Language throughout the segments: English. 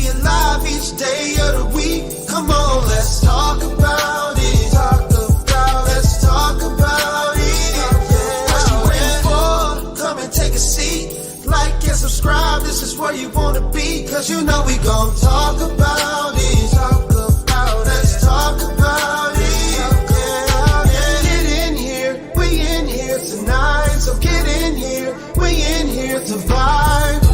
you live each day of the week. Come on, let's talk about it. Let's talk about it. What you waiting for? Come and take a seat. Like and subscribe, this is where you wanna be. Cause you know we gon' talk about it. Let's talk about it. Get in here, we in here tonight. So get in here, we in here to vibe.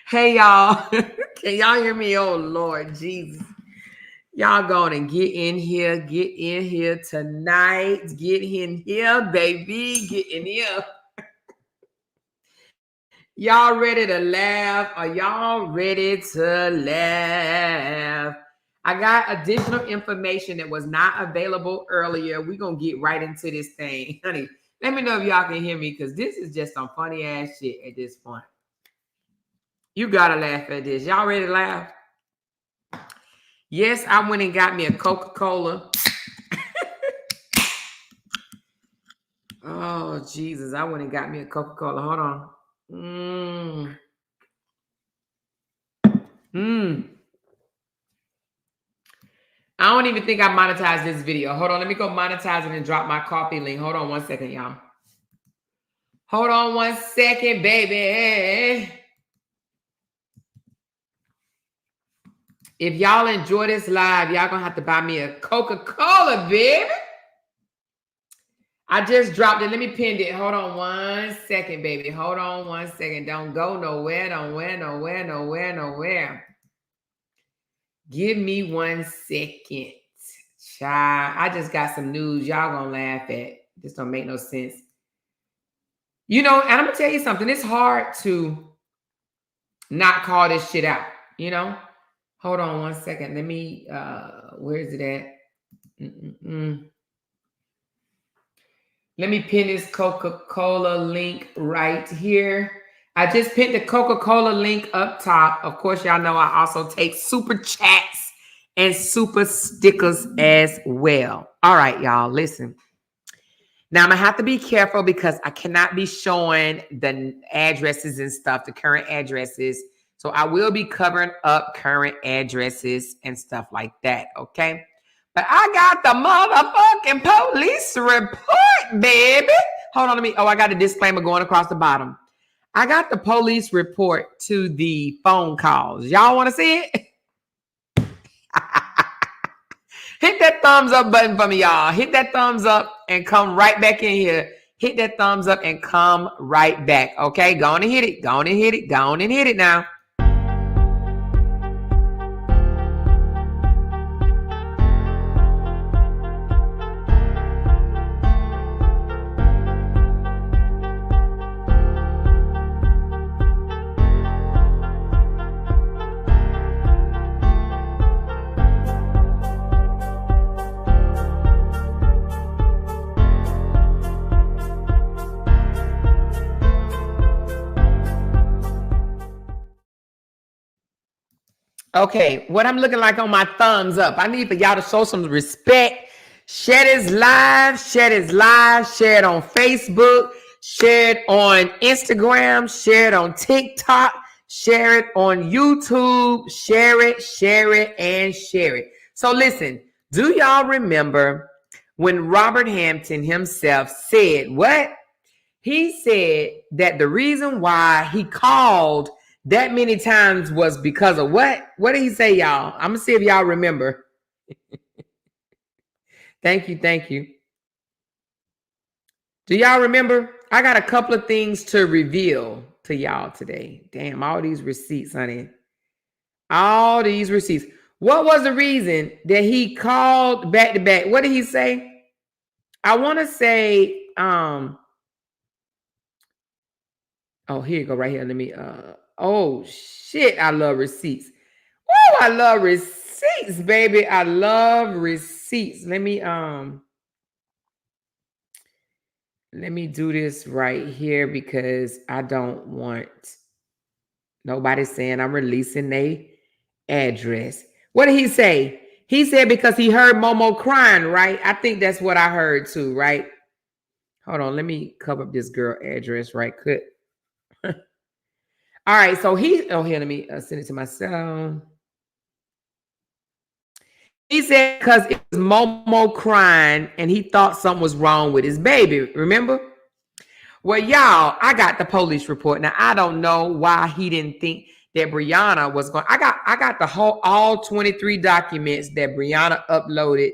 Hey, y'all. Can y'all hear me? Oh, Lord Jesus. Y'all going to get in here tonight. Get in here, baby. Get in here. Y'all ready to laugh? Are y'all ready to laugh? I got additional information that was not available earlier. We're going to get right into this thing. Honey, let me know if y'all can hear me because this is just some funny ass shit at this point. You got to laugh at this. Y'all ready to laugh? Yes, I went and got me a Coca-Cola. Oh, Jesus. I went and got me a Coca-Cola. Hold on. I don't even think I monetized this video. Hold on. Let me go monetize it and drop my coffee link. Hold on 1 second, y'all. Hold on 1 second, baby. If y'all enjoy this live, y'all gonna have to buy me a Coca-Cola, baby. I just dropped it. Let me pin it. Hold on 1 second, baby. Hold on 1 second. Don't go nowhere. Nowhere. Give me 1 second. Child, I just got some news y'all gonna laugh at. This don't make no sense. You know, and I'm gonna tell you something. It's hard to not call this shit out, you know? Hold on 1 second. Let me, where is it at? Let me pin this Coca-Cola link right here. I just pinned the Coca-Cola link up top. Of course, y'all know I also take super chats and super stickers as well. All right, y'all, listen. Now, I'm going to have to be careful because I cannot be showing the addresses and stuff, the current addresses. So I will be covering up current addresses and stuff like that, okay? But I got the motherfucking police report, baby. Hold on to me. Oh, I got a disclaimer going across the bottom. I got the police report to the phone calls. Y'all want to see it? Hit that thumbs up button for me, y'all. Hit that thumbs up and come right back in here. Hit that thumbs up and come right back. Okay, go on and hit it. Go on and hit it. Go on and hit it now. Okay, what I'm looking like on my thumbs up. I need for y'all to show some respect. Share this live, share this live, share it on Facebook, share it on Instagram, share it on TikTok, share it on YouTube, share it, and share it. So listen, do y'all remember when Robert Hampton himself said what? He said that the reason why he called that many times was because of what? What did he say, y'all? I'm going to see if y'all remember. Thank you. Thank you. Do y'all remember? I got a couple of things to reveal to y'all today. Damn, all these receipts, honey. All these receipts. What was the reason that he called back to back? What did he say? I want to say, oh, here you go right here. Let me, oh shit, I love receipts. Oh, I love receipts, baby. I love receipts. Let me do this right here because I don't want nobody saying I'm releasing a address. What did he say? He said because he heard Momo crying, right? I think that's what I heard too, right? Hold on, let me cover up this girl address right quick. All right, so here, let me send it to myself. He said because it was Momo crying and he thought something was wrong with his baby, remember? Well, y'all, I got the police report. Now, I don't know why he didn't think that Brianna was going. I got the whole, all 23 documents that Brianna uploaded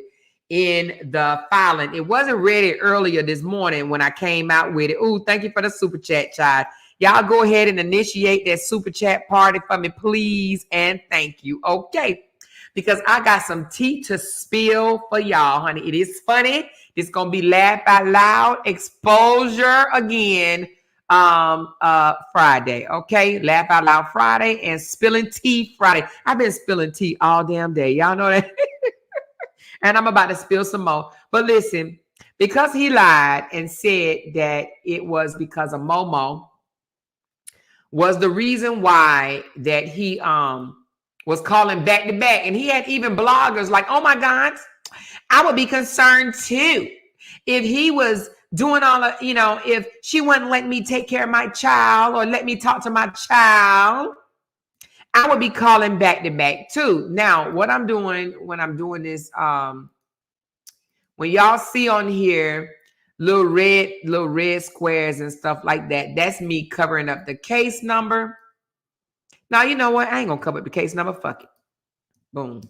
in the filing. It wasn't ready earlier this morning when I came out with it. Ooh, thank you for the super chat, child. Y'all go ahead and initiate that super chat party for me, please, and thank you. Okay, because I got some tea to spill for y'all, honey. It is funny. It's gonna be laugh out loud exposure again. Friday, okay? Laugh out loud Friday and spilling tea Friday. I've been spilling tea all damn day. Y'all know that. And I'm about to spill some more. But listen, because he lied and said that it was because of Momo was the reason why that he was calling back to back. And he had even bloggers like, oh my God, I would be concerned too if he was doing all of, if she wouldn't let me take care of my child or let me talk to my child, I would be calling back to back too. Now, what I'm doing when I'm doing this, when y'all see on here little red squares and stuff like that, that's me covering up the case number. Now, you know what? I ain't gonna cover up the case number. Fuck it. Boom.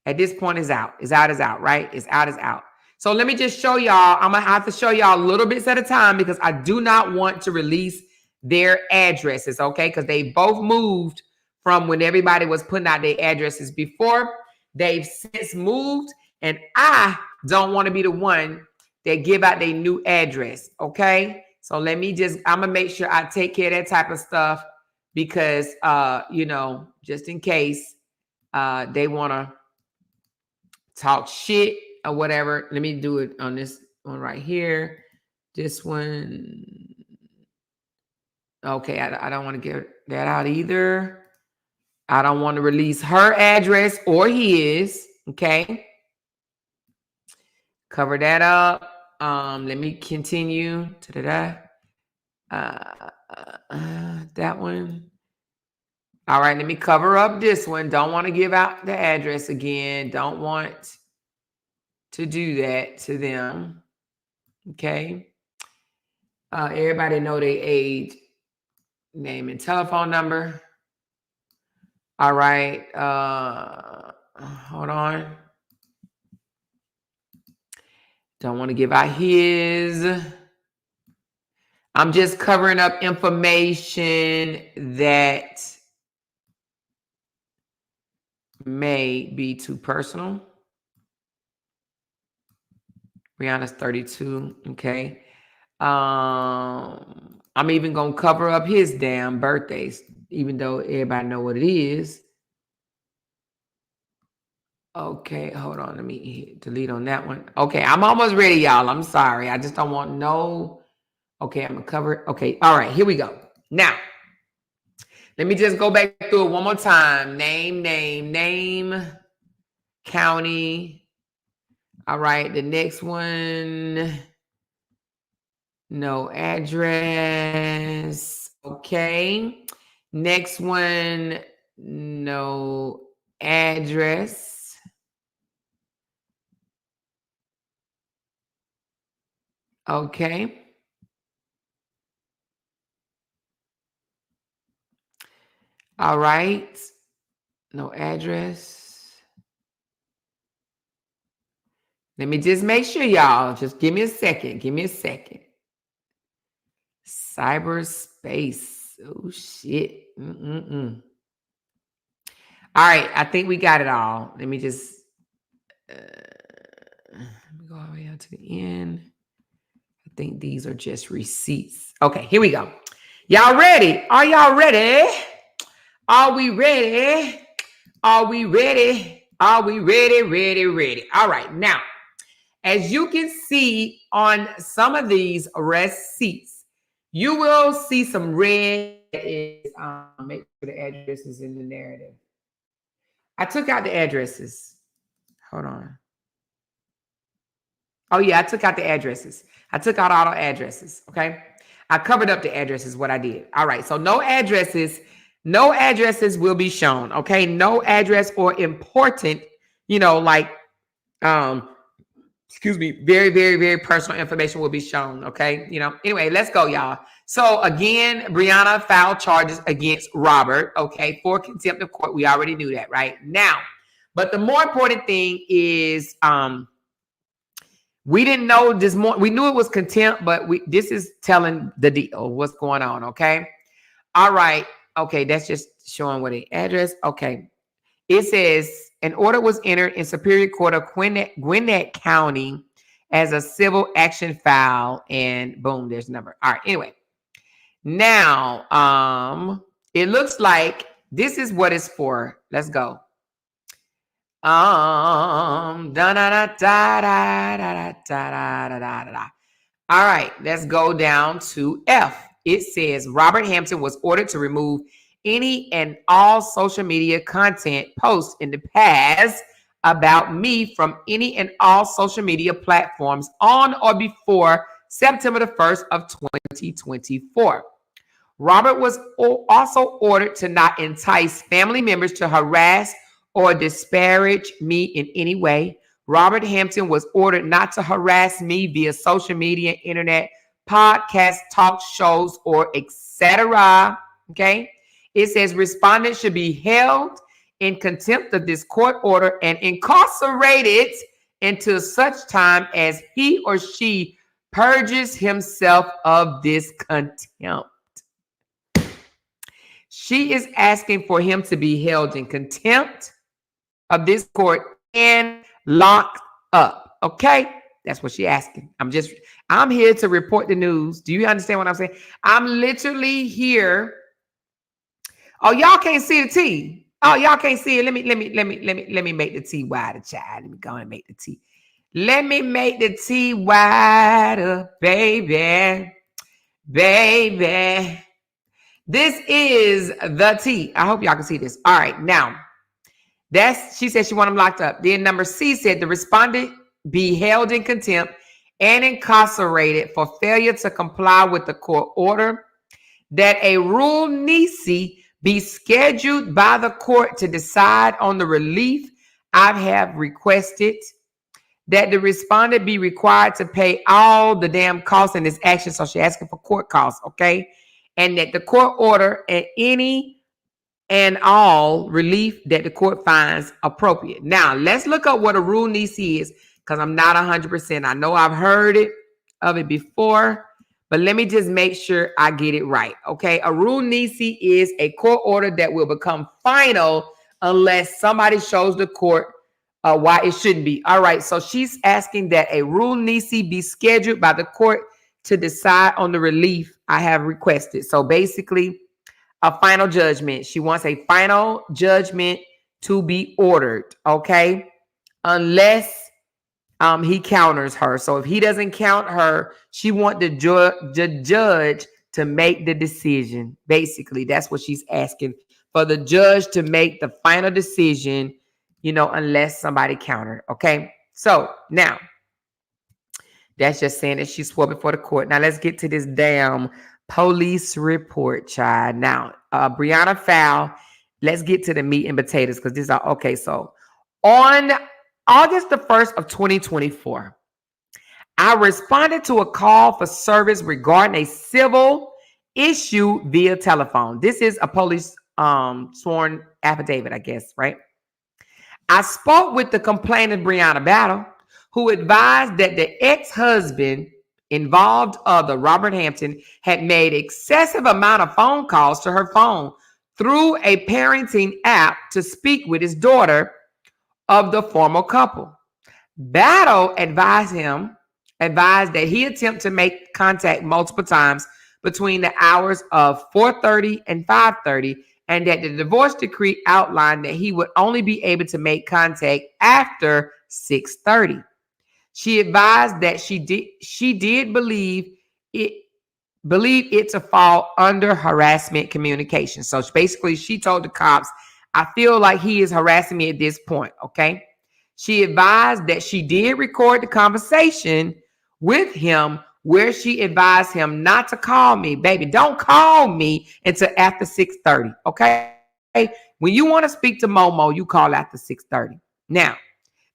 At this point, it's out. It's out, right? It's out, is out. So let me just show y'all. I'm going to have to show y'all little bits at a time because I do not want to release their addresses, okay? Because they both moved from when everybody was putting out their addresses before. They've since moved, and I don't want to be the one that give out their new address, okay? So let me just, I'm going to make sure I take care of that type of stuff because, just in case they want to talk shit or whatever. Let me do it on this one right here. This one. Okay, I don't want to get that out either. I don't want to release her address or his. Okay. Cover that up. Let me continue to that one. All right, let me cover up this one. Don't want to give out the address again. Don't want to do that to them. Okay. Everybody know their age, name and telephone number. All right. Hold on. Don't want to give out his. I'm just covering up information that may be too personal. Rihanna's 32. Okay. I'm even gonna cover up his damn birthdays, even though everybody know what it is. Okay, hold on. Let me delete on that one. Okay, I'm almost ready, y'all. I'm sorry. I just don't want no. Okay, I'm gonna cover it. Okay, all right, here we go. Now, let me just go back through it one more time. Name, county. All right, the next one. No address. Okay. Next one, no address. Okay. All right. No address. Let me just make sure, y'all. Just give me a second. Give me a second. Cyberspace. Oh, shit. All right. I think we got it all. Let me just let me go all the way out to the end. I think these are just receipts. Okay, here we go. Y'all ready? Are y'all ready? Are we ready? Are we ready? Are we ready? Ready. All right. Now, as you can see on some of these receipts, you will see some red. Make sure the address is in the narrative. I took out the addresses. Hold on. Oh, yeah, I took out the addresses. I took out all the addresses, okay? I covered up the addresses, what I did. All right, so no addresses will be shown, okay? No address or important, like, very, very, very personal information will be shown, okay? Anyway, let's go, y'all. So, again, Brianna filed charges against Robert, okay, for contempt of court. We already knew that, right? Now, but the more important thing is, we didn't know this more. We knew it was contempt, but this is telling the deal, what's going on, okay? All right. Okay, that's just showing what the address. Okay. It says an order was entered in Superior Court of Gwinnett County as a civil action file, and boom, there's a number. All right. Anyway, now it looks like this is what it's for. Let's go. All right, let's go down to F. It says Robert Hampton was ordered to remove any and all social media content posts in the past about me from any and all social media platforms on or before September the 1st of 2024. Robert was also ordered to not entice family members to harass or disparage me in any way. Robert Hampton was ordered not to harass me via social media, internet, podcasts, talk shows, or etc. Okay. It says respondent should be held in contempt of this court order and incarcerated until such time as he or she purges himself of this contempt. She is asking for him to be held in contempt of this court and locked up. Okay? That's what she's asking. I'm here to report the news. Do you understand what I'm saying? I'm literally here. Oh, y'all can't see the T. Oh, y'all can't see it. Let me make the T wider, child. Let me go and make the T. Let me make the T wider, baby. Baby. This is the T. I hope y'all can see this. All right, now. She said she wanted him locked up. Then number C said the respondent be held in contempt and incarcerated for failure to comply with the court order, that a rule nisi be scheduled by the court to decide on the relief I have requested, that the respondent be required to pay all the damn costs in this action. So she's asking for court costs, okay? And that the court order and any and all relief that the court finds appropriate. Now, let's look up what a rule nisi is, because I'm not 100%. I know I've heard of it before, but let me just make sure I get it right, okay? A rule nisi is a court order that will become final unless somebody shows the court why it shouldn't be. All right, so she's asking that a rule nisi be scheduled by the court to decide on the relief I have requested. So basically, a final judgment. She wants a final judgment to be ordered, okay? Unless he counters her. So if he doesn't count her, she wants the judge to make the decision. Basically, that's what she's asking, for the judge to make the final decision, you know, unless somebody countered, okay? So now, that's just saying that she swore before the court. Now let's get to this damn police report, child. Now, Brianna Fowl, let's get to the meat and potatoes, because these are okay. So on August the 1st of 2024, I responded to a call for service regarding a civil issue via telephone. This is a police sworn affidavit, I guess, right? I spoke with the complainant, Brianna Battle, who advised that the ex-husband involved other, Robert Hampton, had made excessive amount of phone calls to her phone through a parenting app to speak with his daughter of the former couple. Battle advised that he attempted to make contact multiple times between the hours of 4:30 and 5:30, and that the divorce decree outlined that he would only be able to make contact after 6:30. She advised that she did believe it to fall under harassment communication. So basically, she told the cops, I feel like he is harassing me at this point, okay? She advised that she did record the conversation with him where she advised him not to call me. Baby, don't call me until after 6:30, okay? When you want to speak to Momo, you call after 6:30. Now,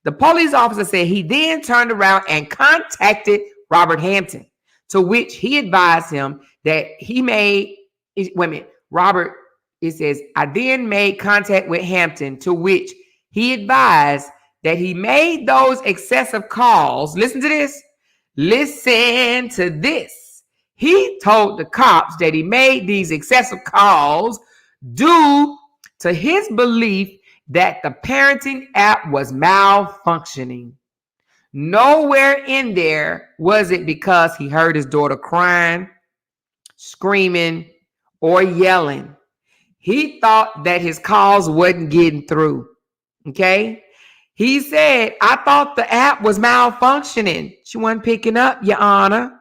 the police officer said he then turned around and contacted Robert Hampton, to which he advised him that he made, wait a minute, Robert, it says, I then made contact with Hampton, to which he advised that he made those excessive calls. Listen to this. Listen to this. He told the cops that he made these excessive calls due to his belief that the parenting app was malfunctioning. Nowhere in there was it because he heard his daughter crying, screaming, or yelling. He thought that his calls wasn't getting through, okay? He said, I thought the app was malfunctioning. She wasn't picking up, Your Honor.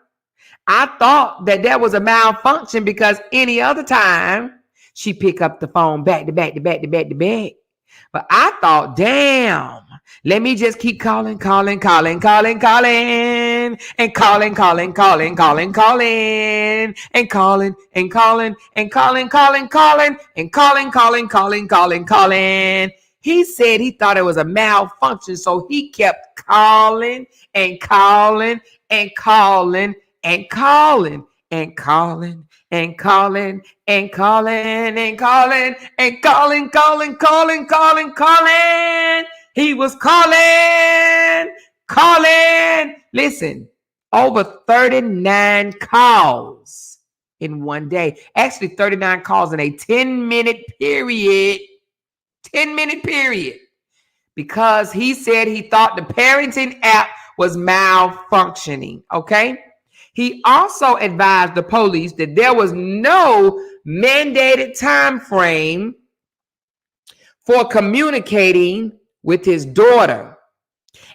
I thought that there was a malfunction because any other time she pick up the phone back to back to back to back to back. But I thought, damn, let me just keep calling, and calling, and calling, and calling, and calling, and calling. He said he thought it was a malfunction, so he kept calling and calling and calling and calling and calling and calling and calling and calling and calling. He was calling. Listen, over 39 calls in one day. Actually, 39 calls in a 10-minute period. 10-minute period. Because he said he thought the parenting app was malfunctioning. Okay. He also advised the police that there was no mandated time frame for communicating with his daughter,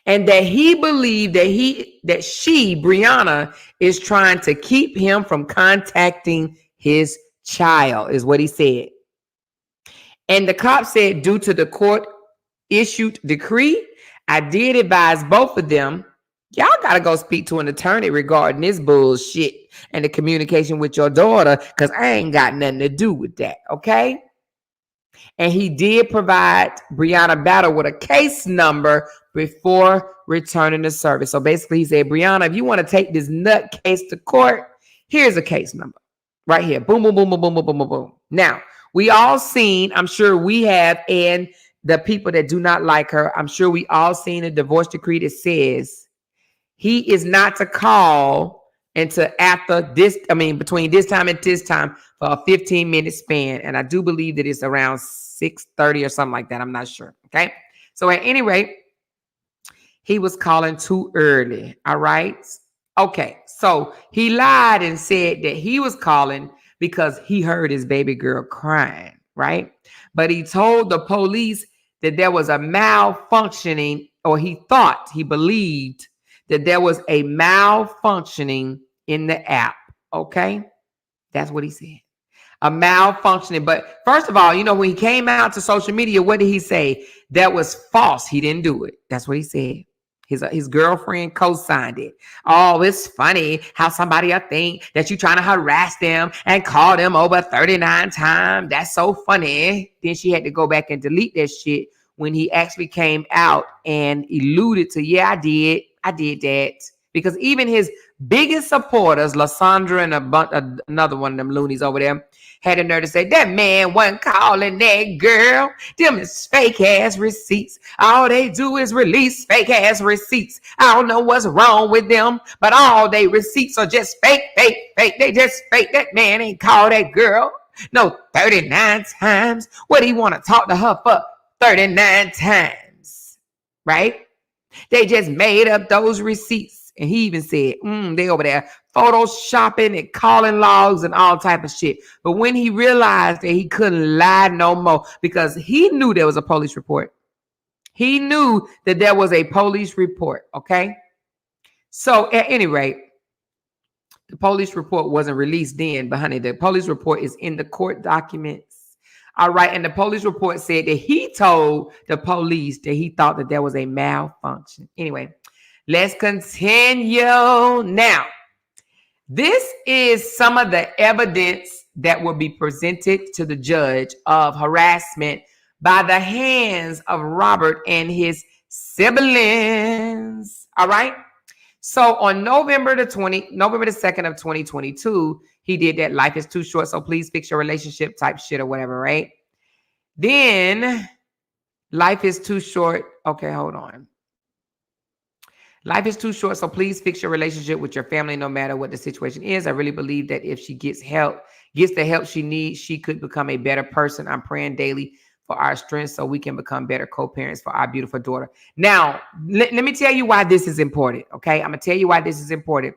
and that he believed that she, Brianna, is trying to keep him from contacting his child, is what he said. And the cop said, due to the court issued decree, I did advise both of them, y'all got to go speak to an attorney regarding this bullshit and the communication with your daughter, because I ain't got nothing to do with that, okay? And he did provide Breonna Battle with a case number before returning to service. So basically, he said, Breonna, if you want to take this nut case to court, here's a case number right here. Boom, boom, boom, boom, boom, boom, boom, boom, boom. Now, we all seen, I'm sure we have, and the people that do not like her, I'm sure we all seen a divorce decree that says he is not to call until after this, between this time and this time for a 15-minute span. And I do believe that it's around 6:30 or something like that. I'm not sure. Okay. So at any rate, he was calling too early. All right. Okay. So he lied and said that he was calling because he heard his baby girl crying. Right. But he told the police that there was a malfunctioning, or he believed that there was a malfunctioning in the app. Okay. That's what he said. A malfunctioning. But first of all, when he came out to social media, what did he say? That was false. He didn't do it. That's what he said. His girlfriend co-signed it. Oh, it's funny how somebody will think that you're trying to harass them and call them over 39 times. That's so funny. Then she had to go back and delete that shit when he actually came out and alluded to, yeah, I did that. Because even his biggest supporters, Lysandra and another one of them loonies over there, had the nerve to say, that man wasn't calling that girl. Them is fake ass receipts. All they do is release fake ass receipts. I don't know what's wrong with them, but all they receipts are just fake. They just fake. That man ain't called that girl no 39 times. What do you want to talk to her for 39 times? Right? They just made up those receipts. And he even said, they over there photoshopping and calling logs and all type of shit. But when he realized that he couldn't lie no more, because he knew there was a police report. He knew that there was a police report, okay? So at any rate, the police report wasn't released then, but honey, the police report is in the court documents. All right, and the police report said that he told the police that he thought that there was a malfunction. Anyway, let's continue. Now, this is some of the evidence that will be presented to the judge of harassment by the hands of Robert and his siblings. All right. So on November the 2nd of 2022, he did that life is too short, so please fix your relationship type shit or whatever, right? Then life is too short. Okay, hold on. Life is too short, so please fix your relationship with your family no matter what the situation is. I really believe that if she gets the help she needs, she could become a better person. I'm praying daily for our strength so we can become better co-parents for our beautiful daughter. Now, let me tell you why this is important, okay? I'm going to tell you why this is important.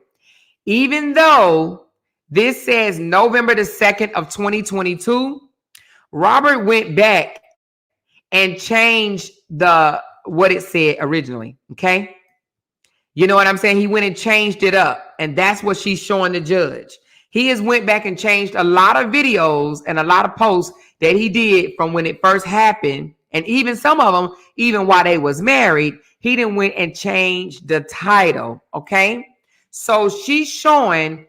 Even though this says November the 2nd of 2022, Robert went back and changed what it said originally, okay? You know what I'm saying? He went and changed it up, and that's what she's showing the judge. He has went back and changed a lot of videos and a lot of posts that he did from when it first happened, and even some of them, even while they was married, he didn't went and changed the title, okay? So she's showing,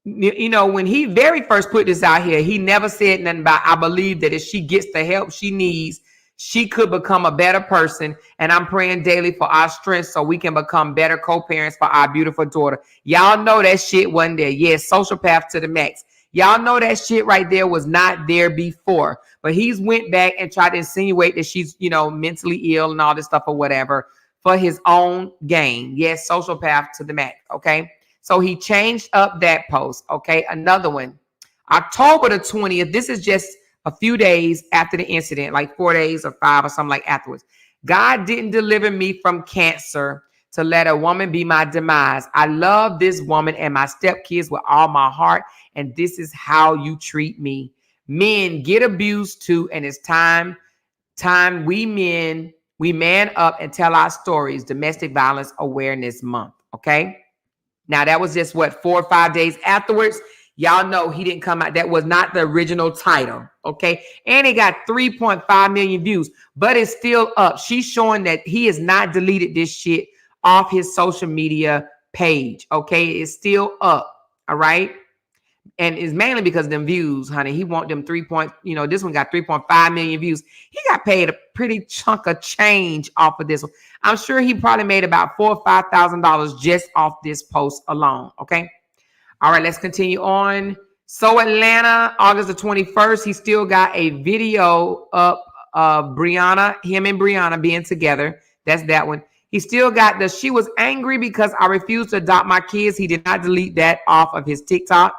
when he very first put this out here, he never said nothing about, I believe that if she gets the help she needs, she could become a better person, and I'm praying daily for our strength so we can become better co-parents for our beautiful daughter. Y'all know that shit wasn't there. Yes, sociopath to the max. Y'all know that shit right there was not there before, but he's went back and tried to insinuate that she's, mentally ill and all this stuff or whatever for his own gain. Yes, sociopath to the max, okay? So he changed up that post, okay? Another one, October the 20th. This is just a few days after the incident, like 4 days or 5 or something like afterwards. God didn't deliver me from cancer to let a woman be my demise. I love this woman and my stepkids with all my heart, and this is how you treat me. Men get abused too, and it's time we man up and tell our stories. Domestic Violence Awareness Month, okay? Now, that was just 4 or 5 days afterwards. Y'all know he didn't come out. That was not the original title, okay? And it got 3.5 million views, but it's still up. She's showing that he has not deleted this shit off his social media page, okay? It's still up, all right? And it's mainly because of them views, honey. He want them this one got 3.5 million views. He got paid a pretty chunk of change off of this one. I'm sure he probably made about $4,000 or $5,000 just off this post alone. Okay. All right, let's continue on. So Atlanta, August the 21st, he still got a video up of him and Brianna being together. That's that one. He still got she was angry because I refused to adopt my kids. He did not delete that off of his TikTok.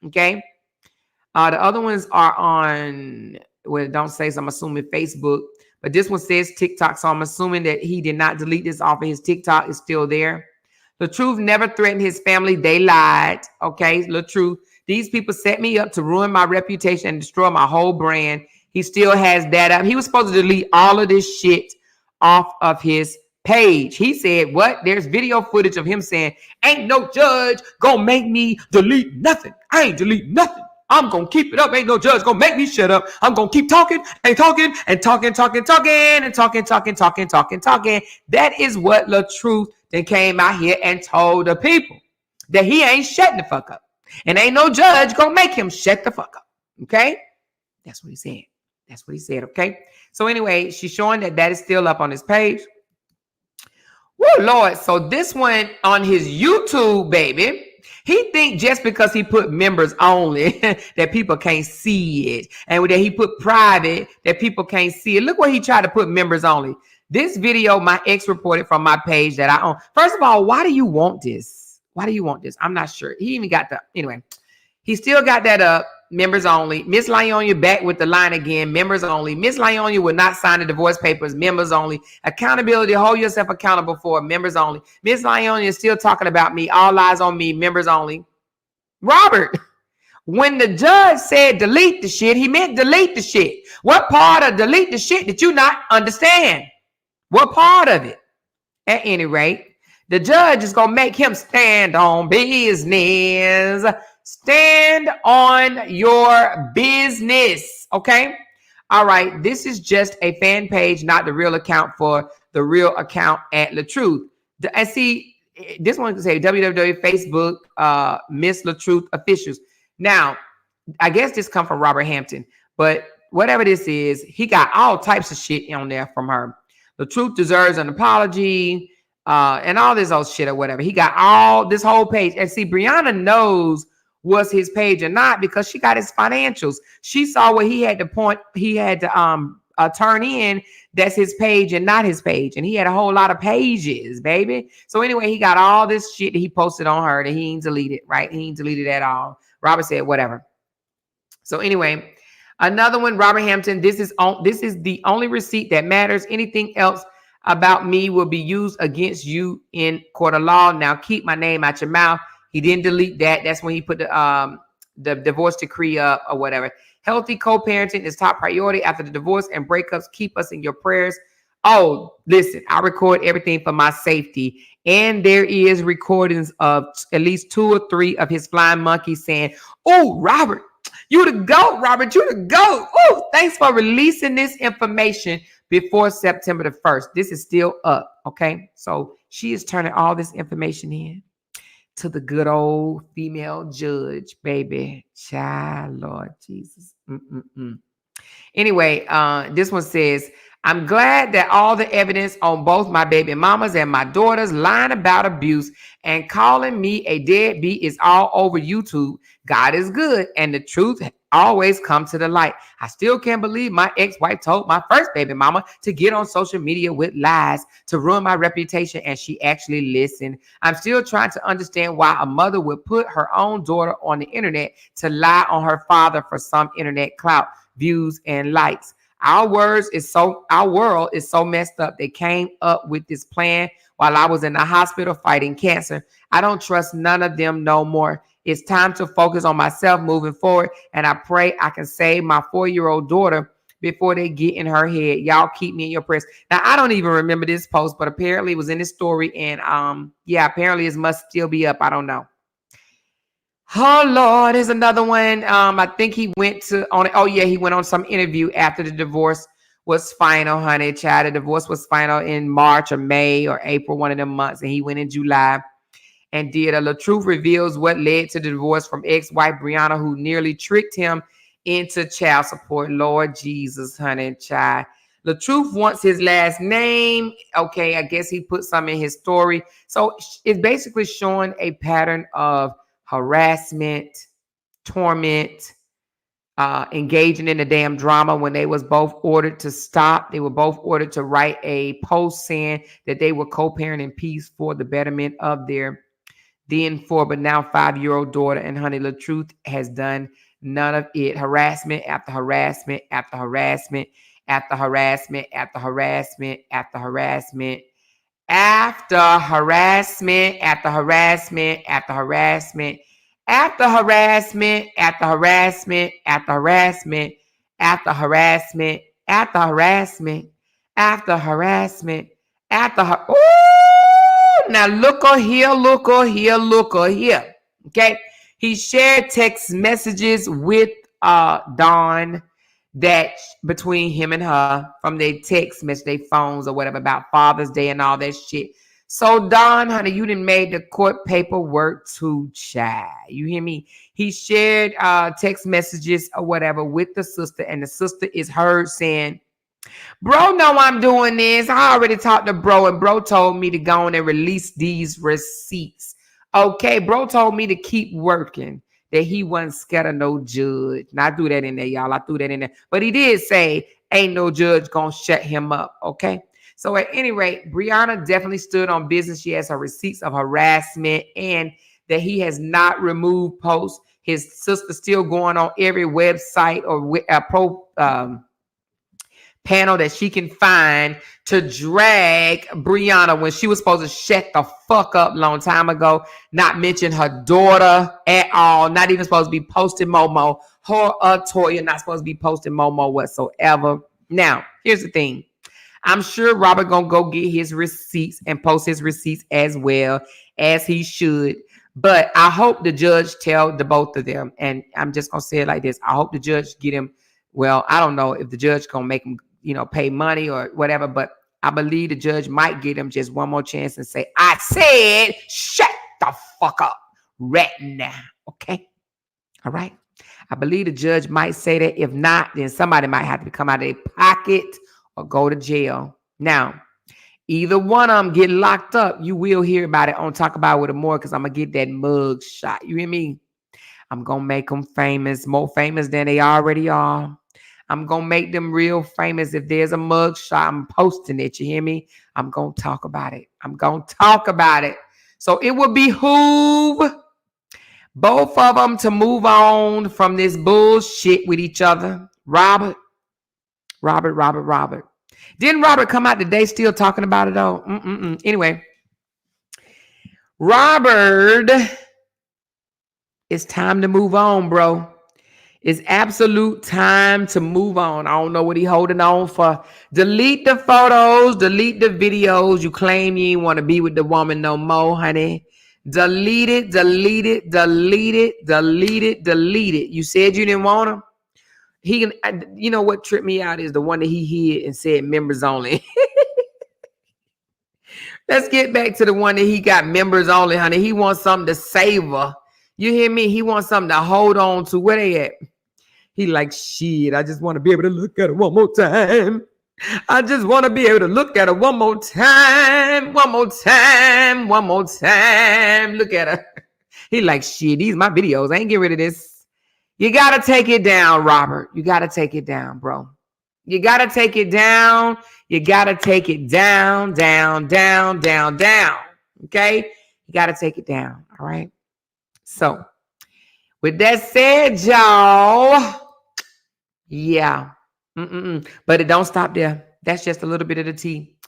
Okay. The other ones are on, well, don't say, so I'm assuming Facebook, but this one says TikTok. So I'm assuming that he did not delete this off of his TikTok. It's still there. The Truth never threatened his family. They lied. Okay. The Truth. These people set me up to ruin my reputation and destroy my whole brand. He still has that up. He was supposed to delete all of this shit off of his page. He said, what? There's video footage of him saying, ain't no judge gonna make me delete nothing. I ain't delete nothing. I'm gonna keep it up. Ain't no judge gonna make me shut up. I'm gonna keep talking and talking and talking and talking. That is what the Truth then came out here and told the people, that he ain't shutting the fuck up. And ain't no judge gonna make him shut the fuck up. Okay? That's what he said. That's what he said. Okay? So anyway, she's showing that is still up on his page. Woo, Lord. So this one on his YouTube, baby, he think just because he put members only that people can't see it, and that he put private that people can't see it. Look where he tried to put members only. This video, my ex reported from my page that I own. First of all, why do you want this? Why do you want this? I'm not sure. He even got anyway, he still got that up. Members only. Miss Lyonya back with the line again. Members only. Miss Lyonya will not sign the divorce papers. Members only. Accountability. Hold yourself accountable for members only. Miss Lyonya is still talking about me. All eyes on me. Members only. Robert, when the judge said delete the shit, he meant delete the shit. What part of delete the shit did you not understand? What part of it? At any rate, the judge is going to make him stand on business. Stand on your business. Okay. All right. This is just a fan page, not the real account for the real account at La Truth. And see, this one can say www Facebook, Miss La Truth officials. Now, I guess this come from Robert Hampton, but whatever this is, he got all types of shit on there from her. The Truth deserves an apology, and all this old shit or whatever. He got all this whole page. And see, Brianna knows was his page or not because she got his financials. She saw what he had to turn in. That's his page and not his page. And he had a whole lot of pages, baby. So anyway, he got all this shit that he posted on her that he ain't deleted, right? He ain't deleted at all. Robert said, whatever. So anyway, another one, Robert Hampton. This is the only receipt that matters. Anything else about me will be used against you in court of law. Now keep my name out your mouth. He didn't delete that. That's when he put the divorce decree up or whatever. Healthy co-parenting is top priority after the divorce and breakups. Keep us in your prayers. Oh, listen, I record everything for my safety. And there is recordings of at least 2 or 3 of his flying monkeys saying, oh, Robert, you the GOAT, Robert, you the GOAT. Oh, thanks for releasing this information before September the 1st. This is still up, okay? So she is turning all this information in to the good old female judge, baby. Child, Lord Jesus. Anyway, this one says, I'm glad that all the evidence on both my baby mamas and my daughters lying about abuse and calling me a deadbeat is all over YouTube. God is good, and the truth always comes to the light. I still can't believe my ex-wife told my first baby mama to get on social media with lies to ruin my reputation, and she actually listened. I'm still trying to understand why a mother would put her own daughter on the internet to lie on her father for some internet clout, views, and likes. Our world is so messed up. They came up with this plan while I was in the hospital fighting cancer. I don't trust none of them no more. It's time to focus on myself moving forward, and I pray I can save my 4-year-old daughter before they get in her head. Y'all keep me in your prayers. Now, I don't even remember this post, but apparently it was in this story, and apparently it must still be up. I don't know. Oh, Lord, here's another one. I think he went he went on some interview after the divorce was final, honey. Child, the divorce was final in March or May or April, one of them months, and he went in July. and did. LaTruth reveals what led to the divorce from ex-wife Brianna, who nearly tricked him into child support. Lord Jesus, honey, child. LaTruth wants his last name. Okay, I guess he put some in his story. So it's basically showing a pattern of harassment, torment, engaging in the damn drama. When they was both ordered to stop, they were both ordered to write a post saying that they were co-parent in peace for the betterment of their then 4 but now 5-year-old daughter. And honey, LaTruth has done none of it. Harassment after harassment after harassment after harassment after harassment after harassment after harassment after harassment after harassment after harassment after harassment after harassment after harassment after harassment after harassment after Ooh, now look here, look here, look here. Okay. He shared text messages with Dawn that between him and her from their text message, their phones or whatever about Father's Day and all that shit. So Dawn, honey, you done made the court paperwork too, child. You hear me? He shared text messages or whatever with the sister, and the sister is heard saying, bro, know I'm doing this. I already talked to bro, and bro told me to go on and release these receipts. Okay, bro told me to keep working, that he wasn't scared of no judge. And I threw that in there, y'all. I threw that in there. But he did say, ain't no judge gonna shut him up, okay? So at any rate, Brianna definitely stood on business. She has her receipts of harassment and that he has not removed posts. His sister still going on every website or panel that she can find to drag Brianna when she was supposed to shut the fuck up long time ago, not mention her daughter at all, not even supposed to be posting Momo. Her Toya not supposed to be posting Momo whatsoever. Now, here's the thing. I'm sure Robert gonna go get his receipts and post his receipts as well, as he should. But I hope the judge tell the both of them. And I'm just gonna say it like this. I hope the judge get him. Well, I don't know if the judge gonna make him, pay money or whatever, but I believe the judge might give him just one more chance and say, I said, shut the fuck up right now. Okay. All right. I believe the judge might say that. If not, then somebody might have to come out of their pocket or go to jail. Now, either one of them get locked up, you will hear about it on Talk About It with More, because I'm going to get that mug shot. You hear me? I'm going to make them famous, more famous than they already are. I'm going to make them real famous. If there's a mug shot, I'm posting it. You hear me? I'm going to talk about it. I'm going to talk about it. So it will behoove both of them to move on from this bullshit with each other. Robert. Didn't Robert come out today still talking about it though? Anyway, Robert, it's time to move on, bro. It's absolute time to move on. I don't know what he holding on for. Delete the photos, delete the videos. You claim you ain't want to be with the woman no more, honey. Delete it, delete it, delete it, delete it, delete it. You said you didn't want him. He can, you know what tripped me out is the one that he hid and said members only. Let's get back to the one that he got members only, honey. He wants something to savor. You hear me? He wants something to hold on to. Where they at? He like, shit, I just want to be able to look at it one more time. I just want to be able to look at her one more time. One more time. One more time. Look at her. He like, shit, these my videos. I ain't get rid of this. You got to take it down, Robert. You got to take it down, bro. You got to take it down. You got to take it down, down, down, down, down. Okay? You got to take it down. All right? So, with that said, y'all, yeah. But it don't stop there. That's just a little bit of the tea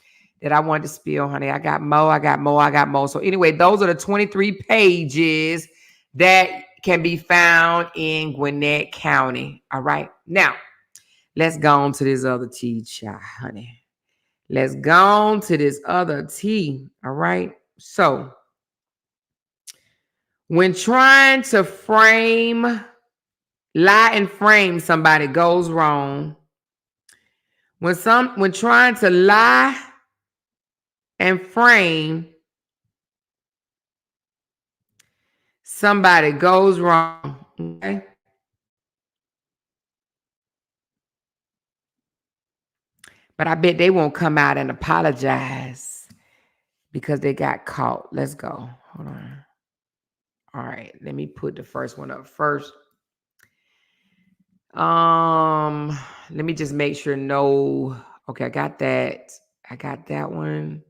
that I wanted to spill, honey. I got more. So anyway, those are the 23 pages that can be found in Gwinnett County. All right. Now, let's go on to this other tea, child, honey. Let's go on to this other tea. All right. So, when trying to lie and frame somebody goes wrong, when trying to lie and frame somebody goes wrong, okay? But I bet they won't come out and apologize because they got caught. Let's go. Hold on. All right, let me put the first one up first. Let me just make sure no. Okay, I got that. I got that one.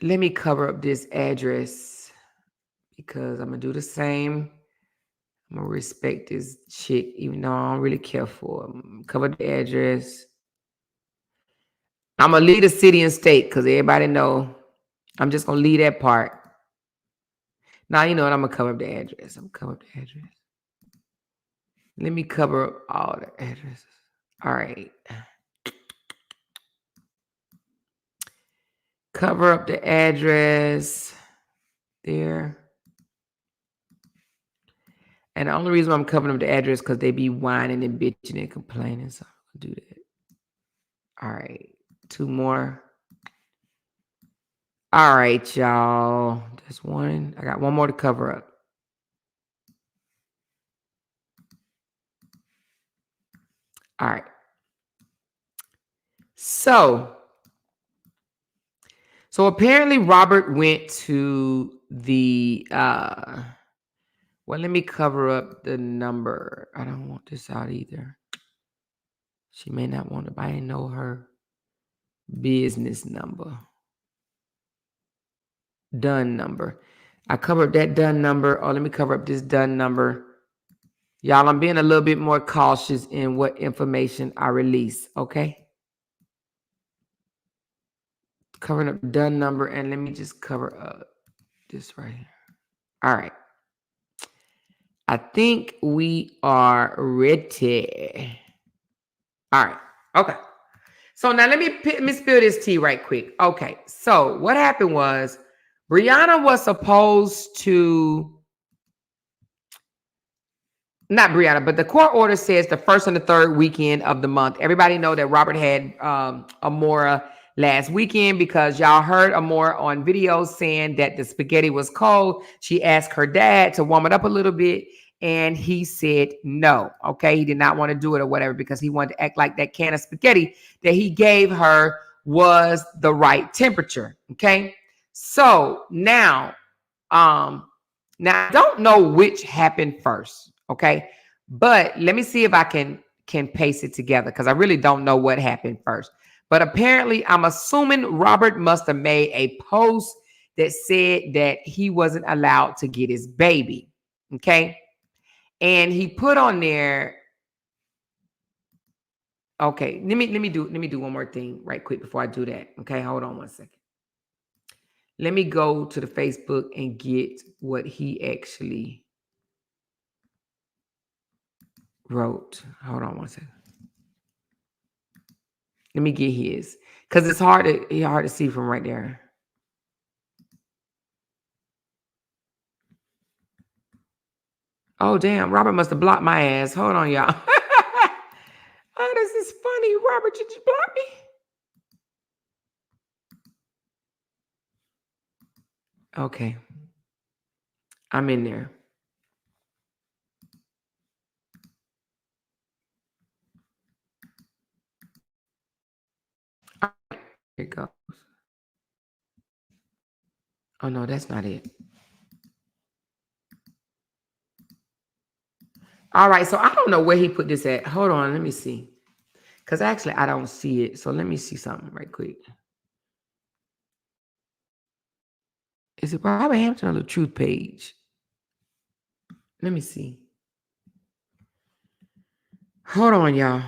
Let me cover up this address because I'm gonna do the same. I'm gonna respect this chick, even though I don't really care for her. Cover the address. I'm gonna leave the city and state because everybody know. I'm just gonna leave that part. Now you know what? I'm gonna cover up the address. I'm gonna cover up the address. Let me cover up all the addresses. All right. Cover up the address there. And the only reason I'm covering up the address because they be whining and bitching and complaining. So I'm gonna do that. All right. 2 more. All right, y'all. That's one. I got one more to cover up. All right. So apparently Robert went to the well, let me cover up the number. I don't want this out either. She may not want to, but I know her business number. Done number. I covered that done number. Oh, let me cover up this done number. Y'all, I'm being a little bit more cautious in what information I release, okay? Covering up done number, and let me just cover up this right here. All right. I think we are ready. All right. Okay. So now let me spill this tea right quick. Okay. So what happened was Brianna was supposed to, not Brianna, but the court order says the first and the third weekend of the month. Everybody know that Robert had Amora last weekend because y'all heard Amora on video saying that the spaghetti was cold. She asked her dad to warm it up a little bit, and he said no. Okay, he did not want to do it or whatever because he wanted to act like that can of spaghetti that he gave her was the right temperature. Okay, so now I don't know which happened first. Okay, but let me see if I can paste it together because I really don't know what happened first. But apparently, I'm assuming Robert must have made a post that said that he wasn't allowed to get his baby. Okay, and he put on there. Okay, let me do one more thing right quick before I do that. Okay, hold on one second. Let me go to the Facebook and get what he actually wrote. Hold on one second. Let me get his because it's hard to see from right there. Oh damn! Robert must have blocked my ass. Hold on, y'all. Oh, this is funny. Robert, did you block me? Okay, I'm in there. Here it goes. Oh no, that's not it. All right, so I don't know where he put this at. Hold on, let me see. Because actually, I don't see it. So let me see something right quick. Is it Robert Hampton or the Truth page? Let me see. Hold on, y'all.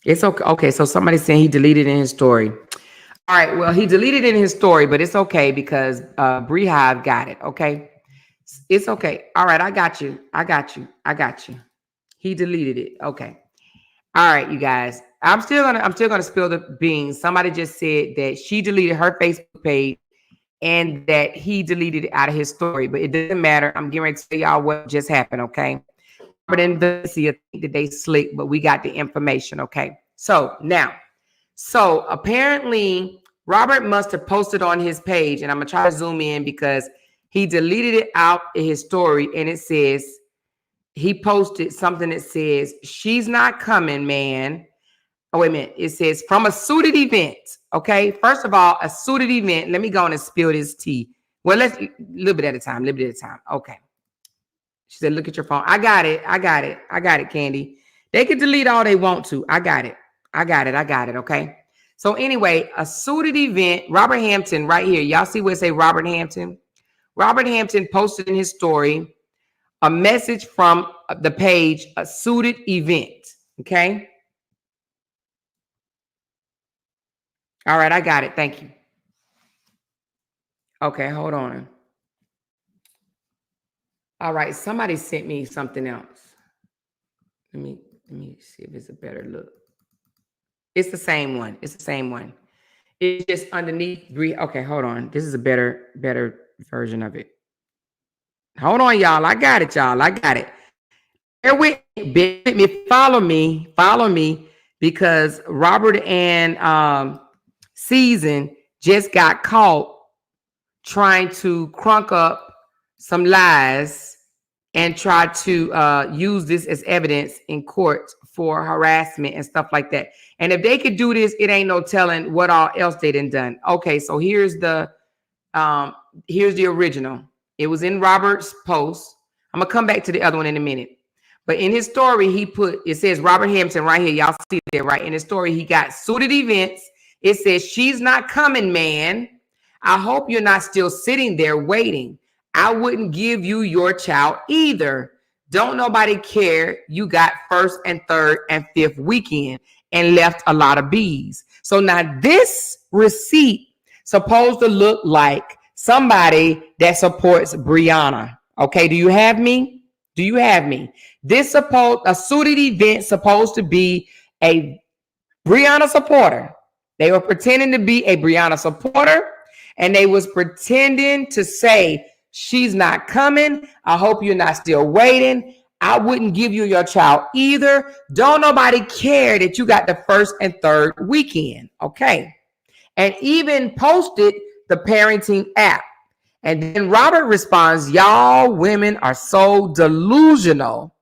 It's okay. Okay, so somebody's saying he deleted in his story. All right, well, he deleted in his story, but it's okay because Bree Hive got it. Okay, it's okay. All right, I got you. He deleted it. Okay. All right, you guys. I'm still gonna spill the beans. Somebody just said that she deleted her Facebook page and that he deleted it out of his story. But it doesn't matter. I'm getting ready to tell y'all what just happened, okay? Robert and Valencia think that they slick, but we got the information, okay? So now, apparently Robert must have posted on his page, and I'm gonna try to zoom in because he deleted it out of his story, and it says he posted something that says, "She's not coming, man." Oh, wait a minute. It says from a suited event. Okay. First of all, a suited event. Let me go on and spill this tea. Well, let's a little bit at a time. Okay. She said, look at your phone. I got it, Candy. They can delete all they want to. I got it. Okay. So anyway, a suited event, Robert Hampton right here. Y'all see where it say Robert Hampton? Robert Hampton posted in his story a message from the page, a suited event. Okay. All right, I got it. Thank you. Okay, hold on. All right, somebody sent me something else. Let me see if it's a better look. It's the same one. It's just underneath. Okay, hold on. This is a better version of it. Hold on, y'all. I got it, y'all. Bear with me. Follow me, because Robert and Season just got caught trying to crunk up some lies and try to use this as evidence in court for harassment and stuff like that. And if they could do this, it ain't no telling what all else they done. Okay, so here's the original. It was in Robert's post. I'm gonna come back to the other one in a minute. But in his story, it says Robert Hampton right here. Y'all see that, right? In his story, he got suited events. It says, she's not coming, man. I hope you're not still sitting there waiting. I wouldn't give you your child either. Don't nobody care. You got first and third and fifth weekend and left a lot of B's. So now this receipt supposed to look like somebody that supports Brianna. Okay, do you have me? This a suited event supposed to be a Brianna supporter. They were pretending to be a Brianna supporter, and they was pretending to say, she's not coming. I hope you're not still waiting. I wouldn't give you your child either. Don't nobody care that you got the first and third weekend. Okay. And even posted the parenting app. And then Robert responds, y'all women are so delusional.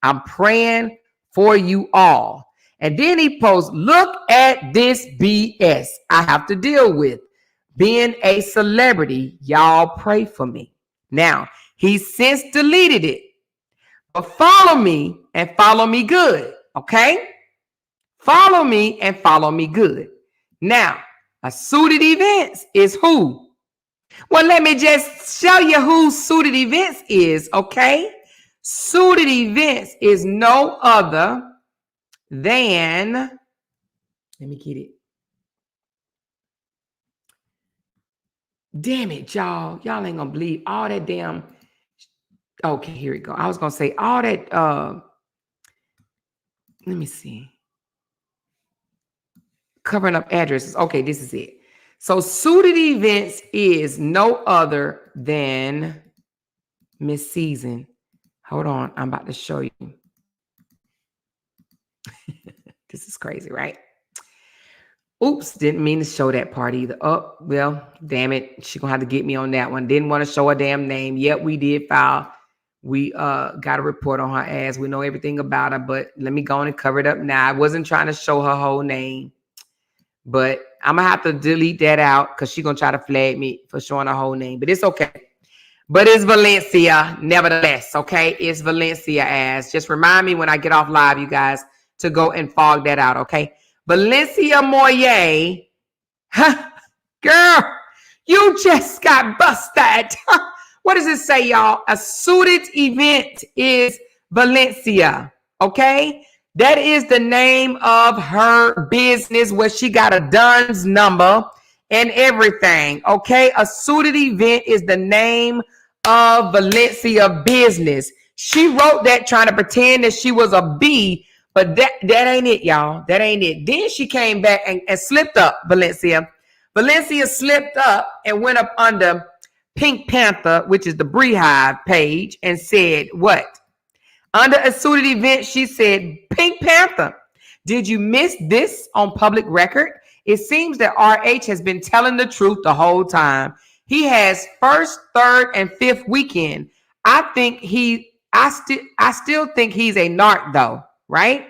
I'm praying for you all. And then he posts, look at this BS I have to deal with. Being a celebrity, y'all pray for me. Now, he's since deleted it. But follow me and follow me good, okay? Follow me and follow me good. Now, a suited events is who? Well, let me just show you who suited events is, okay? Suited events is no other than, let me get it. Damn it, y'all. Y'all ain't gonna believe all that damn. Okay, here we go. I was gonna say all that. Let me see. Covering up addresses. Okay, this is it. So suited events is no other than Miss Season. Hold on, I'm about to show you. This is crazy, right? Oops, didn't mean to show that part either. Oh, well, damn it. She's going to have to get me on that one. Didn't want to show her damn name. Yep, we did file. We got a report on her ass. We know everything about her, but let me go on and cover it up now. I wasn't trying to show her whole name, but I'm going to have to delete that out because she's going to try to flag me for showing her whole name, but it's okay. But it's Valencia, nevertheless, okay? It's Valencia ass. Just remind me when I get off live, you guys, to go and fog that out, okay? Valencia Moyer, huh? Girl, you just got busted. What does it say, y'all? A suited event is Valencia, okay? That is the name of her business where she got a DUNS number and everything, okay? A suited event is the name of Valencia business. She wrote that trying to pretend that she was a B, but that ain't it, y'all. That ain't it. Then she came back and slipped up, Valencia. Valencia slipped up and went up under Pink Panther, which is the Beehive page, and said what? Under a suited event, she said, Pink Panther, did you miss this on public record? It seems that RH has been telling the truth the whole time. He has first, third, and fifth weekend. I still think he's a narc though, right?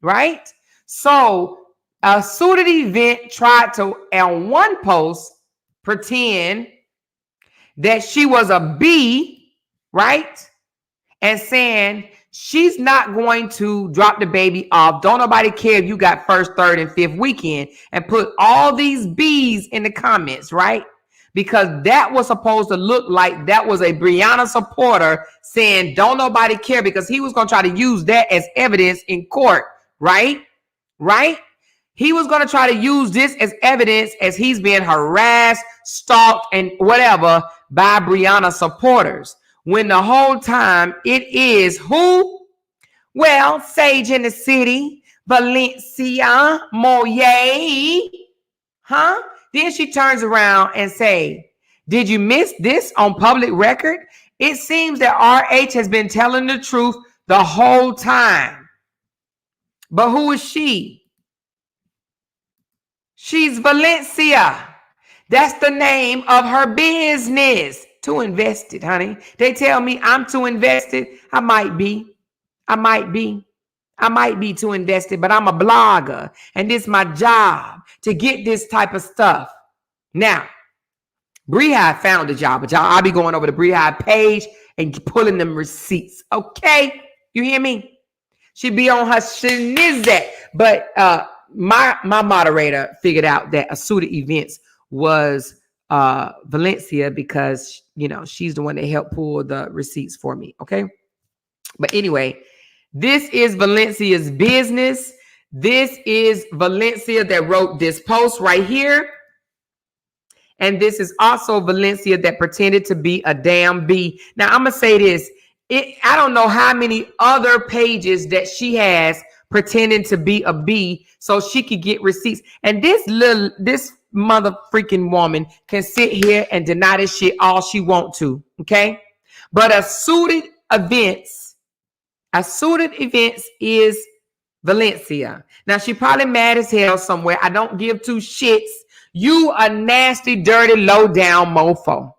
Right? So a suited event tried to, on one post, pretend that she was a B, right? And saying she's not going to drop the baby off. Don't nobody care if you got first, third, and fifth weekend, and put all these B's in the comments, right? Because that was supposed to look like that was a Brianna supporter saying, don't nobody care, because he was going to try to use that as evidence in court, right? Right? He was going to try to use this as evidence as he's being harassed, stalked, and whatever by Brianna supporters. When the whole time it is who? Well, Sage in the City, Valencia, Moye. Huh? Then she turns around and say, did you miss this on public record? It seems that RH has been telling the truth the whole time. But who is she? She's Valencia. That's the name of her business. Too invested, honey. They tell me I'm too invested. I might be too invested, but I'm a blogger, and this is my job to get this type of stuff. Now, Beehive found a job, but I'll be going over the Beehive page and pulling them receipts. Okay, you hear me? She be on her shinizet, but my moderator figured out that a suited events was Valencia, because she's the one that helped pull the receipts for me. Okay, but anyway, this is Valencia's business. This is Valencia that wrote this post right here, and this is also Valencia that pretended to be a damn B. Now I'm gonna say this: I don't know how many other pages that she has pretending to be a B so she could get receipts, and this mother freaking woman can sit here and deny this shit all she want to, okay? But a suited events is Valencia. Now she probably mad as hell somewhere. I don't give two shits. You a nasty, dirty, low down mofo.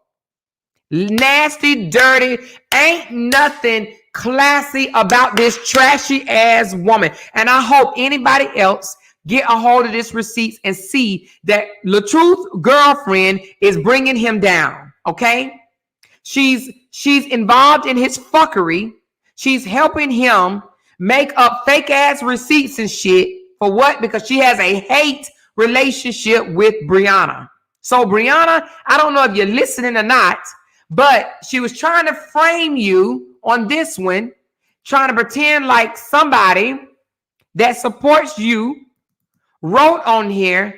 Nasty, dirty, ain't nothing classy about this trashy ass woman. And I hope anybody else get a hold of this receipts and see that LaTruth's girlfriend is bringing him down, okay? She's involved in his fuckery. She's helping him make up fake ass receipts and shit. For what? Because she has a hate relationship with Brianna. So Brianna, I don't know if you're listening or not, but she was trying to frame you on this one, trying to pretend like somebody that supports you wrote on here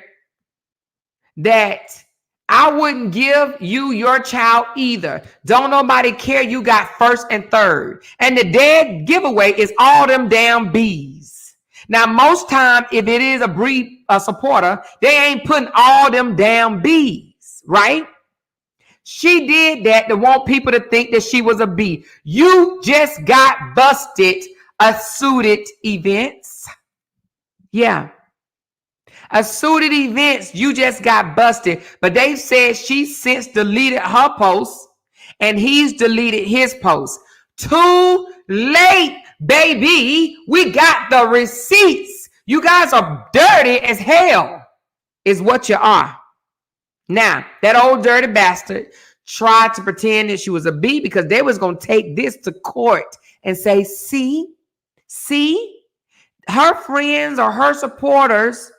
that I wouldn't give you your child either. Don't nobody care you got first and third. And the dead giveaway is all them damn B's. Now, most time, if it is a supporter, they ain't putting all them damn B's, right? She did that to want people to think that she was a B. You just got busted a suited events. Yeah. A suited events, you just got busted. But they said she since deleted her post and he's deleted his post. Too late, baby. We got the receipts. You guys are dirty as hell is what you are. Now, that old dirty bastard tried to pretend that she was a B because they was going to take this to court and say, see, her friends or her supporters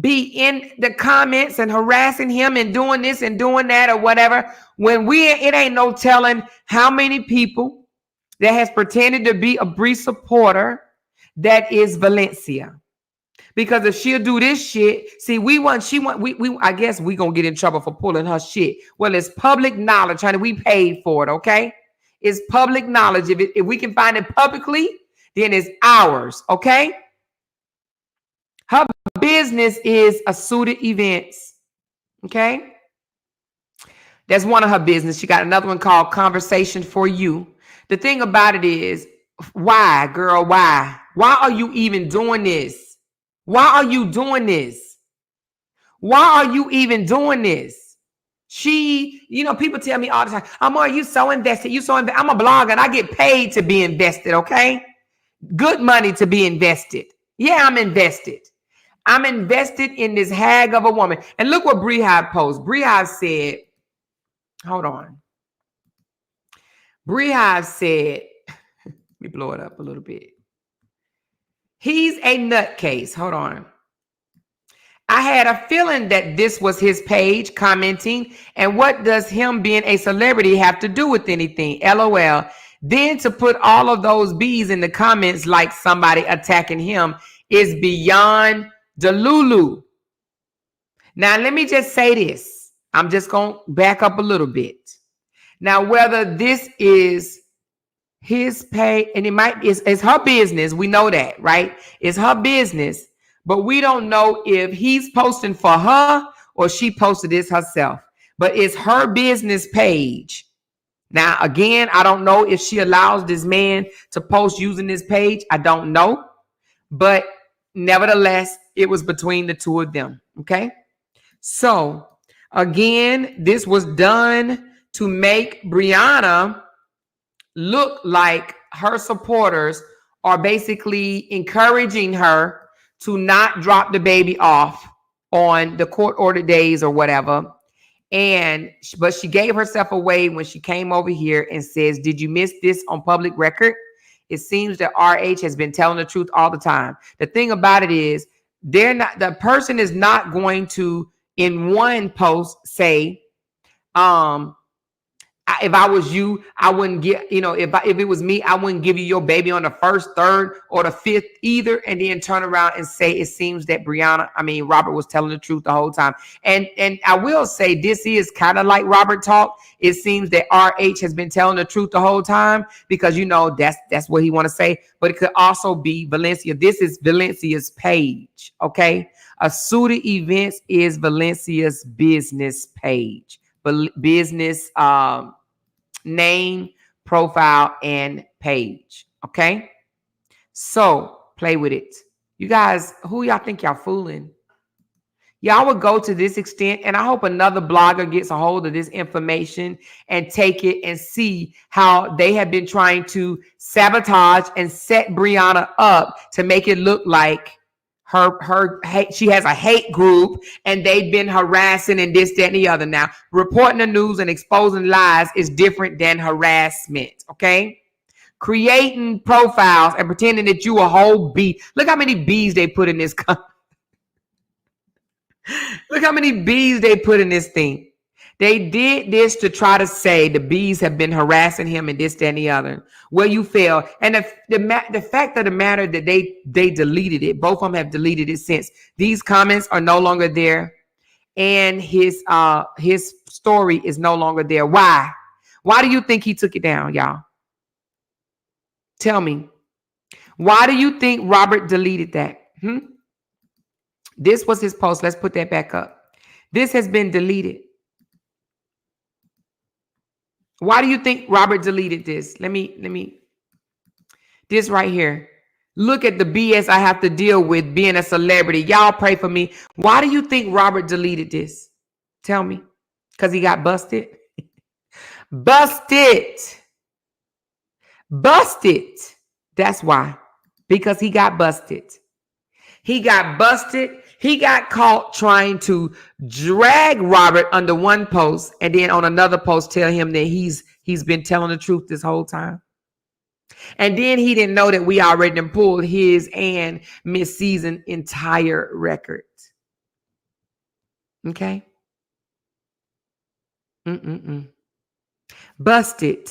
be in the comments and harassing him and doing this and doing that or whatever. When it ain't no telling how many people that has pretended to be a Bree supporter that is Valencia. Because if she'll do this shit, see, I guess we gonna get in trouble for pulling her shit. Well, it's public knowledge, honey. We paid for it, okay? It's public knowledge. If we can find it publicly, then it's ours, okay? Her business is a suited events. Okay. That's one of her business. She got another one called Conversation for You. The thing about it is, why, girl, why? Why are you even doing this? Why are you doing this? Why are you even doing this? People tell me all the time, Amor, you so invested. I'm a blogger and I get paid to be invested, okay? Good money to be invested. Yeah, I'm invested. I'm invested in this hag of a woman. And look what Breehive posts. Breehive said, hold on. Breehive said, let me blow it up a little bit. He's a nutcase. Hold on. I had a feeling that this was his page commenting. And what does him being a celebrity have to do with anything? LOL. Then to put all of those B's in the comments like somebody attacking him is beyond Delulu. Now, let me just say this. I'm just going to back up a little bit. Now, whether this is his pay, and it's her business. We know that, right? It's her business. But we don't know if he's posting for her or she posted this herself. But it's her business page. Now, again, I don't know if she allows this man to post using this page. I don't know. But nevertheless, it was between the two of them. Okay. So, again, this was done to make Brianna look like her supporters are basically encouraging her to not drop the baby off on the court order days or whatever. But she gave herself away when she came over here and says, did you miss this on public record? It seems that RH has been telling the truth all the time. The thing about it is, the person is not going to, in one post, say, if I was you, I wouldn't get, if it was me, I wouldn't give you your baby on the 1st, 3rd, or the 5th either, and then turn around and say it seems that Robert was telling the truth the whole time. And I will say this is kind of like Robert talk. It seems that RH has been telling the truth the whole time because that's what he want to say. But it could also be Valencia. This is Valencia's page, okay? Asuda Events is Valencia's business page, business name, profile, and page. Okay. So play with it. You guys, who y'all think y'all fooling? Y'all would go to this extent, and I hope another blogger gets a hold of this information and take it and see how they have been trying to sabotage and set Brianna up to make it look like her hate, she has a hate group and they've been harassing and this, that, and the other. Now, reporting the news and exposing lies is different than harassment, okay? Creating profiles and pretending that you a whole bee. Look how many bees they put in this. Look how many bees they put in this thing. They did this to try to say the bees have been harassing him and this, that, and the other. Well, you fail. And the fact of the matter that they deleted it. Both of them have deleted it since. These comments are no longer there. And his story is no longer there. Why? Why do you think he took it down, y'all? Tell me. Why do you think Robert deleted that? This was his post. Let's put that back up. This has been deleted. Why do you think Robert deleted this? Let me, this right here. Look at the BS I have to deal with being a celebrity. Y'all pray for me. Why do you think Robert deleted this? Tell me. Because he got busted? Busted. Busted. That's why. Because he got busted. He got busted. He got caught trying to drag Robert under one post and then on another post tell him that he's been telling the truth this whole time. And then he didn't know that we already done pulled his and Miss Season entire record. Okay? Busted.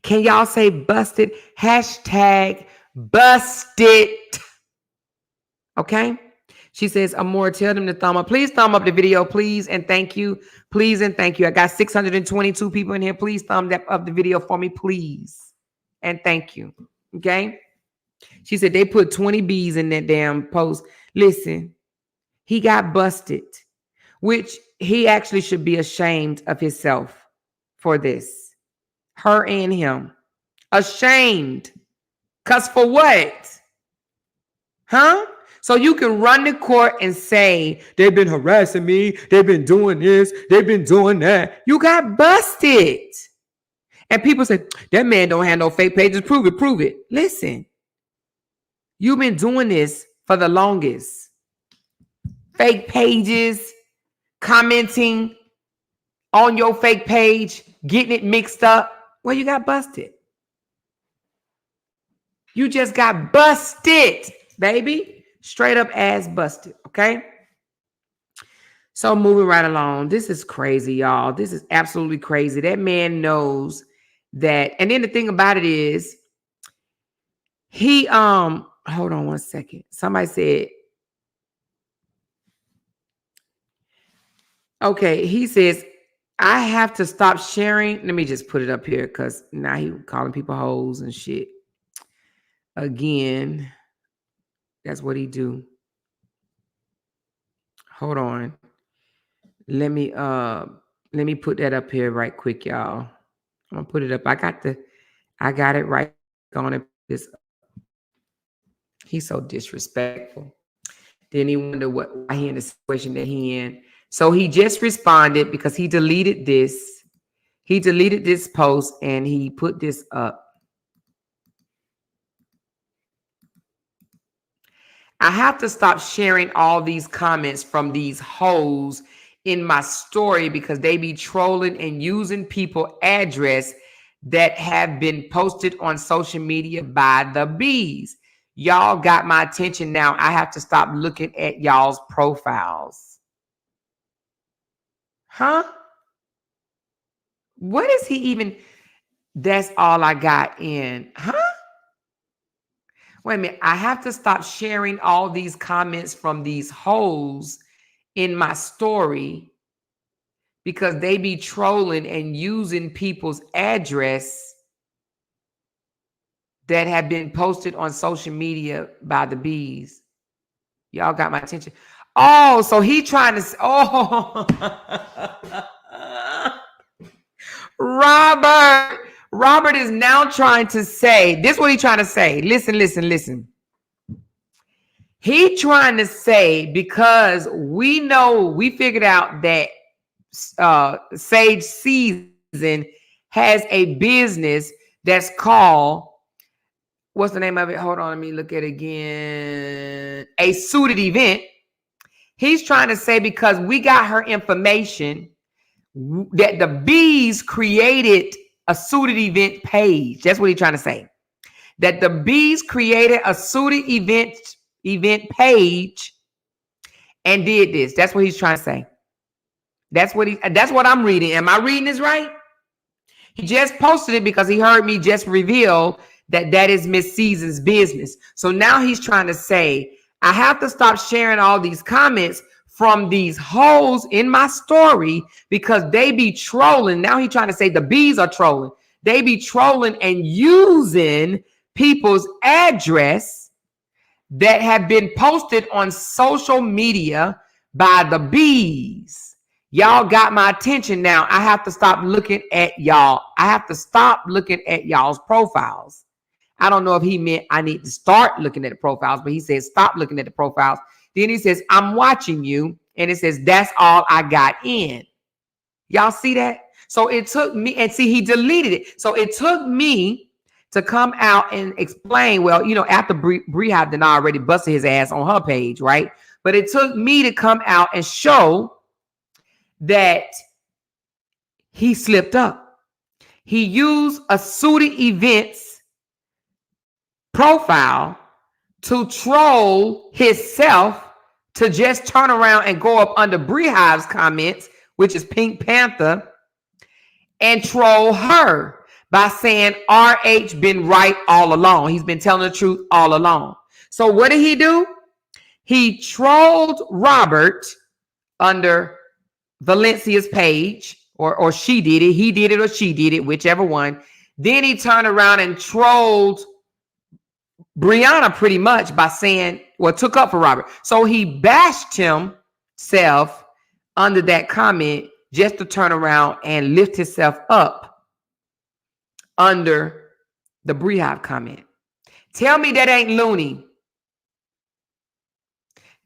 Can y'all say busted? Hashtag busted. Okay? She says, Amor, tell them to thumb up. Please thumb up the video, please, and thank you. Please and thank you. I got 622 people in here. Please thumb up the video for me, please. And thank you. Okay? She said they put 20 B's in that damn post. Listen, he got busted, which he actually should be ashamed of himself for this. Her and him. Ashamed. Because for what? Huh? So you can run to court and say, they've been harassing me. They've been doing this. They've been doing that. You got busted. And people say, that man don't have no fake pages. Prove it. Prove it. Listen. You've been doing this for the longest. Fake pages, commenting on your fake page, getting it mixed up. Well, you got busted. You just got busted, baby. Straight up ass busted, okay? So moving right along. This is crazy, y'all. This is absolutely crazy. That man knows that. And then the thing about it is, he, hold on one second. Somebody said, okay, he says, I have to stop sharing. Let me just put it up here because now he calling people hoes and shit. Again, that's what he do. Hold on. Let me put that up here right quick, y'all. I'm gonna put it up. I got it right on it. He's so disrespectful. Then he wonder why he in the situation that he in. So he just responded because he deleted this. He deleted this post and he put this up. I have to stop sharing all these comments from these hoes in my story because they be trolling and using people's address that have been posted on social media by the bees. Y'all got my attention now. I have to stop looking at y'all's profiles. Huh? What is he even? That's all I got in. Huh? Wait a minute. I have to stop sharing all these comments from these hoes in my story because they be trolling and using people's address that have been posted on social media by the bees. Y'all got my attention. Oh, so he trying to say, oh, Robert is now trying to say, this is what he's trying to say. Listen. He trying to say, because we figured out that Sage Season has a business that's called, what's the name of it? Hold on, let me look at it again. A Suited Event. He's trying to say because we got her information that the bees created a Suited Event page. That's what he's trying to say. That the bees created a Suited event page and did this. That's what he's trying to say. That's what I'm reading. Am I reading this right? He just posted it because he heard me just reveal that is Miss Season's business. So now he's trying to say, I have to stop sharing all these comments from these hoes in my story because they be trolling. Now he's trying to say the bees are trolling. They be trolling and using people's address that have been posted on social media by the bees. Y'all got my attention now. I have to stop looking at y'all. I have to stop looking at y'all's profiles. I don't know if he meant I need to start looking at the profiles, but he says stop looking at the profiles. Then he says, I'm watching you. And it says, that's all I got in. Y'all see that? So it took me, and see, he deleted it. So it took me to come out and explain, well, after Bree done already busted his ass on her page, right? But it took me to come out and show that he slipped up. He used a Suited Events profile to troll himself, to just turn around and go up under Bree Hive's comments, which is Pink Panther, and troll her by saying RH been right all along. He's been telling the truth all along. So what did he do? He trolled Robert under Valencia's page, or she did it. He did it or she did it, whichever one. Then he turned around and trolled Brianna pretty much by saying, took up for Robert. So he bashed himself under that comment just to turn around and lift himself up under the Beehive comment. Tell me that ain't loony.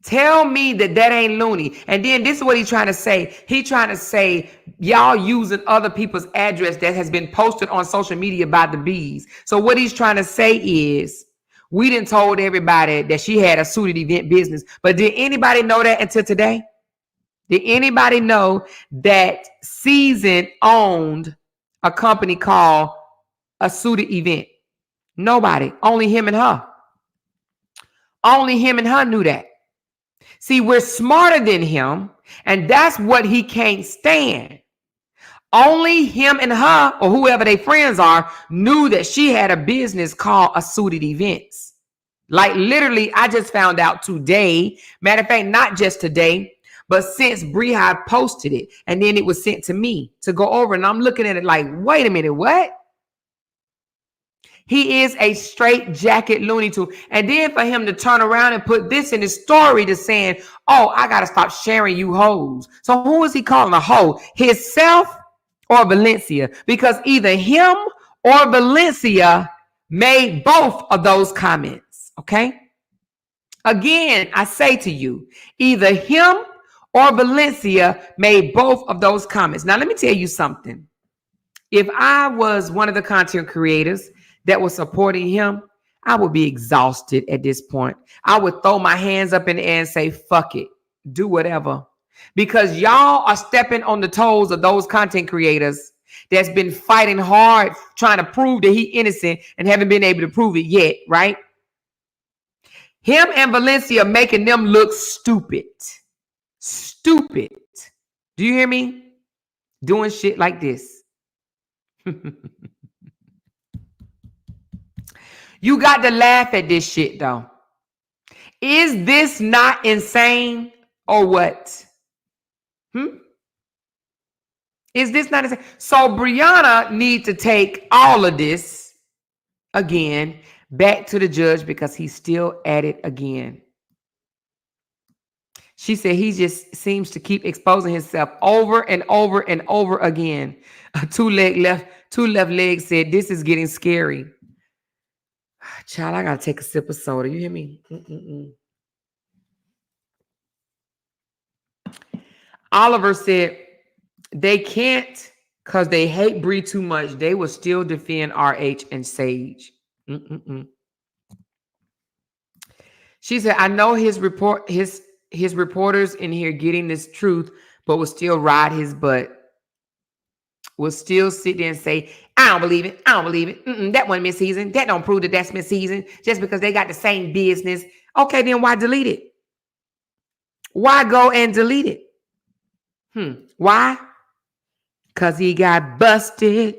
Tell me that ain't loony. And then this is what he's trying to say. He's trying to say y'all using other people's address that has been posted on social media by the bees. So what he's trying to say is we didn't told everybody that she had a suited event business. But did anybody know that until today? Did anybody know that Season owned a company called A Suited Event? Nobody. Only him and her. Only him and her knew that. See, we're smarter than him, and that's what he can't stand. Only him and her, or whoever they friends are, knew that she had a business called A Suited Events. Like literally, I just found out today. Matter of fact, not just today, but since Beehive posted it, and then it was sent to me to go over, and I'm looking at it like, wait a minute, what? He is a straight jacket Looney Tune. And then for him to turn around and put this in his story to saying, oh, I got to stop sharing you hoes. So who is he calling a hoe? Himself or Valencia? Because either him or Valencia made both of those comments. Okay. Again, I say to you, either him or Valencia made both of those comments. Now, let me tell you something. If I was one of the content creators that was supporting him, I would be exhausted at this point. I would throw my hands up in the air and say, fuck it, do whatever. Because y'all are stepping on the toes of those content creators that's been fighting hard, trying to prove that he innocent and haven't been able to prove it yet, right? Him and Valencia making them look stupid. Stupid. Do you hear me? Doing shit like this. You got to laugh at this shit, though. Is this not insane or what? Is this not insane? So Brianna needs to take all of this again back to the judge because he's still at it again. She said he just seems to keep exposing himself over and over and over again. Two left legs said, this is getting scary. Child, I gotta take a sip of soda. You hear me? Oliver said they can't because they hate Bree too much. They will still defend RH and Sage. She said, I know his reporters in here getting this truth, but will still ride his butt. Will still sit there and say, I don't believe it. I don't believe it. That wasn't Miss Season. That don't prove that that's Miss Season just because they got the same business. Okay, then why delete it? Why go and delete it? Why? Because he got busted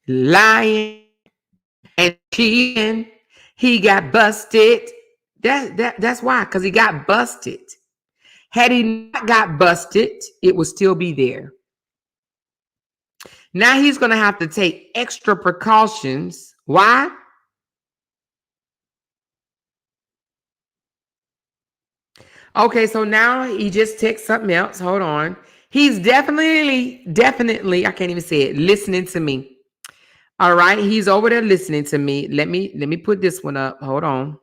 lying and cheating. He got busted. That's why, because he got busted. Had he not got busted, it would still be there. Now he's going to have to take extra precautions. Why? Okay, so now he just texted something else. Hold on. He's definitely, I can't even say it, listening to me. All right, he's over there listening to me. Let me put this one up. Hold on.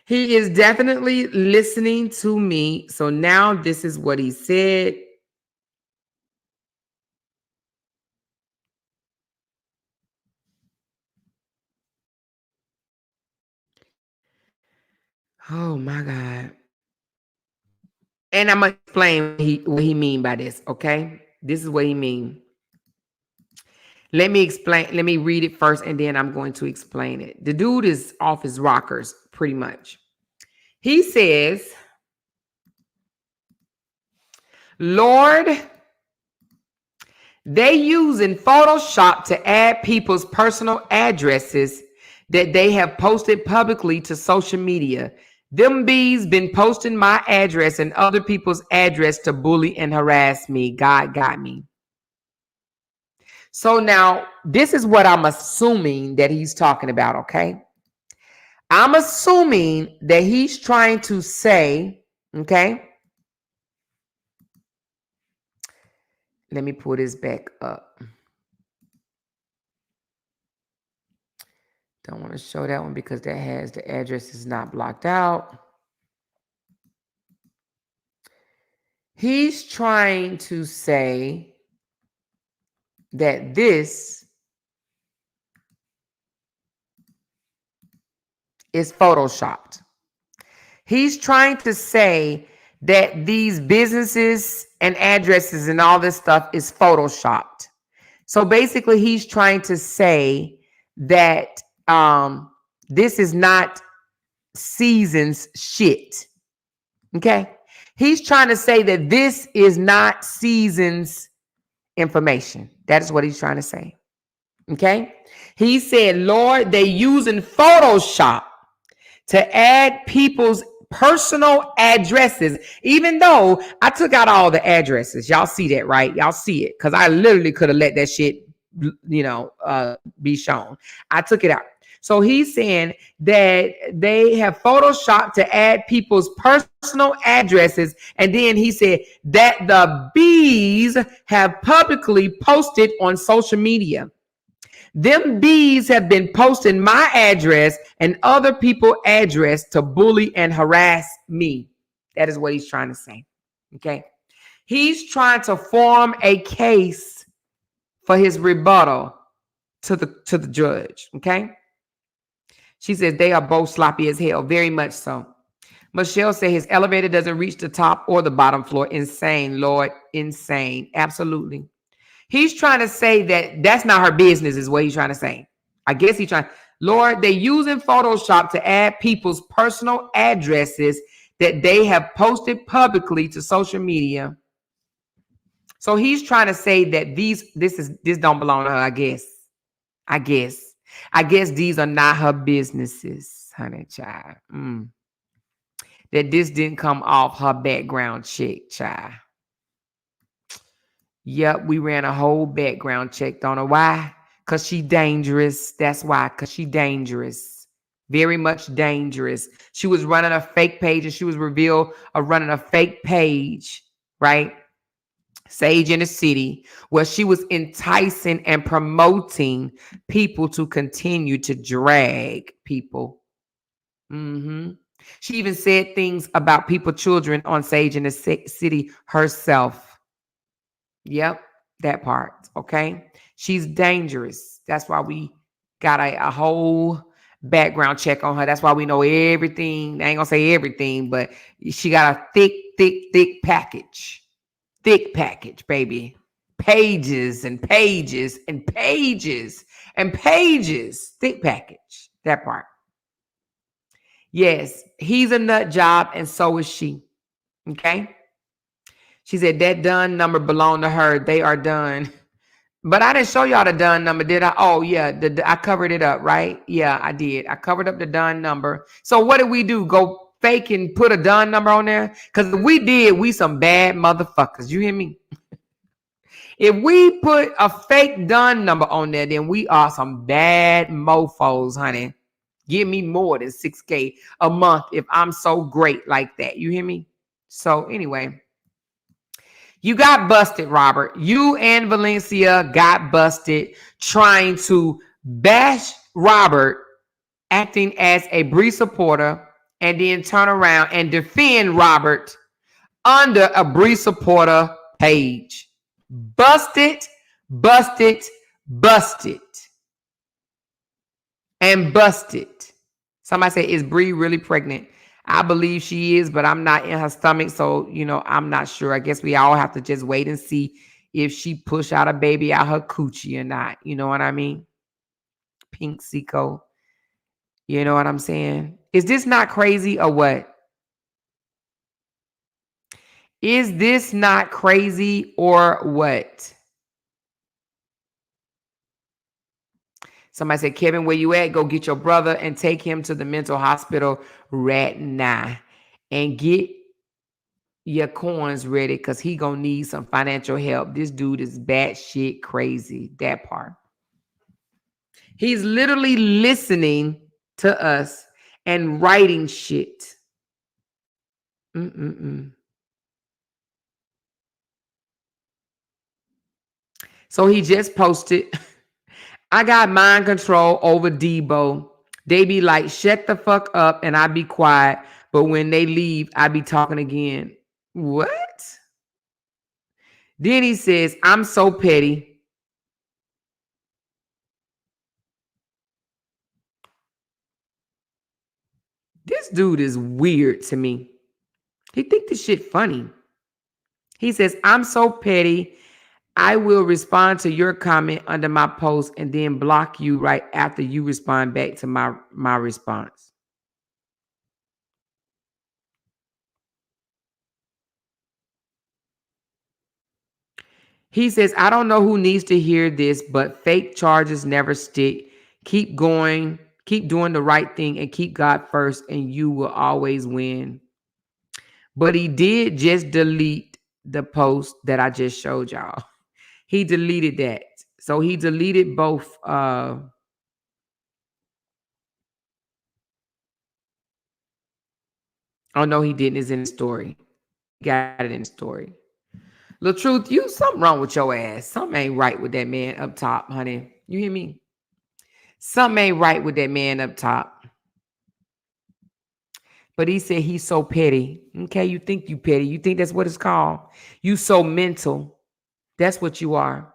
He is definitely listening to me. So now this is what he said. Oh my God. And I'm going to explain what he mean by this, okay? This is what he mean. Let me explain. Let me read it first, and then I'm going to explain it. The dude is off his rockers, pretty much. He says, Lord, they using Photoshop to add people's personal addresses that they have posted publicly to social media. Them bees been posting my address and other people's address to bully and harass me. God got me. So now this is what I'm assuming that he's talking about, okay? I'm assuming that he's trying to say, okay, let me pull this back up. Don't want to show that one because that has the address is not blocked out. He's trying to say that this is photoshopped. He's trying to say that these businesses and addresses and all this stuff is photoshopped. So basically, he's trying to say that this is not Seasons shit. Okay? He's trying to say that this is not Seasons information. That is what he's trying to say. Okay? He said, Lord, they using Photoshop to add people's personal addresses, even though I took out all the addresses. Y'all see that, right? Y'all see it, because I literally could have let that shit, be shown. I took it out. So he's saying that they have Photoshopped to add people's personal addresses. And then he said that the bees have publicly posted on social media. Them bees have been posting my address and other people's address to bully and harass me. That is what he's trying to say. Okay. He's trying to form a case for his rebuttal to the judge. Okay. She says they are both sloppy as hell. Very much so. Michelle said his elevator doesn't reach the top or the bottom floor. Insane, Lord. Insane. Absolutely. He's trying to say that that's not her business is what he's trying to say. I guess he's trying. Lord, they're using Photoshop to add people's personal addresses that they have posted publicly to social media. So he's trying to say that this don't belong to her, I guess. I guess these are not her businesses, honey, child. That this didn't come off her background check, child. Yep, we ran a whole background check. Don't know why. Because she dangerous. That's why. Because she dangerous. Very much dangerous. She was running a fake page and she was revealed running a fake page, right? Sage in the City, where she was enticing and promoting people to continue to drag people. She even said things about people, children on Sage in the City herself. Yep, that part. Okay. She's dangerous. That's why we got a whole background check on her. That's why we know everything. I ain't gonna say everything, but she got a thick package. Thick package, baby. Pages and pages and pages and pages. Thick package. That part. Yes, he's a nut job and so is she. Okay. She said that done number belonged to her. They are done. But I didn't show y'all the done number, did I? Oh, yeah. I covered it up, right? Yeah, I did. I covered up the done number. So what did we do? Go fake and put a done number on there? Because if we did, we some bad motherfuckers. You hear me? If we put a fake done number on there, then we are some bad mofos, honey. Give me more than $6,000 a month if I'm so great like that. You hear me? So anyway. You got busted, Robert. You and Valencia got busted trying to bash Robert, acting as a Bree supporter, and then turn around and defend Robert under a Bree supporter page. Busted, busted, busted. And busted. Somebody say, is Bree really pregnant? I believe she is, but I'm not in her stomach. So, I'm not sure. I guess we all have to just wait and see if she push out a baby out her coochie or not. You know what I mean? Pink Seco. You know what I'm saying? Is this not crazy or what? Is this not crazy or what? Somebody said, Kevin, where you at? Go get your brother and take him to the mental hospital right now. And get your coins ready because he gonna need some financial help. This dude is batshit crazy. That part. He's literally listening to us and writing shit. Mm-mm-mm. So he just posted, I got mind control over Debo. They be like, shut the fuck up and I be quiet. But when they leave, I be talking again. What? Then he says, I'm so petty. This dude is weird to me. He think this shit funny. He says, I'm so petty. I will respond to your comment under my post and then block you right after you respond back to my response. He says, I don't know who needs to hear this, but fake charges never stick. Keep going, keep doing the right thing, and keep God first, and you will always win. But he did just delete the post that I just showed y'all. He deleted that. So he deleted both. Oh, no, he didn't. It's in the story. Got it in the story. Lil Truth, you something wrong with your ass. Something ain't right with that man up top, honey. You hear me? Something ain't right with that man up top. But he said he's so petty. Okay, you think you petty. You think that's what it's called. You so mental. That's what you are.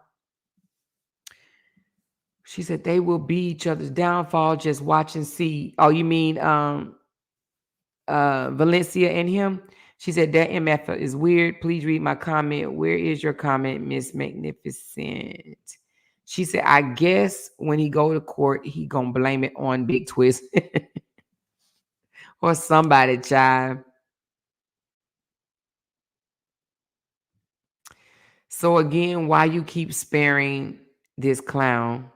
She said they will be each other's downfall. Just watch and see. Oh, you mean Valencia and him? She said that MF is weird. Please read my comment. Where is your comment, Miss Magnificent? She said, I guess when he go to court, he gonna blame it on Big Twist or somebody, child. So again, why you keep sparing this clown?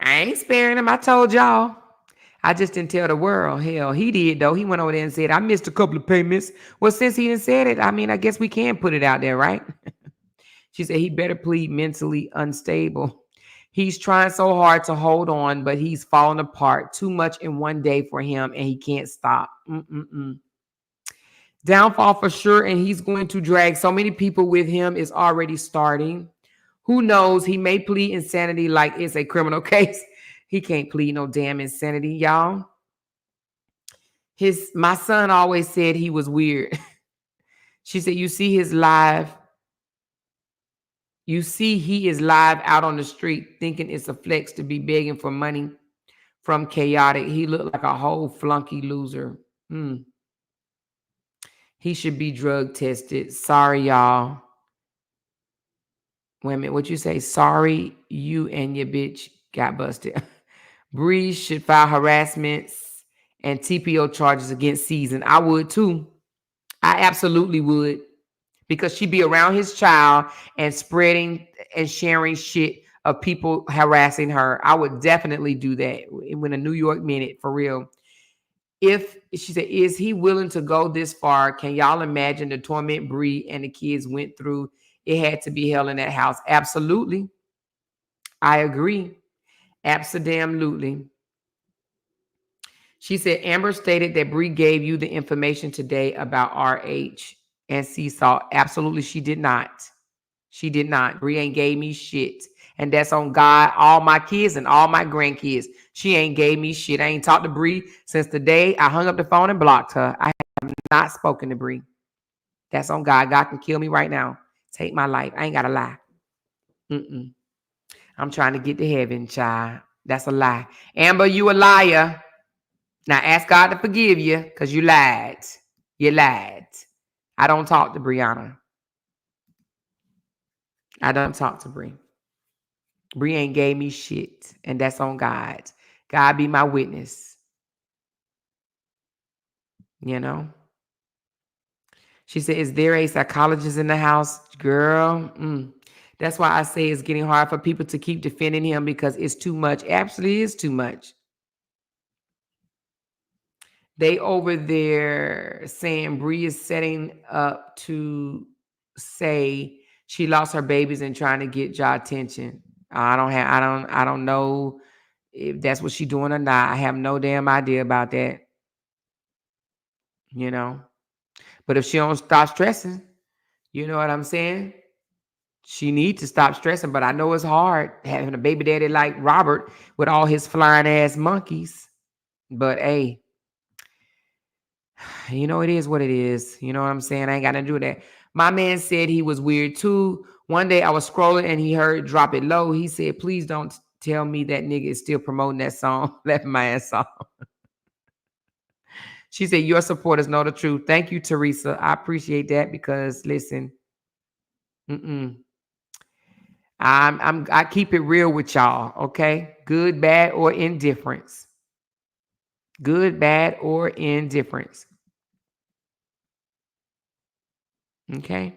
I ain't sparing him. I told y'all. I just didn't tell the world. Hell, he did though. He went over there and said, I missed a couple of payments. Well, since he didn't said it, I mean, I guess we can put it out there, right? She said he better plead mentally unstable. He's trying so hard to hold on, but he's falling apart too much in one day for him, and he can't stop. Downfall for sure, and he's going to drag so many people with him. Is already starting. Who knows? He may plead insanity like it's a criminal case. He can't plead no damn insanity, y'all. My son always said he was weird. She said, you see his live. You see he is live out on the street thinking it's a flex to be begging for money from Chaotic. He looked like a whole flunky loser. He should be drug tested. Sorry, y'all. Wait a minute. What you say? Sorry, you and your bitch got busted. Bree should file harassments and TPO charges against Season. I would too. I absolutely would. Because she be around his child and spreading and sharing shit of people harassing her. I would definitely do that. When a New York Minute, for real. If she said, is he willing to go this far? Can y'all imagine the torment Bree and the kids went through? It had to be hell in that house. Absolutely. I agree. Absolutely. She said, Amber stated that Bree gave you the information today about RH and Seesaw. Absolutely, she did not. She did not. Bree ain't gave me shit. And that's on God, all my kids and all my grandkids. She ain't gave me shit. I ain't talked to Bree since the day I hung up the phone and blocked her. I have not spoken to Bree. That's on God. God can kill me right now. Take my life. I ain't got to lie. I'm trying to get to heaven, child. That's a lie. Amber, you a liar. Now ask God to forgive you because you lied. You lied. I don't talk to Brianna. I don't talk to Bree. Bree ain't gave me shit, and that's on God. God be my witness. You know? She said, is there a psychologist in the house? Girl, that's why I say it's getting hard for people to keep defending him because it's too much. Absolutely is too much. They over there saying Bree is setting up to say she lost her babies and trying to get y'all attention. I don't know If that's what she doing or not, I have no damn idea about that. You know. But if she don't stop stressing, you know what I'm saying? She needs to stop stressing, but I know it's hard having a baby daddy like Robert with all his flying ass monkeys. But hey, you know, it is what it is. You know what I'm saying? I ain't got to do that. My man said he was weird too. One day I was scrolling and he heard Drop It Low. He said, please don't tell me that nigga is still promoting that song, that man song. She said, your supporters know the truth. Thank you, Teresa. I appreciate that because listen, I keep it real with y'all, okay? Good, bad, or indifference. Good, bad, or indifference. Okay.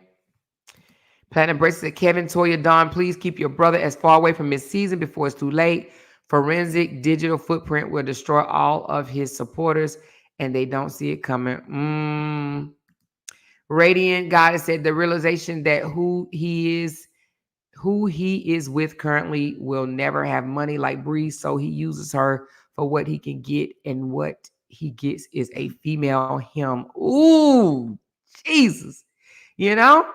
Platinum Braces at Kevin, Toya, Don, please keep your brother as far away from his season before it's too late. Forensic digital footprint will destroy all of his supporters and they don't see it coming. Radiant Goddess said the realization that who he is with currently will never have money like Bree, so he uses her for what he can get, and what he gets is a female him. Ooh, Jesus. You know?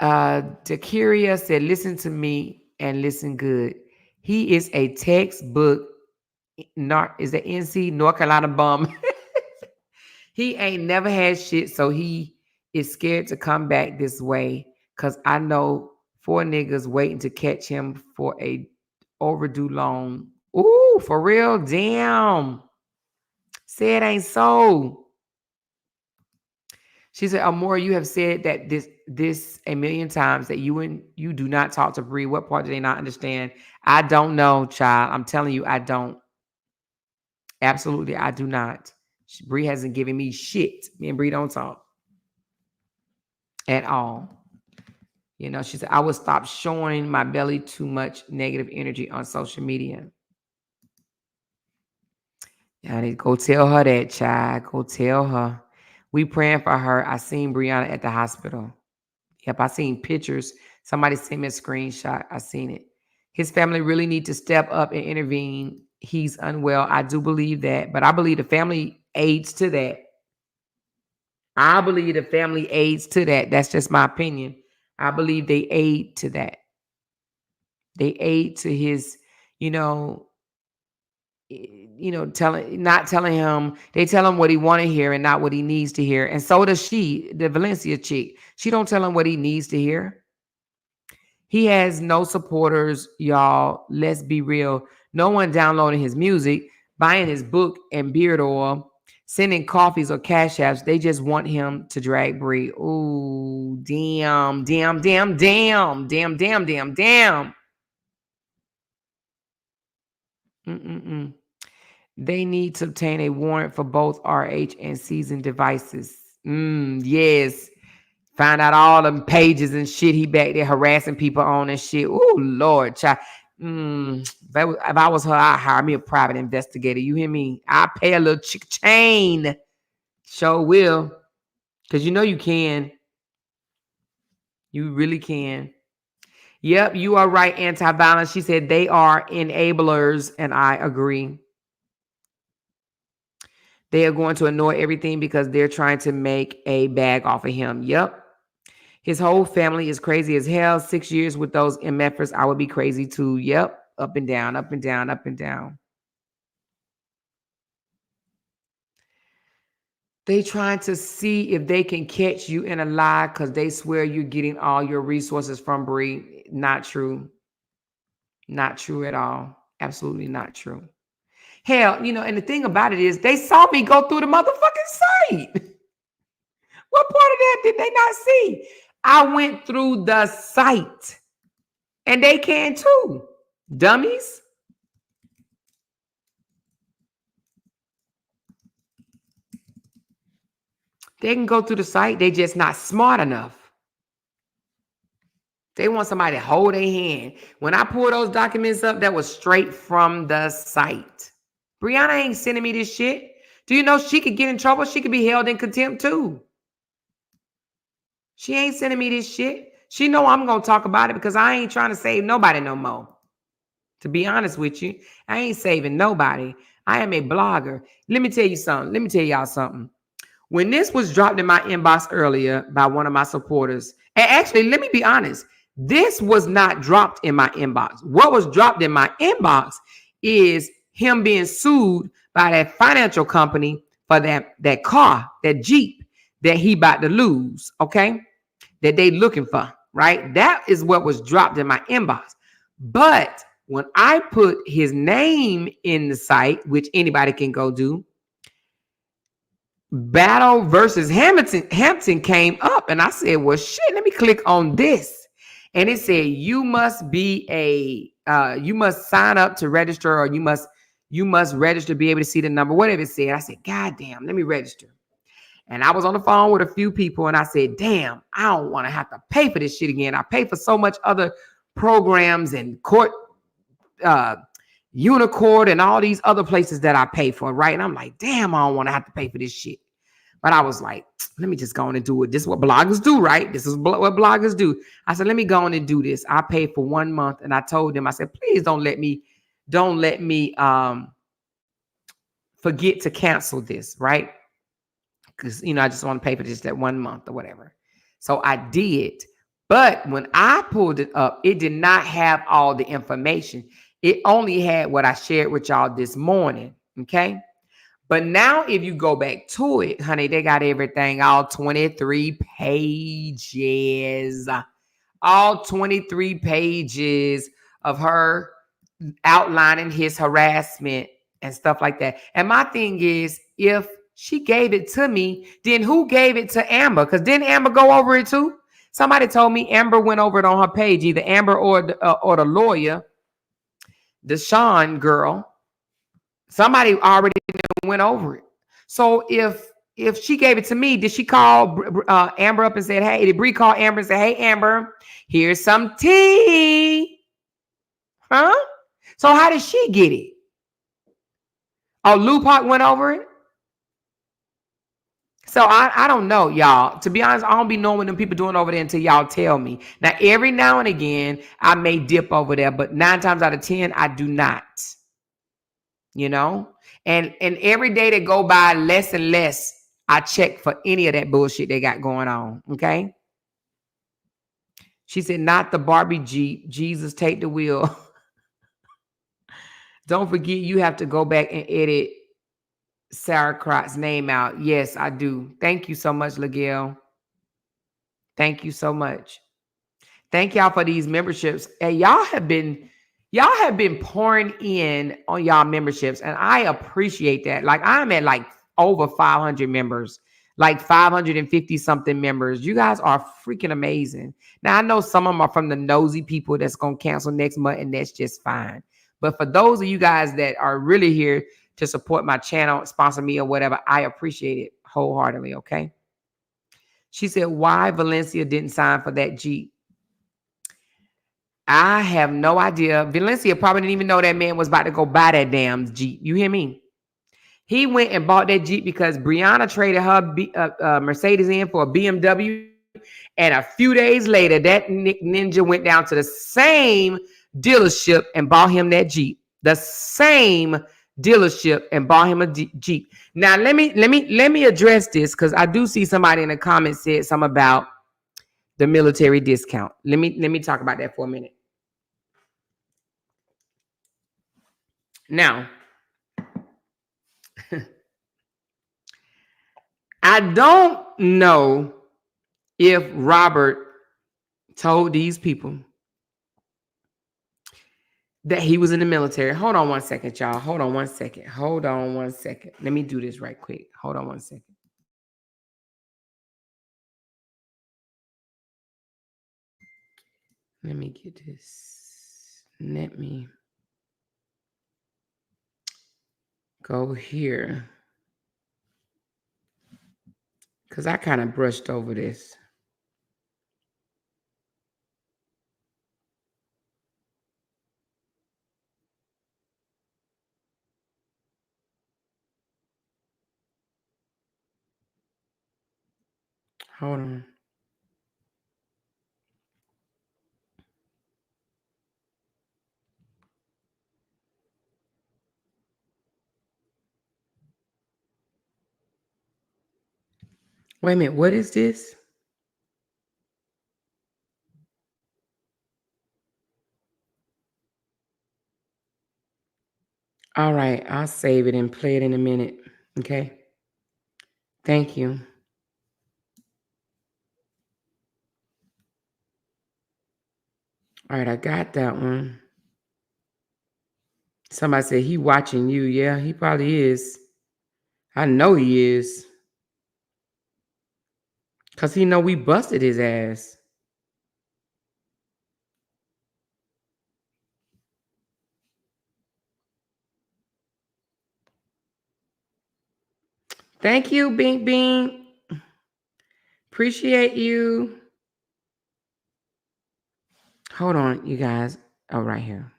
Takiria said, listen to me and listen good. He is a textbook, is the NC North Carolina bum. He ain't never had shit, so he is scared to come back this way because I know 4 niggas waiting to catch him for a overdue loan. Ooh, for real? Damn. Say it ain't so. She said, Amora, you have said that this a million times that you do not talk to Bree. What part do they not understand? I don't know, child. I'm telling you, I don't. Absolutely, I do not. Bree hasn't given me shit. Me and Bree don't talk at all. You know, she said, I would stop showing my belly too much negative energy on social media. Yeah, go tell her that, child. Go tell her. We praying for her. I seen Brianna at the hospital. Yep, I seen pictures. Somebody sent me a screenshot. I seen it. His family really need to step up and intervene. He's unwell. I do believe that, but I believe the family aids to that. I believe the family aids to that. That's just my opinion. I believe they aid to that. They aid to his, not telling him. They tell him what he want to hear and not what he needs to hear. And so does she, the Valencia chick. She don't tell him what he needs to hear. He has no supporters, y'all. Let's be real. No one downloading his music, buying his book and beard oil, sending coffees or cash apps. They just want him to drag Bree. Ooh, damn. They need to obtain a warrant for both RH and season devices. Yes. Find out all them pages and shit he back there harassing people on and shit. Ooh, Lord, child. If I was her, I'd hire me a private investigator. You hear me? I'll pay a little chain. Sure will. Because you know you can. You really can. Yep, you are right, anti-violence. She said they are enablers, and I agree. They are going to ignore everything because they're trying to make a bag off of him. Yep. His whole family is crazy as hell. 6 years with those MFers, I would be crazy too. Yep. Up and down, up and down, up and down. They trying to see if they can catch you in a lie because they swear you're getting all your resources from Bree. Not true. Not true at all. Absolutely not true. Hell, and the thing about it is they saw me go through the motherfucking site. What part of that did they not see? I went through the site. And they can too. Dummies. They can go through the site. They just not smart enough. They want somebody to hold their hand. When I pulled those documents up, that was straight from the site. Brianna ain't sending me this shit. Do you know she could get in trouble? She could be held in contempt too. She ain't sending me this shit. She know I'm going to talk about it because I ain't trying to save nobody no more. To be honest with you, I ain't saving nobody. I am a blogger. Let me tell you something. Let me tell y'all something. When this was dropped in my inbox earlier by one of my supporters, and actually, let me be honest, this was not dropped in my inbox. What was dropped in my inbox is him being sued by that financial company for that car, that Jeep that he about to lose, okay? That they looking for, right? That is what was dropped in my inbox. But when I put his name in the site, which anybody can go do, Battle versus Hampton came up, and I said, well, shit, let me click on this. And it said, you must sign up to register, or you must register to be able to see the number, whatever it said. I said, God damn, let me register. And I was on the phone with a few people, and I said, damn, I don't want to have to pay for this shit again. I pay for so much other programs and court, Unicord, and all these other places that I pay for, right? And I'm like, damn, I don't want to have to pay for this shit. But I was like, let me just go on and do it. This is what bloggers do, right? This is what bloggers do. I said, let me go on and do this. I paid for 1 month, and I told them, I said, please don't let me forget to cancel this, right? Because, I just want to pay for just that 1 month or whatever. So I did. But when I pulled it up, it did not have all the information. It only had what I shared with y'all this morning, okay? But now if you go back to it, honey, they got everything, all 23 pages. All 23 pages of her outlining his harassment and stuff like that. And my thing is, if she gave it to me, then who gave it to Amber? Because didn't Amber go over it too? Somebody told me Amber went over it on her page, either Amber or the lawyer, the Sean girl. Somebody already went over it. So if she gave it to me, did she call Amber up and said, hey, did Bree call Amber and say, hey, Amber, here's some tea? Huh? So how did she get it? Oh, Lupac went over it? So I don't know, y'all. To be honest, I don't be knowing what them people doing over there until y'all tell me. Now, every now and again, I may dip over there, but 9 times out of 10, I do not. And every day that go by, less and less, I check for any of that bullshit they got going on. Okay. She said, not the Barbie Jeep. Jesus, take the wheel. Don't forget, you have to go back and edit Sarah Crot's name out. Yes, I do. Thank you so much, Ligel. Thank you so much. Thank y'all for these memberships. And y'all have been pouring in on y'all memberships, and I appreciate that. Like, I'm at like over 500 members, like 550 something members. You guys are freaking amazing. Now, I know some of them are from the nosy people that's going to cancel next month, and that's just fine. But for those of you guys that are really here to support my channel, sponsor me or whatever, I appreciate it wholeheartedly, okay? She said, why Valencia didn't sign for that Jeep? I have no idea. Valencia probably didn't even know that man was about to go buy that damn Jeep. You hear me? He went and bought that Jeep because Brianna traded her Mercedes in for a BMW. And a few days later, that ninja went down to the same dealership and bought him that Jeep. The same dealership and bought him a Jeep. Now, let me address this, because I do see somebody in the comments said something about the military discount. Let me talk about that for a minute. Now, I don't know if Robert told these people that he was in the military. Hold on one second, y'all. Hold on one second. Let me do this right quick. Hold on one second. Let me get this. Let me go here, because I kind of brushed over this. Hold on. Wait a minute. What is this? All right. I'll save it and play it in a minute. Okay. Thank you. All right. I got that one. Somebody said he watching you. Yeah, he probably is. I know he is. Because he know we busted his ass. Thank you, Bing Bing. Appreciate you. Hold on, you guys. Oh, right here.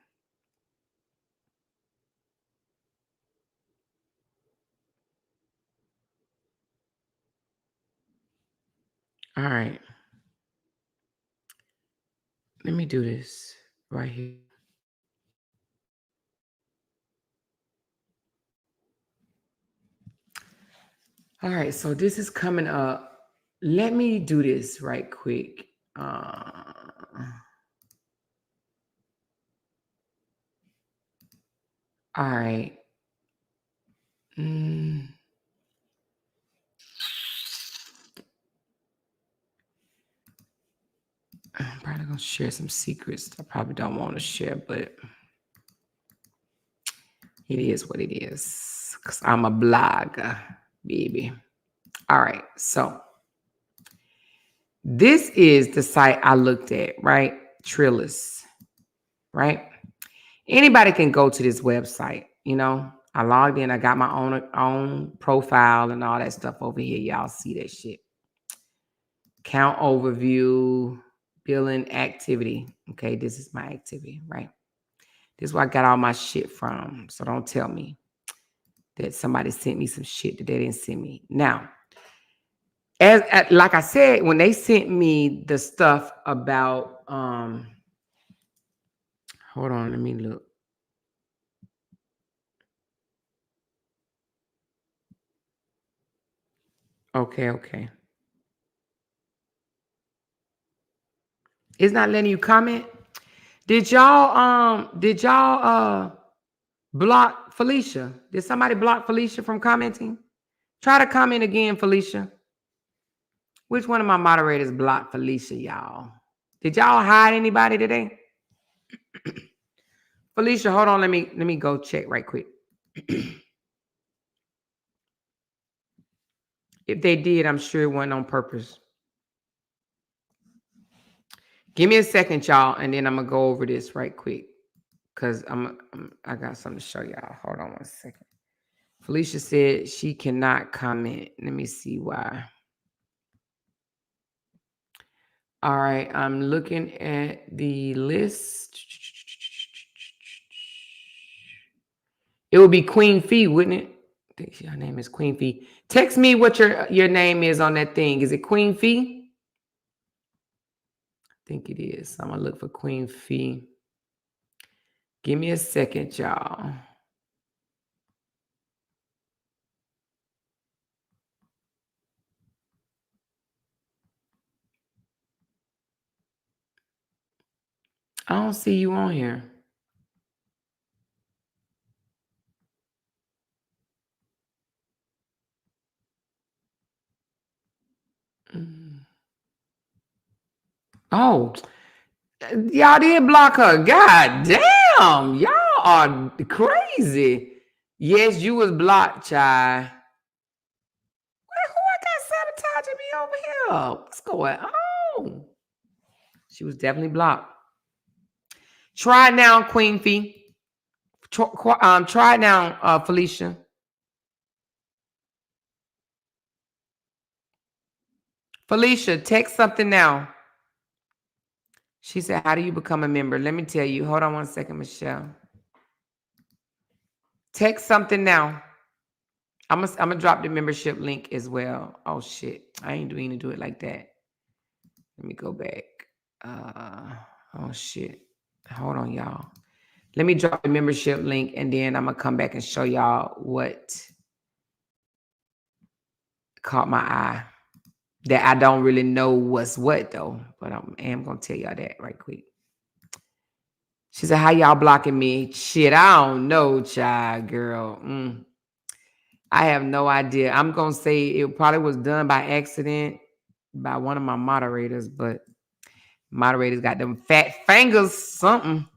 All right. Let me do this right here. All right, so this is coming up. Let me do this right quick. All right. I'm probably going to share some secrets I probably don't want to share, but it is what it is because I'm a blogger, baby. All right, so this is the site I looked at, right? Trellis, right? Anybody can go to this website, you know. I logged in, I got my own profile and all that stuff over here. Y'all see that shit. Count overview, billing activity. Okay, this is my activity, right? This is where I got all my shit from. So don't tell me that somebody sent me some shit that they didn't send me. Now, as like I said, when they sent me the stuff about hold on, let me look. Okay. It's not letting you comment. Did y'all block Felicia? Did somebody block Felicia from commenting? Try to comment again, Felicia. Which one of my moderators blocked Felicia, y'all? Did y'all hide anybody today? Felicia, hold on. Let me go check right quick. If they did, I'm sure it wasn't on purpose. Give me a second, y'all, and then I'm gonna go over this right quick because I got something to show y'all. Hold on one second. Felicia said she cannot comment. Let me see why. All right, I'm looking at the list. It would be Queen Fee, wouldn't it? I think her name is Queen Fee. Text me what your name is on that thing. Is it Queen Fee? I think it is. I'm gonna look for Queen Fee. Give me a second, y'all. I don't see you on here. Oh, y'all did block her. God damn, y'all are crazy. Yes, you was blocked, child. Who I got sabotaging me over here? What's going on? She was definitely blocked. Try it now, Queen Fee. Try it now, Felicia. Felicia, text something now. She said, how do you become a member? Let me tell you. Hold on one second, Michelle. Text something now. I'm gonna drop the membership link as well. Oh shit. I ain't doing to do it like that. Let me go back. Oh shit. Hold on, y'all. Let me drop the membership link and then I'm gonna come back and show y'all what caught my eye. that I don't really know what's what though, but I am gonna tell y'all that right quick. She said, "How y'all blocking me?" Shit, I don't know, child, girl. I have no idea. I'm gonna say it probably was done by accident by one of my moderators, but moderators got them fat fingers, something.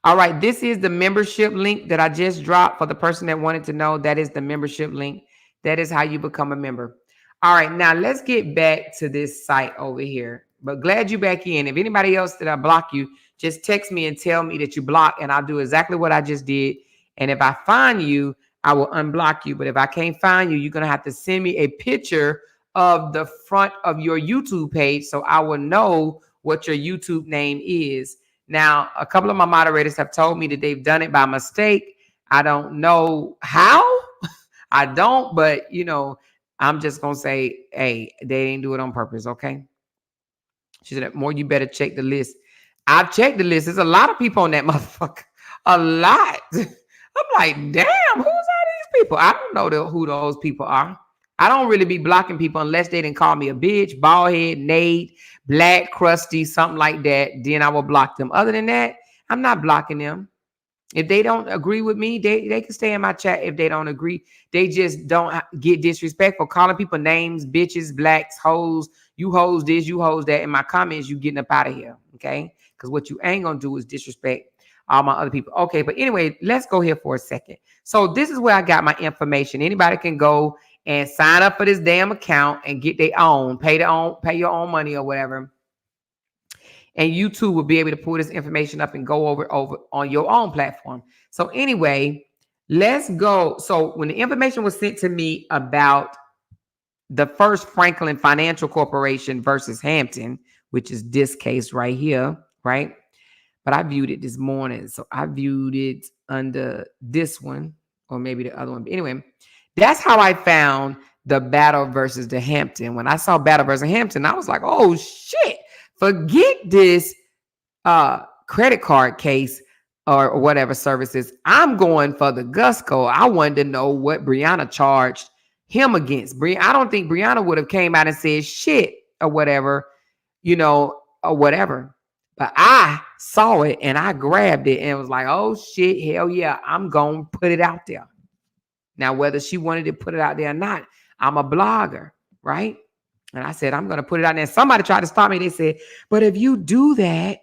All right, this is the membership link that I just dropped for the person that wanted to know. That is the membership link. That is how you become a member. All right, now let's get back to this site over here. But glad you back in. If anybody else that I block you, just text me and tell me that you block, and I'll do exactly what I just did. And if I find you, I will unblock you. But if I can't find you, you're going to have to send me a picture of the front of your YouTube page so I will know what your YouTube name is. Now, a couple of my moderators have told me that they've done it by mistake. I don't know how. I don't, but, you know, I'm just going to say, hey, they didn't do it on purpose, okay? She said, more you better check the list. I've checked the list. There's a lot of people on that motherfucker. A lot. I'm like, damn, who's all these people? I don't know who those people are. I don't really be blocking people unless they didn't call me a bitch, bald head, Nate, black, crusty, something like that. Then I will block them. Other than that, I'm not blocking them. If they don't agree with me, they can stay in my chat. If they don't agree, they just don't get disrespectful. Calling people names, bitches, blacks, hoes, you hoes this, you hoes that. In my comments, you getting up out of here, okay? Because what you ain't going to do is disrespect all my other people. Okay, but anyway, let's go here for a second. So this is where I got my information. Anybody can go and sign up for this damn account and get their own, pay your own money or whatever. And YouTube will be able to pull this information up and go over on your own platform. So anyway, let's go. So when the information was sent to me about the First Franklin Financial Corporation versus Hampton, which is this case right here, right? But I viewed it this morning. So I viewed it under this one or maybe the other one. But anyway, that's how I found the Battle versus the Hampton. When I saw Battle versus Hampton, I was like, oh, shit. Forget this credit card case or whatever services. I'm going for the Gusco. I wanted to know what Brianna charged him against. I don't think Brianna would have came out and said shit or whatever, you know, or whatever. But I saw it and I grabbed it and was like, oh, shit, hell yeah, I'm going to put it out there. Now, whether she wanted to put it out there or not, I'm a blogger, right? And I said, I'm going to put it out there. Somebody tried to stop me. They said, but if you do that,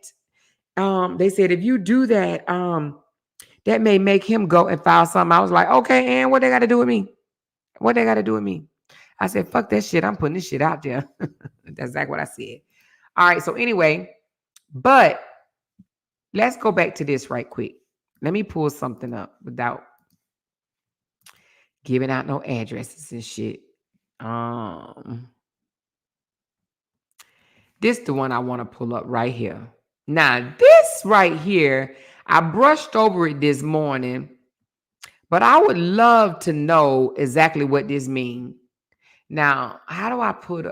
they said, if you do that, that may make him go and file something. I was like, okay, and what they got to do with me? What they got to do with me? I said, fuck that shit. I'm putting this shit out there. That's exactly what I said. All right. So anyway, but let's go back to this right quick. Let me pull something up without giving out no addresses and shit. This is the one I want to pull up right here. Now, this right here, I brushed over it this morning, but I would love to know exactly what this means. Now, how do I put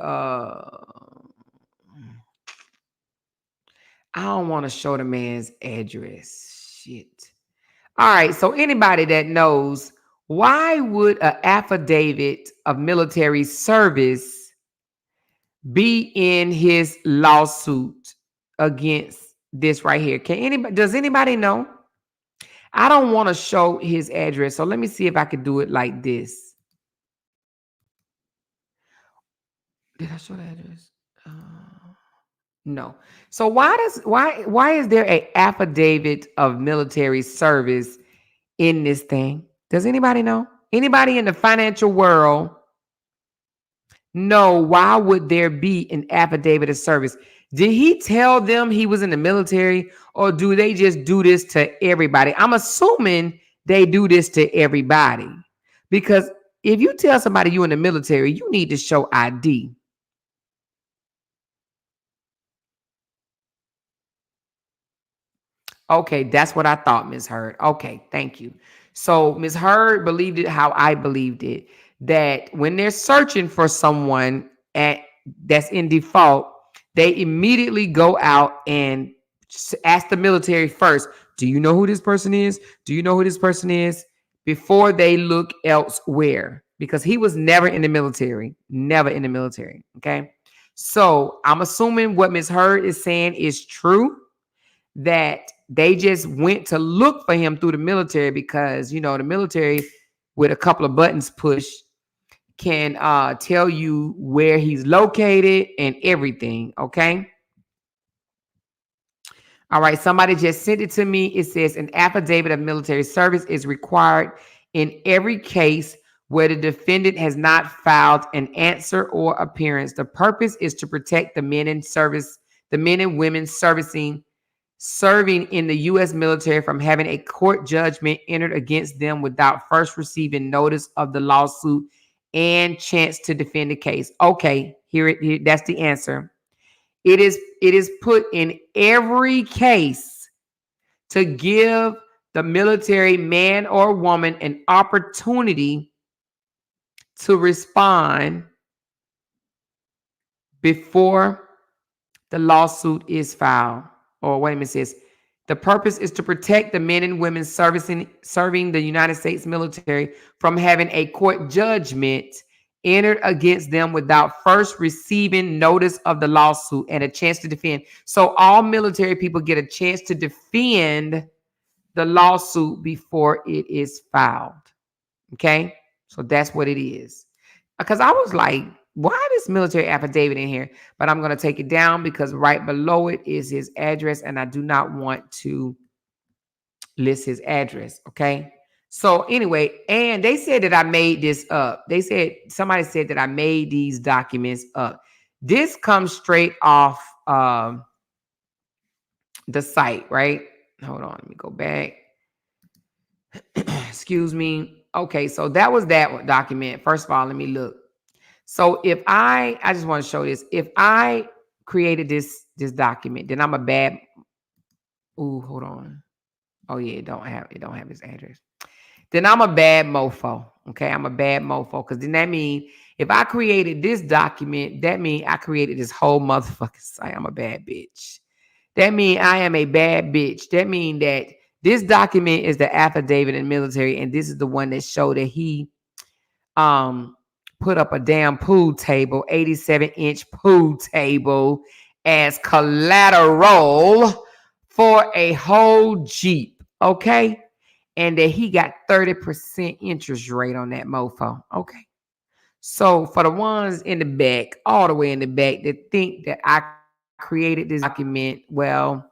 I don't want to show the man's address. Shit. All right, so anybody that knows, why would an affidavit of military service be in his lawsuit against this right here? Does anybody know? I don't want to show his address. So let me see if I could do it like this. Did I show the address? No. So why is there an affidavit of military service in this thing? Does anybody know? Anybody in the financial world know why would there be an affidavit of service? Did he tell them he was in the military, or do they just do this to everybody? I'm assuming they do this to everybody, because if you tell somebody you're in the military, you need to show ID. Okay, that's what I thought, Ms. Heard. Okay, thank you. So Ms. Heard believed it how I believed it, that when they're searching for someone that's in default, they immediately go out and ask the military first, do you know who this person is? Do you know who this person is? Before they look elsewhere. because he was never in the military. Never in the military. Okay. So I'm assuming what Ms. Heard is saying is true, that they just went to look for him through the military because, you know, the military with a couple of buttons pushed can tell you where he's located and everything. Okay. All right. Somebody just sent it to me. It says an affidavit of military service is required in every case where the defendant has not filed an answer or appearance. The purpose is to protect the men in service, the men and women serving in the U.S. military from having a court judgment entered against them without first receiving notice of the lawsuit and chance to defend the case. Okay, here that's the answer. It is put in every case to give the military man or woman an opportunity to respond before the lawsuit is filed. Or wait a minute, it says the purpose is to protect the men and women serving the United States military from having a court judgment entered against them without first receiving notice of the lawsuit and a chance to defend. So all military people get a chance to defend the lawsuit before it is filed. Okay, so that's what it is. Because I was like, why this military affidavit in here? But I'm going to take it down because right below it is his address, and I do not want to list his address. Okay. So anyway, and they said that I made this up. Somebody said that I made these documents up. This comes straight off the site, right? Hold on, let me go back. Excuse me. Okay, so that was that document. First of all, let me look. So if I just want to show this. If I created this document, then I'm a bad. Ooh, hold on. Oh yeah, it don't have his address. Then I'm a bad mofo. Okay, I'm a bad mofo because then that means if I created this document, that means I created this whole motherfucking site. I'm a bad bitch. That means I am a bad bitch. That means that this document is the affidavit in the military, and this is the one that showed that he put up a damn pool table, 87-inch pool table, as collateral for a whole Jeep. Okay. And that he got 30% interest rate on that mofo. Okay. So for the ones in the back, all the way in the back, that think that I created this document, well,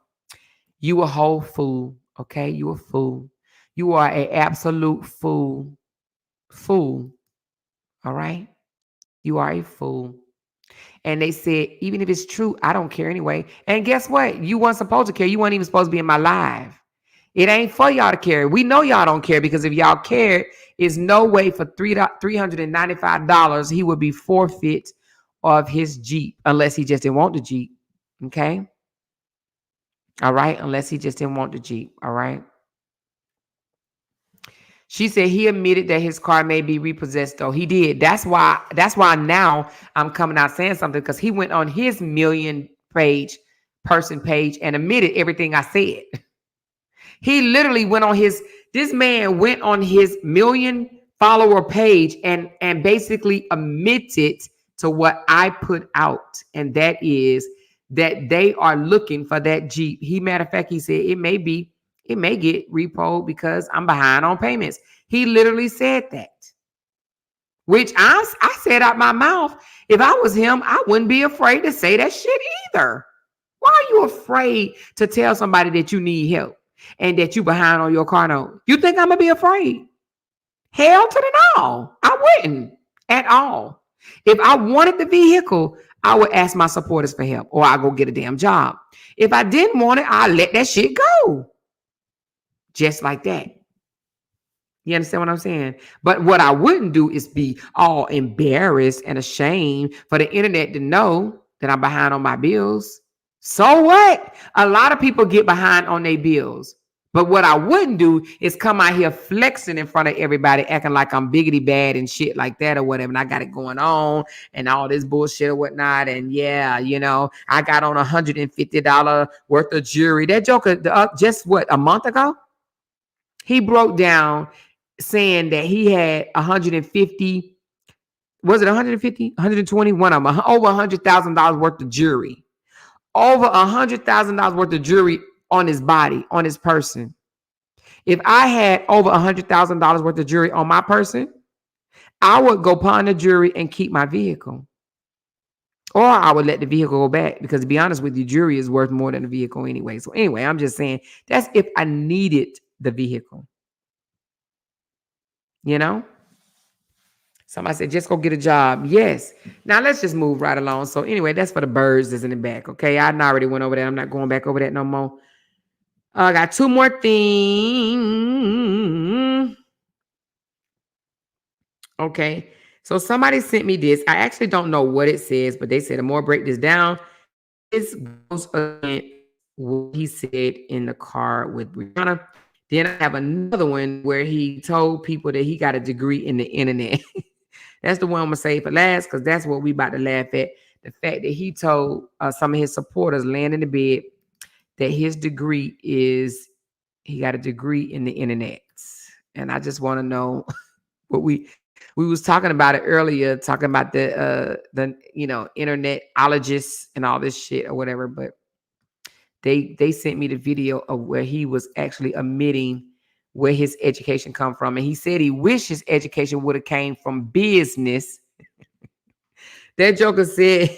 you a whole fool. Okay. You a fool. You are an absolute fool. Fool. All right. You are a fool. And they said, even if it's true, I don't care anyway. And guess what? You weren't supposed to care. You weren't even supposed to be in my live. It ain't for y'all to care. We know y'all don't care because if y'all cared, there's no way for $395 he would be forfeit of his Jeep unless he just didn't want the Jeep. Okay. All right. Unless he just didn't want the Jeep. All right. She said he admitted that his car may be repossessed, though. He did. That's why now I'm coming out saying something, because he went on his person page and admitted everything I said. He literally went on this man went on his 1 million follower page and basically admitted to what I put out. And that is that they are looking for that Jeep. Matter of fact, he said it may get repoed because I'm behind on payments. He literally said that, which I said out my mouth. If I was him, I wouldn't be afraid to say that shit either. Why are you afraid to tell somebody that you need help and that you behind on your car note? You think I'm going to be afraid? Hell to the no. I wouldn't at all. If I wanted the vehicle, I would ask my supporters for help, or I'll go get a damn job. If I didn't want it, I'll let that shit go. Just like that. You understand what I'm saying? But what I wouldn't do is be all embarrassed and ashamed for the internet to know that I'm behind on my bills. So what? A lot of people get behind on their bills. But what I wouldn't do is come out here flexing in front of everybody, acting like I'm biggity bad and shit like that or whatever. And I got it going on and all this bullshit or whatnot. And yeah, I got on $150 worth of jewelry. That joker, just a month ago? He broke down saying that he had $150 Was it 150, 120? One of them, over $100,000 worth of jewelry. Over $100,000 worth of jewelry on his body, on his person. If I had over $100,000 worth of jewelry on my person, I would go pawn the jewelry and keep my vehicle. Or I would let the vehicle go back, because to be honest with you, jewelry is worth more than a vehicle anyway. So anyway, I'm just saying that's if I needed the vehicle. You know? Somebody said, just go get a job. Yes. Now let's just move right along. So anyway, that's for the birds that's in the back. Okay. I already went over that. I'm not going back over that no more. I got two more things. Okay. So somebody sent me this. I actually don't know what it says, but they said, the more break this down, this goes against what he said in the car with Brianna. Then I have another one where he told people that he got a degree in the internet. That's the one I'm going to save for last, because that's what we about to laugh at. The fact that he told some of his supporters laying in the bed that his degree is, he got a degree in the internet. And I just want to know what we was talking about it earlier, talking about the internetologists and all this shit or whatever. But they sent me the video of where he was actually admitting where his education come from. And he said he wished his education would have came from business. That joker said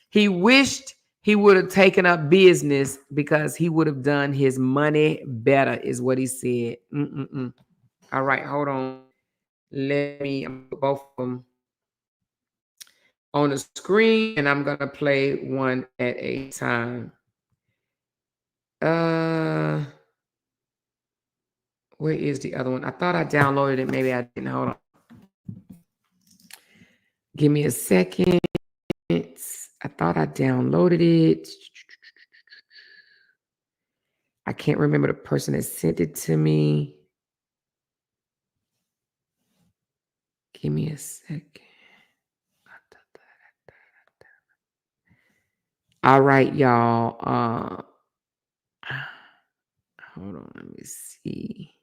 he wished he would have taken up business because he would have done his money better, is what he said. All right, hold on. Let me put both of them on the screen, and I'm going to play one at a time. Where is the other one? I thought I downloaded it. Maybe I didn't. Hold on. Give me a second. I thought I downloaded it. I can't remember the person that sent it to me. Give me a second. All right, y'all. Hold on. Let me see.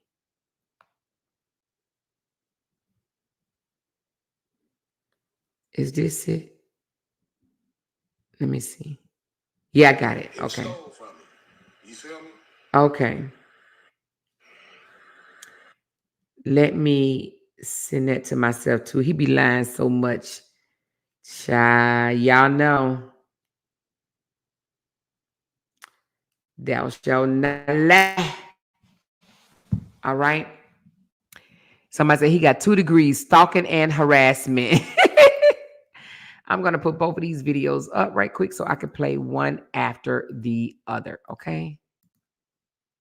Is this it? Let me see. Yeah, I got it. Okay. You feel me? Okay. Let me send that to myself too. He be lying so much. Y'all know. Thou shalt not lie. All right. Somebody said he got 2 degrees, stalking and harassment. I'm going to put both of these videos up right quick so I can play one after the other. Okay.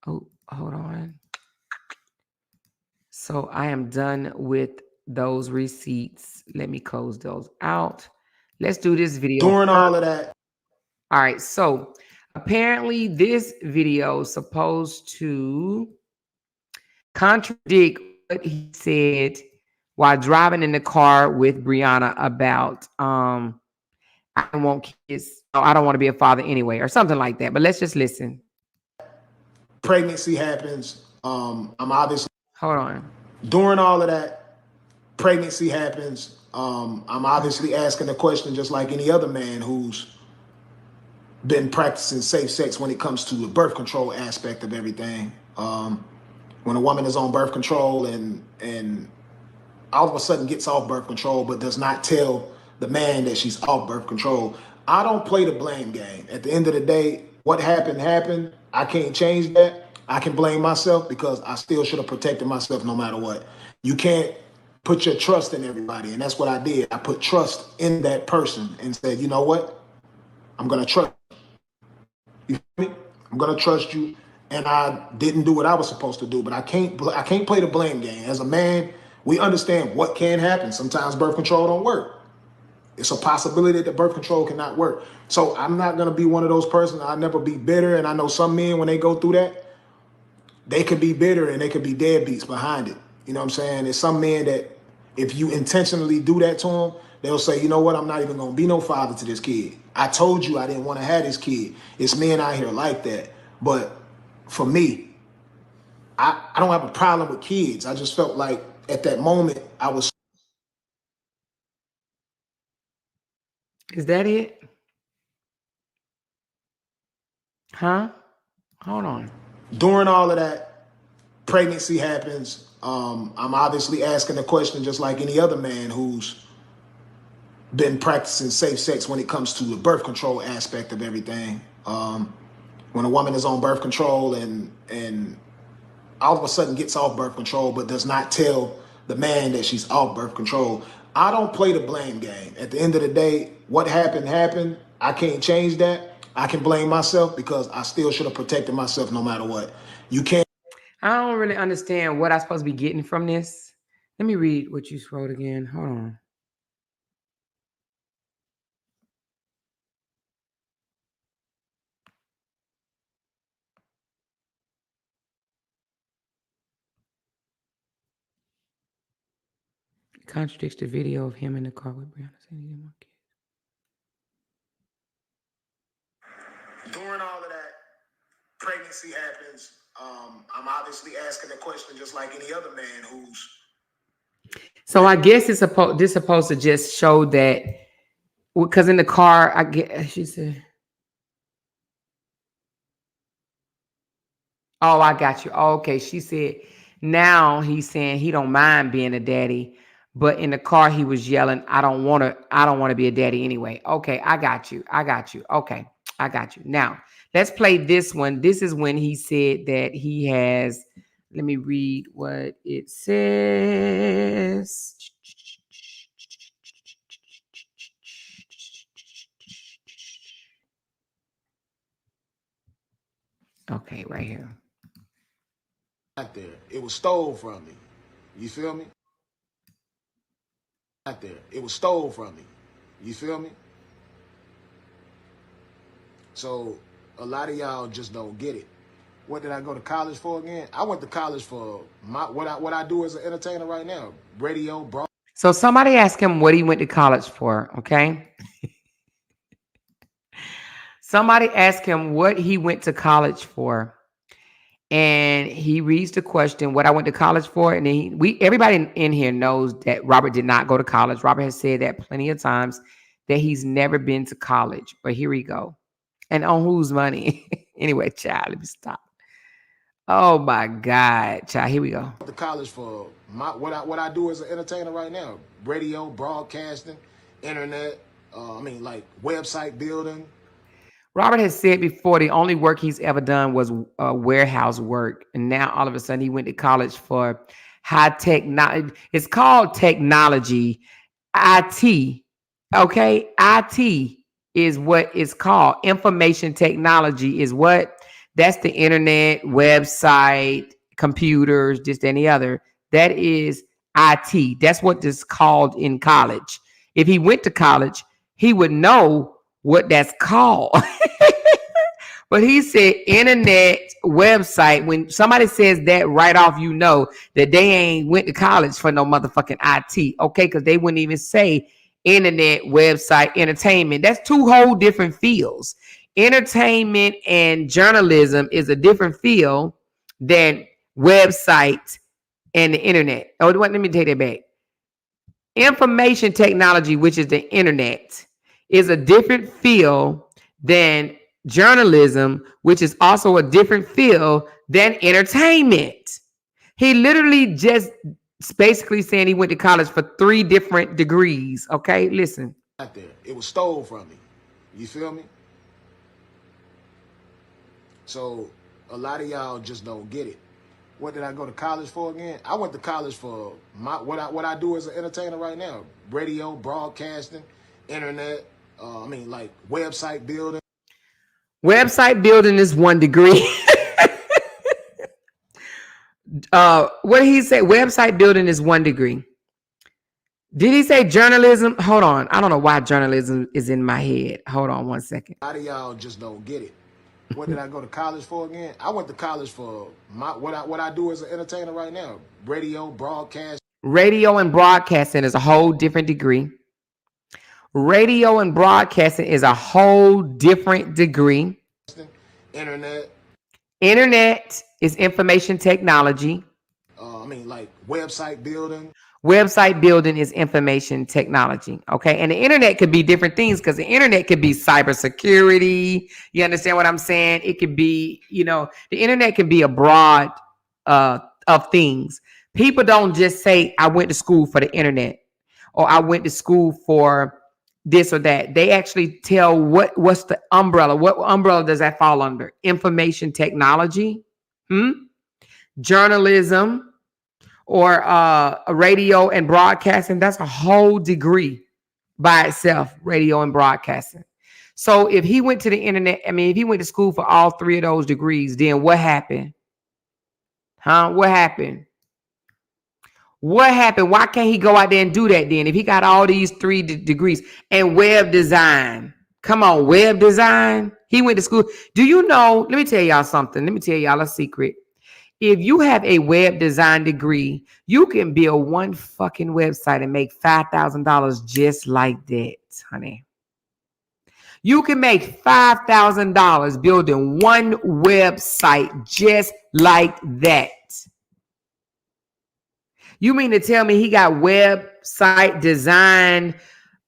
Oh, hold on. So I am done with those receipts. Let me close those out. Let's do this video. During all of that. All right. So apparently this video is supposed to contradict what he said while driving in the car with Brianna about, I don't want kids. I don't want to be a father anyway, or something like that. But let's just listen. Pregnancy happens. I'm obviously. Hold on. During all of that, pregnancy happens. I'm obviously asking the question just like any other man who's been practicing safe sex when it comes to the birth control aspect of everything. When a woman is on birth control and all of a sudden gets off birth control but does not tell the man that she's off birth control, I don't play the blame game. At the end of the day, what happened, happened. I can't change that. I can blame myself because I still should have protected myself no matter what. You can't put your trust in everybody, and that's what I did. I put trust in that person and said, you know what? I'm going to trust you. You feel me? I'm going to trust you. And I didn't do what I was supposed to do, but I can't play the blame game. As a man, we understand what can happen. Sometimes birth control don't work. It's a possibility that birth control cannot work. So I'm not going to be one of those persons. I'll never be bitter. And I know some men, when they go through that, they could be bitter and they could be deadbeats behind it. You know what I'm saying? There's some men that if you intentionally do that to them, they'll say, you know what? I'm not even going to be no father to this kid. I told you I didn't want to have this kid. It's men out here like that. But for me, I don't have a problem with kids. I just felt like at that moment I was Is that it? Huh? Hold on. During all of that, pregnancy happens. I'm obviously asking the question just like any other man who's been practicing safe sex when it comes to the birth control aspect of everything. When a woman is on birth control and all of a sudden gets off birth control but does not tell the man that she's off birth control, I don't play the blame game. At the end of the day, what happened. I can't change that. I can blame myself because I still should have protected myself no matter what. You can't. I don't really understand what I'm supposed to be getting from this. Let me read what you wrote again. Hold on. It contradicts the video of him in the car with Brianna saying he didn't want kids. During all of that, pregnancy happens. I'm obviously asking the question just like any other man who's. So I guess it's supposed to just show that, because in the car, I get, she said, oh, I got you. Oh, okay. She said, now he's saying he don't mind being a daddy, but in the car he was yelling, I don't want to be a daddy anyway. Okay, I got you. Okay, I got you. Now, let's play this one. This is when he said that he has, let me read what it says. Okay, right here. Out there, it was stole from me. You feel me? Out there, it was stole from me. You feel me? So a lot of y'all just don't get it. What did I go to college for again? I went to college for what I do as an entertainer right now. Radio, bro. So somebody asked him what he went to college for, okay? Somebody asked him what he went to college for. And he reads the question, what I went to college for. And then everybody in here knows that Robert did not go to college. Robert has said that plenty of times that he's never been to college. But here we go. And on whose money? Anyway, child, let me stop. Oh my God, child, here we go. To college for what I do as an entertainer right now. Radio, broadcasting, internet, like website building. Robert has said before the only work he's ever done was warehouse work. And now all of a sudden he went to college for high technology. It's called technology, IT. Okay, IT is what it's called. Information technology is what? That's the internet, website, computers, this, that, and the other. That is IT. That's what this is called in college. If he went to college, he would know what that's called. But he said internet, website. When somebody says that right off, you know that they ain't went to college for no motherfucking IT. Okay, because they wouldn't even say internet, website, entertainment. That's two whole different fields. Entertainment and journalism is a different field than website and the internet. Oh, let me take that back. Information technology, which is the internet, is a different field than journalism, which is also a different field than entertainment. He literally just basically saying he went to college for 3 different degrees. Okay, listen. Out there, it was stole from me. You feel me? So a lot of y'all just don't get it. What did I go to college for again? I went to college for what I do as an entertainer right now. Radio, broadcasting, internet, like website building. Website building is 1 degree. What did he say? Website building is 1 degree. Did he say journalism? Hold on. I don't know why journalism is in my head. Hold on 1 second. A lot of y'all just don't get it. What did I go to college for again? I went to college for what I do as an entertainer right now. Radio, broadcast. Radio and broadcasting is a whole different degree. Radio and broadcasting is a whole different degree. Internet. Internet is information technology. Like website building. Website building is information technology. Okay. And the internet could be different things because the internet could be cybersecurity. You understand what I'm saying? It could be, the internet can be a broad of things. People don't just say, I went to school for the internet or I went to school for this or that. They actually tell what's the umbrella. What umbrella does that fall under? Information technology, journalism, or radio and broadcasting. That's a whole degree by itself, radio and broadcasting. So if he went to the internet, if he went to school for all three of those degrees, then what happened? What happened? What happened? Why can't he go out there and do that then? If he got all these three degrees and web design, come on, web design. He went to school. Do you know? Let me tell y'all something. Let me tell y'all a secret. If you have a web design degree, you can build one fucking website and make $5,000 just like that, honey. You can make $5,000 building one website just like that. You mean to tell me he got website design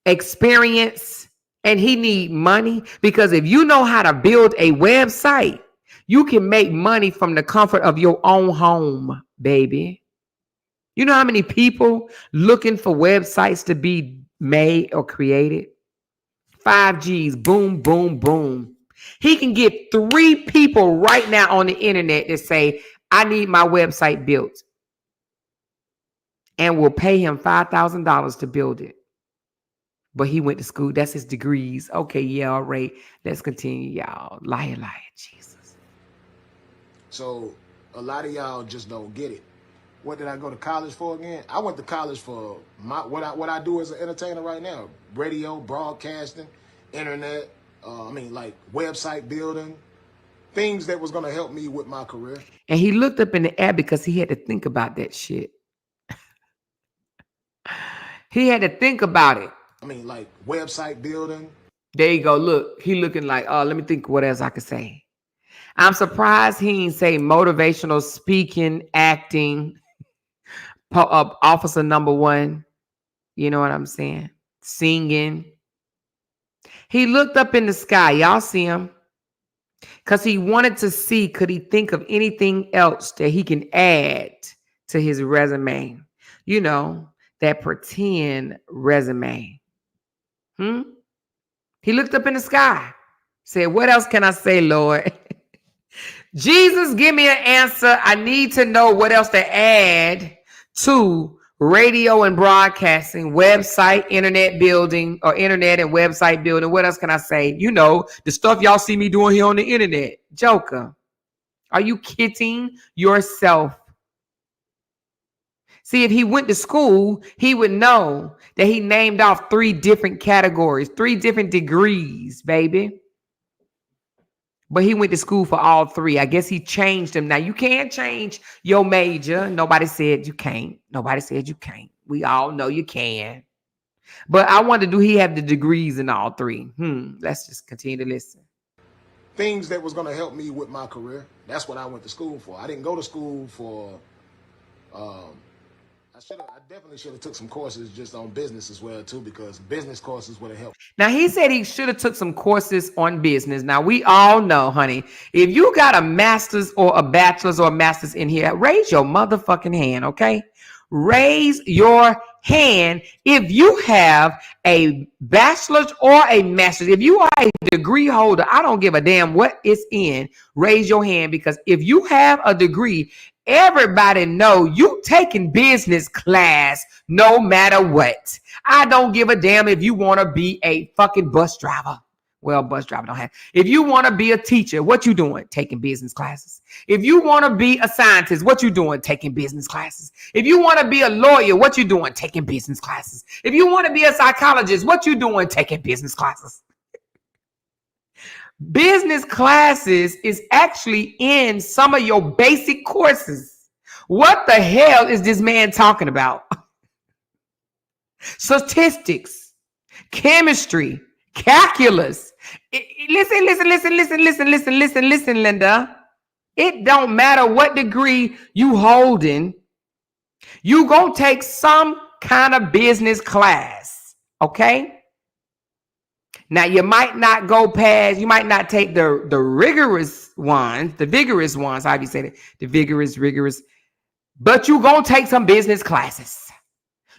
experience and he need money? Because if you know how to build a website, you can make money from the comfort of your own home, baby. You know how many people looking for websites to be made or created? 5 Gs, boom, boom, boom. He can get 3 people right now on the internet that say, I need my website built. And will pay him $5,000 to build it. But he went to school. That's his degrees. Okay, yeah, all right. Let's continue, y'all. Liar, Jesus. So a lot of y'all just don't get it. What did I go to college for again? I went to college for what I do as an entertainer right now. Radio, broadcasting, internet, website building, things that was going to help me with my career. And he looked up in the air because he had to think about that shit. He had to think about it. Website building. There you go. Look, he looking like, let me think what else I could say. I'm surprised he didn't say motivational speaking, acting, officer number 1. You know what I'm saying? Singing. He looked up in the sky. Y'all see him? Because he wanted to see, could he think of anything else that he can add to his resume? You know, that pretend resume. He looked up in the sky. Said, what else can I say, Lord? Jesus, give me an answer. I need to know what else to add to radio and broadcasting, website, internet building, or internet and website building. What else can I say? You know, the stuff y'all see me doing here on the internet. Joker, are you kidding yourself? See, if he went to school, he would know that he named off 3 different categories, 3 different degrees, baby. But he went to school for all 3. I guess he changed them. Now, you can't change your major. Nobody said you can't. Nobody said you can't. We all know you can. But I wonder, do he have the degrees in all 3? Let's just continue to listen. Things that was going to help me with my career. That's what I went to school for. I didn't go to school for... I definitely should have took some courses just on business as well, too, because business courses would have helped. Now, he said he should have took some courses on business. Now, we all know, honey, if you got a master's or a bachelor's or a master's in here, raise your motherfucking hand, okay? Raise your hand if you have a bachelor's or a master's. If you are a degree holder, I don't give a damn what it's in. Raise your hand, because if you have a degree, everybody know you taking business class no matter what. I don't give a damn if you want to be a fucking bus driver. Well, bus driver don't have. If you want to be a teacher, what you doing? Taking business classes. If you want to be a scientist, what you doing? Taking business classes. If you want to be a lawyer, what you doing? Taking business classes. If you want to be a psychologist, what you doing? Taking business classes. Business classes is actually in some of your basic courses. What the hell is this man talking about? Statistics, chemistry, calculus. Listen, Linda. It don't matter what degree you holding. You gonna take some kind of business class. Okay. Now you might not go past, you might not take the rigorous ones, the vigorous ones, how do you say that? The rigorous, but you gonna take some business classes.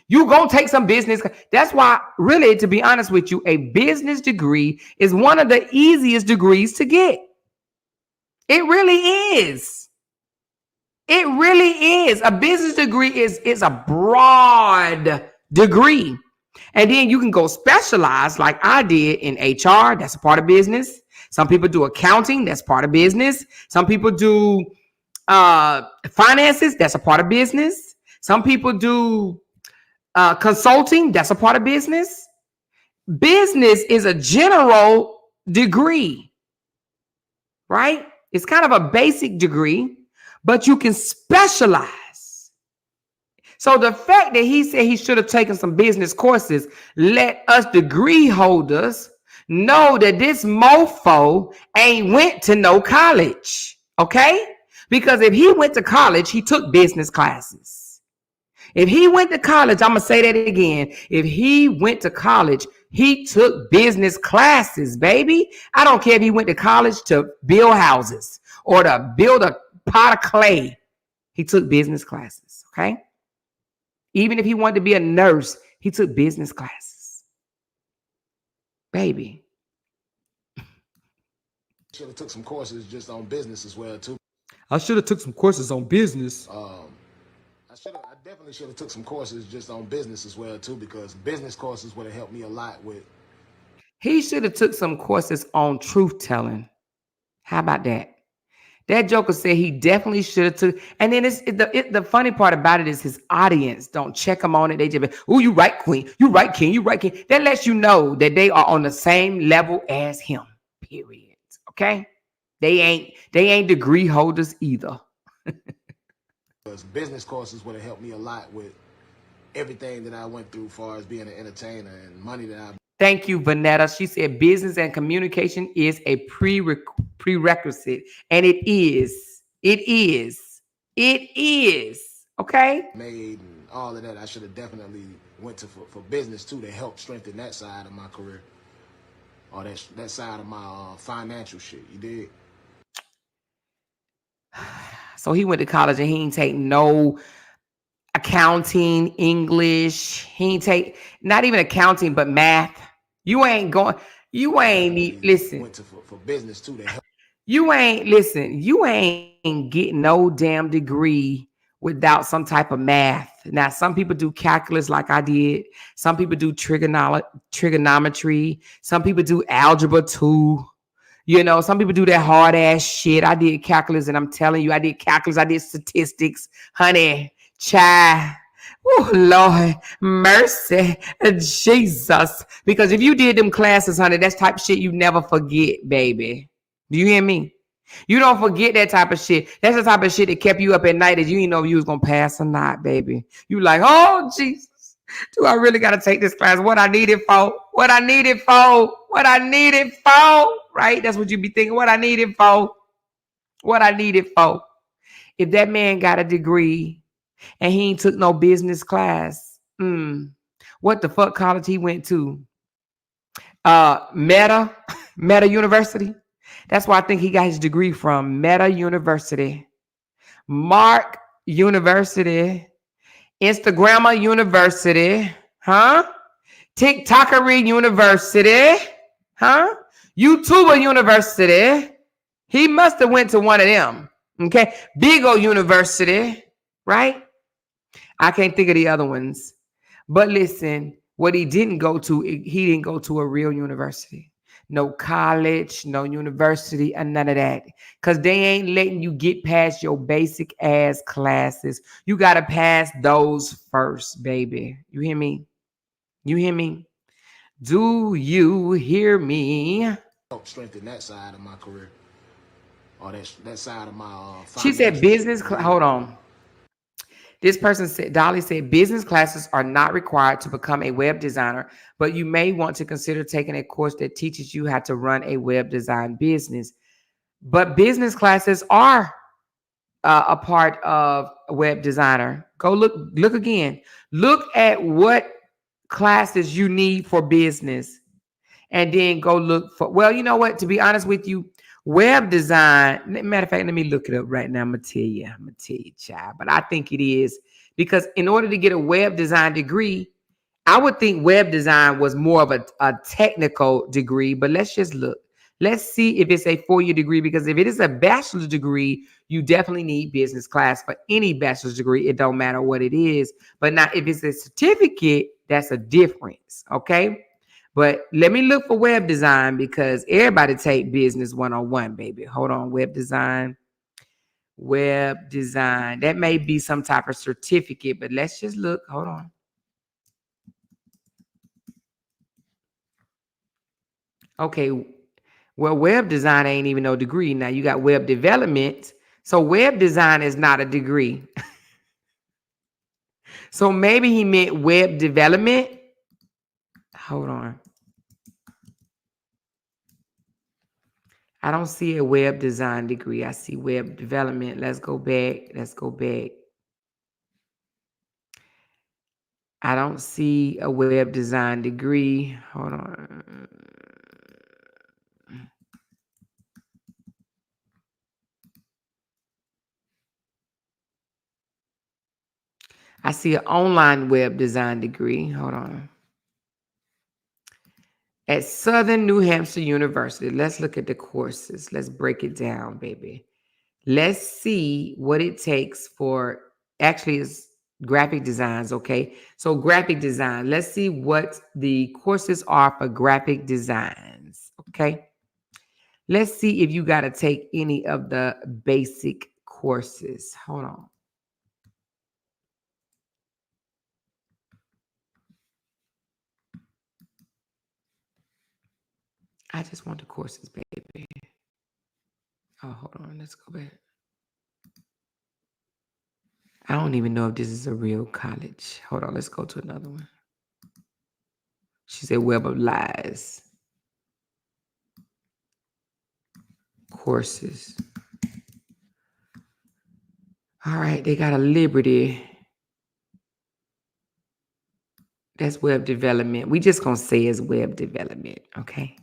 You gonna take some business. That's why, really, to be honest with you, a business degree is one of the easiest degrees to get. It really is. It really is. A business degree is a broad degree. And then you can go specialize like I did in HR. That's a part of business. Some people do accounting. That's part of business. Some people do finances. That's a part of business. Some people do consulting. That's a part of business. Business is a general degree, right? It's kind of a basic degree, but you can specialize. So the fact that he said he should have taken some business courses, let us degree holders know that this mofo ain't went to no college, okay? Because if he went to college, he took business classes. If he went to college, I'm going to say that again. If he went to college, he took business classes, baby. I don't care if he went to college to build houses or to build a pot of clay. He took business classes, okay? Even if he wanted to be a nurse, he took business classes. Baby. Should have took some courses just on business as well, too. I should have took some courses on business. I definitely should have took some courses just on business as well, too, because business courses would have helped me a lot with. He should have took some courses on truth telling. How about that? That joker said he definitely should have took. And then the funny part about it is his audience don't check him on it. They just be, oh, you right, queen. You right, king. You right, king. That lets you know that they are on the same level as him. Period. Okay? They ain't degree holders either. Because business courses would have helped me a lot with everything that I went through as far as being an entertainer and money that I. Thank you, Vanetta. She said business and communication is a prerequisite. And it is. It is. It is. Okay? Made and all of that. I should have definitely went to for business, too, to help strengthen that side of my career. Or that side of my financial shit. You did? So he went to college and he ain't take no accounting, English. He ain't take not even accounting, but math. You ain't going. You ain't listen. Went to for business too. You ain't listen. You ain't getting no damn degree without some type of math. Now, some people do calculus like I did. Some people do trigonometry. Some people do algebra 2. You know, some people do that hard ass shit. I did calculus, and I'm telling you, I did calculus. I did statistics, honey, child. Oh, Lord, mercy, Jesus. Because if you did them classes, honey, that's type of shit you never forget, baby. Do you hear me? You don't forget that type of shit. That's the type of shit that kept you up at night that you didn't know if you was going to pass or not, baby. You like, oh, Jesus, do I really got to take this class? What I need it for? What I need it for? What I need it for? Right? That's what you be thinking. What I need it for? What I need it for? If that man got a degree and he ain't took no business class, what the fuck college he went to? Meta University. That's why I think he got his degree from. Meta University, Mark University, Instagrammer University, TikTokery University, YouTuber University. He must have went to one of them. Okay, Big O University, right? I can't think of the other ones. But listen, what he didn't go to, he didn't go to a real university. No college, no university, and none of that. Because they ain't letting you get past your basic ass classes. You got to pass those first, baby. You hear me? You hear me? Do you hear me? Help strengthen that side of my career. Or that side of my she said business. Hold on. This person said, Dolly said, business classes are not required to become a web designer, but you may want to consider taking a course that teaches you how to run a web design business. But business classes are a part of web designer. Go look again. Look at what classes you need for business. And then go look for, well, you know what? To be honest with you, web design, matter of fact, let me look it up right now. I'm going to tell you, child. But I think it is, because in order to get a web design degree, I would think web design was more of a technical degree, but let's just look. Let's see if it's a 4-year degree, because if it is a bachelor's degree, you definitely need business class for any bachelor's degree. It don't matter what it is. But now if it's a certificate, that's a difference, okay? But let me look for web design, because everybody take business 101, baby. Hold on, web design. That may be some type of certificate, but let's just look. Hold on. Okay, well, web design ain't even no degree. Now you got web development. So web design is not a degree. So maybe he meant web development. Hold on. I don't see a web design degree. I see web development. Let's go back. I don't see a web design degree. Hold on. I see an online web design degree. Hold on. At Southern New Hampshire University. Let's look at the courses. Let's break it down, baby. Let's see what it takes for, actually it's graphic designs, okay? So graphic design. Let's see what the courses are for graphic designs, okay? Let's see if you got to take any of the basic courses. Hold on. I just want the courses, baby. Oh, hold on. Let's go back. I don't even know if this is a real college. Hold on. Let's go to another one. She said Web of Lies. Courses. All right. They got a Liberty. That's web development. We just going to say it's web development. Okay.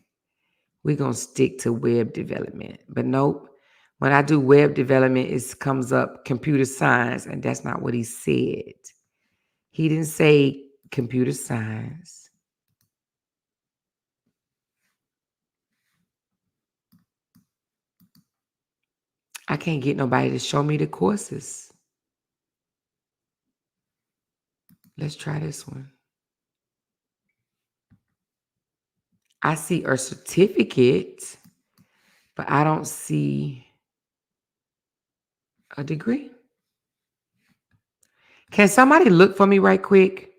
We're going to stick to web development. But nope. When I do web development, it comes up computer science, and that's not what he said. He didn't say computer science. I can't get nobody to show me the courses. Let's try this one. I see a certificate, but I don't see a degree. Can somebody look for me right quick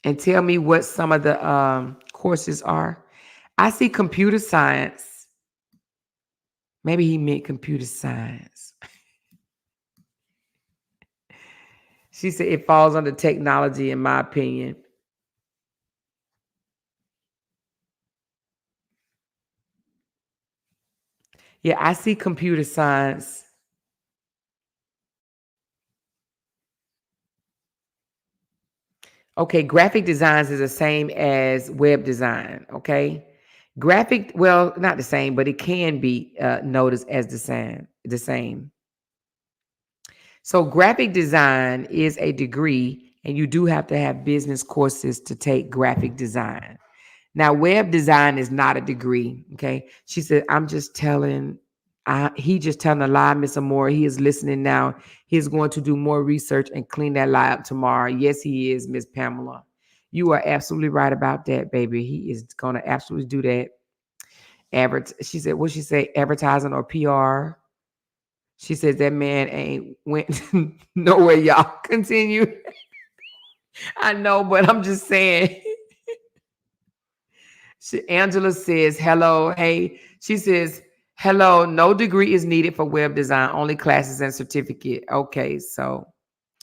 and tell me what some of the courses are? I see computer science. Maybe he meant computer science. She said it falls under technology, in my opinion. Yeah, I see computer science. Okay, graphic designs is the same as web design, okay? Graphic, well, not the same, but it can be noticed as the same. So graphic design is a degree, and you do have to have business courses to take graphic design. Now, web design is not a degree, okay? She said, I'm just telling, he just telling a lie, Miss Amore. He is listening now. He's going to do more research and clean that lie up tomorrow. Yes, he is, Miss Pamela. You are absolutely right about that, baby. He is going to absolutely do that. She said, what'd she say? Advertising or PR? She says that man ain't went nowhere, y'all. Continue. I know, but I'm just saying. Angela says, hello. Hey, she says, hello. No degree is needed for web design, only classes and certificate. Okay, so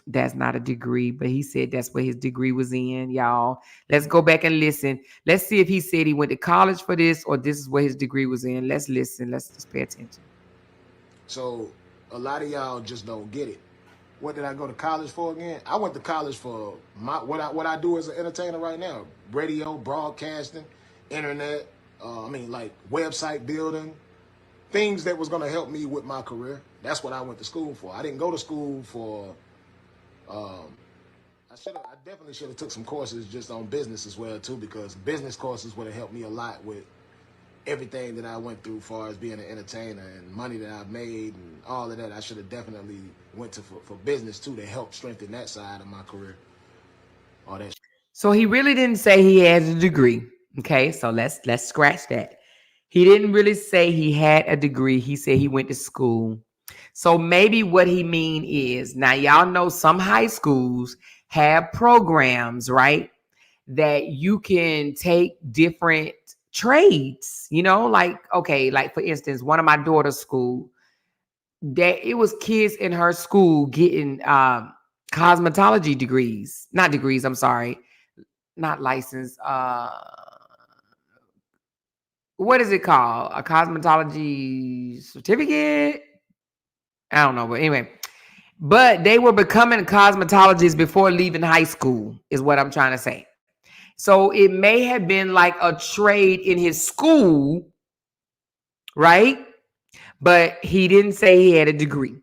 that's not a degree, but he said that's what his degree was in, y'all. Let's go back and listen. Let's see if he said he went to college for this or this is what his degree was in. Let's listen. Let's just pay attention. So a lot of y'all just don't get it. what did I go to college for again? I went to college for what I do as an entertainer right now: radio, broadcasting, internet. Like website building, things that was going to help me with my career. That's what I went to school for. I didn't go to school for. I definitely should have took some courses just on business as well too, because business courses would have helped me a lot with everything that I went through as far as being an entertainer and money that I've made and all of that. I should have definitely went to for business too to help strengthen that side of my career. All that. So he really didn't say he has a degree. Okay, so let's scratch that. He didn't really say he had a degree. He said he went to school. So maybe what he mean is, now y'all know some high schools have programs, right? That you can take different trades, like, okay, like for instance, one of my daughter's school, that it was kids in her school getting cosmetology degrees, not degrees, I'm sorry, not licensed. What is it called? A cosmetology certificate? I don't know, but anyway. But they were becoming cosmetologists before leaving high school, is what I'm trying to say. So it may have been like a trade in his school, right? But he didn't say he had a degree,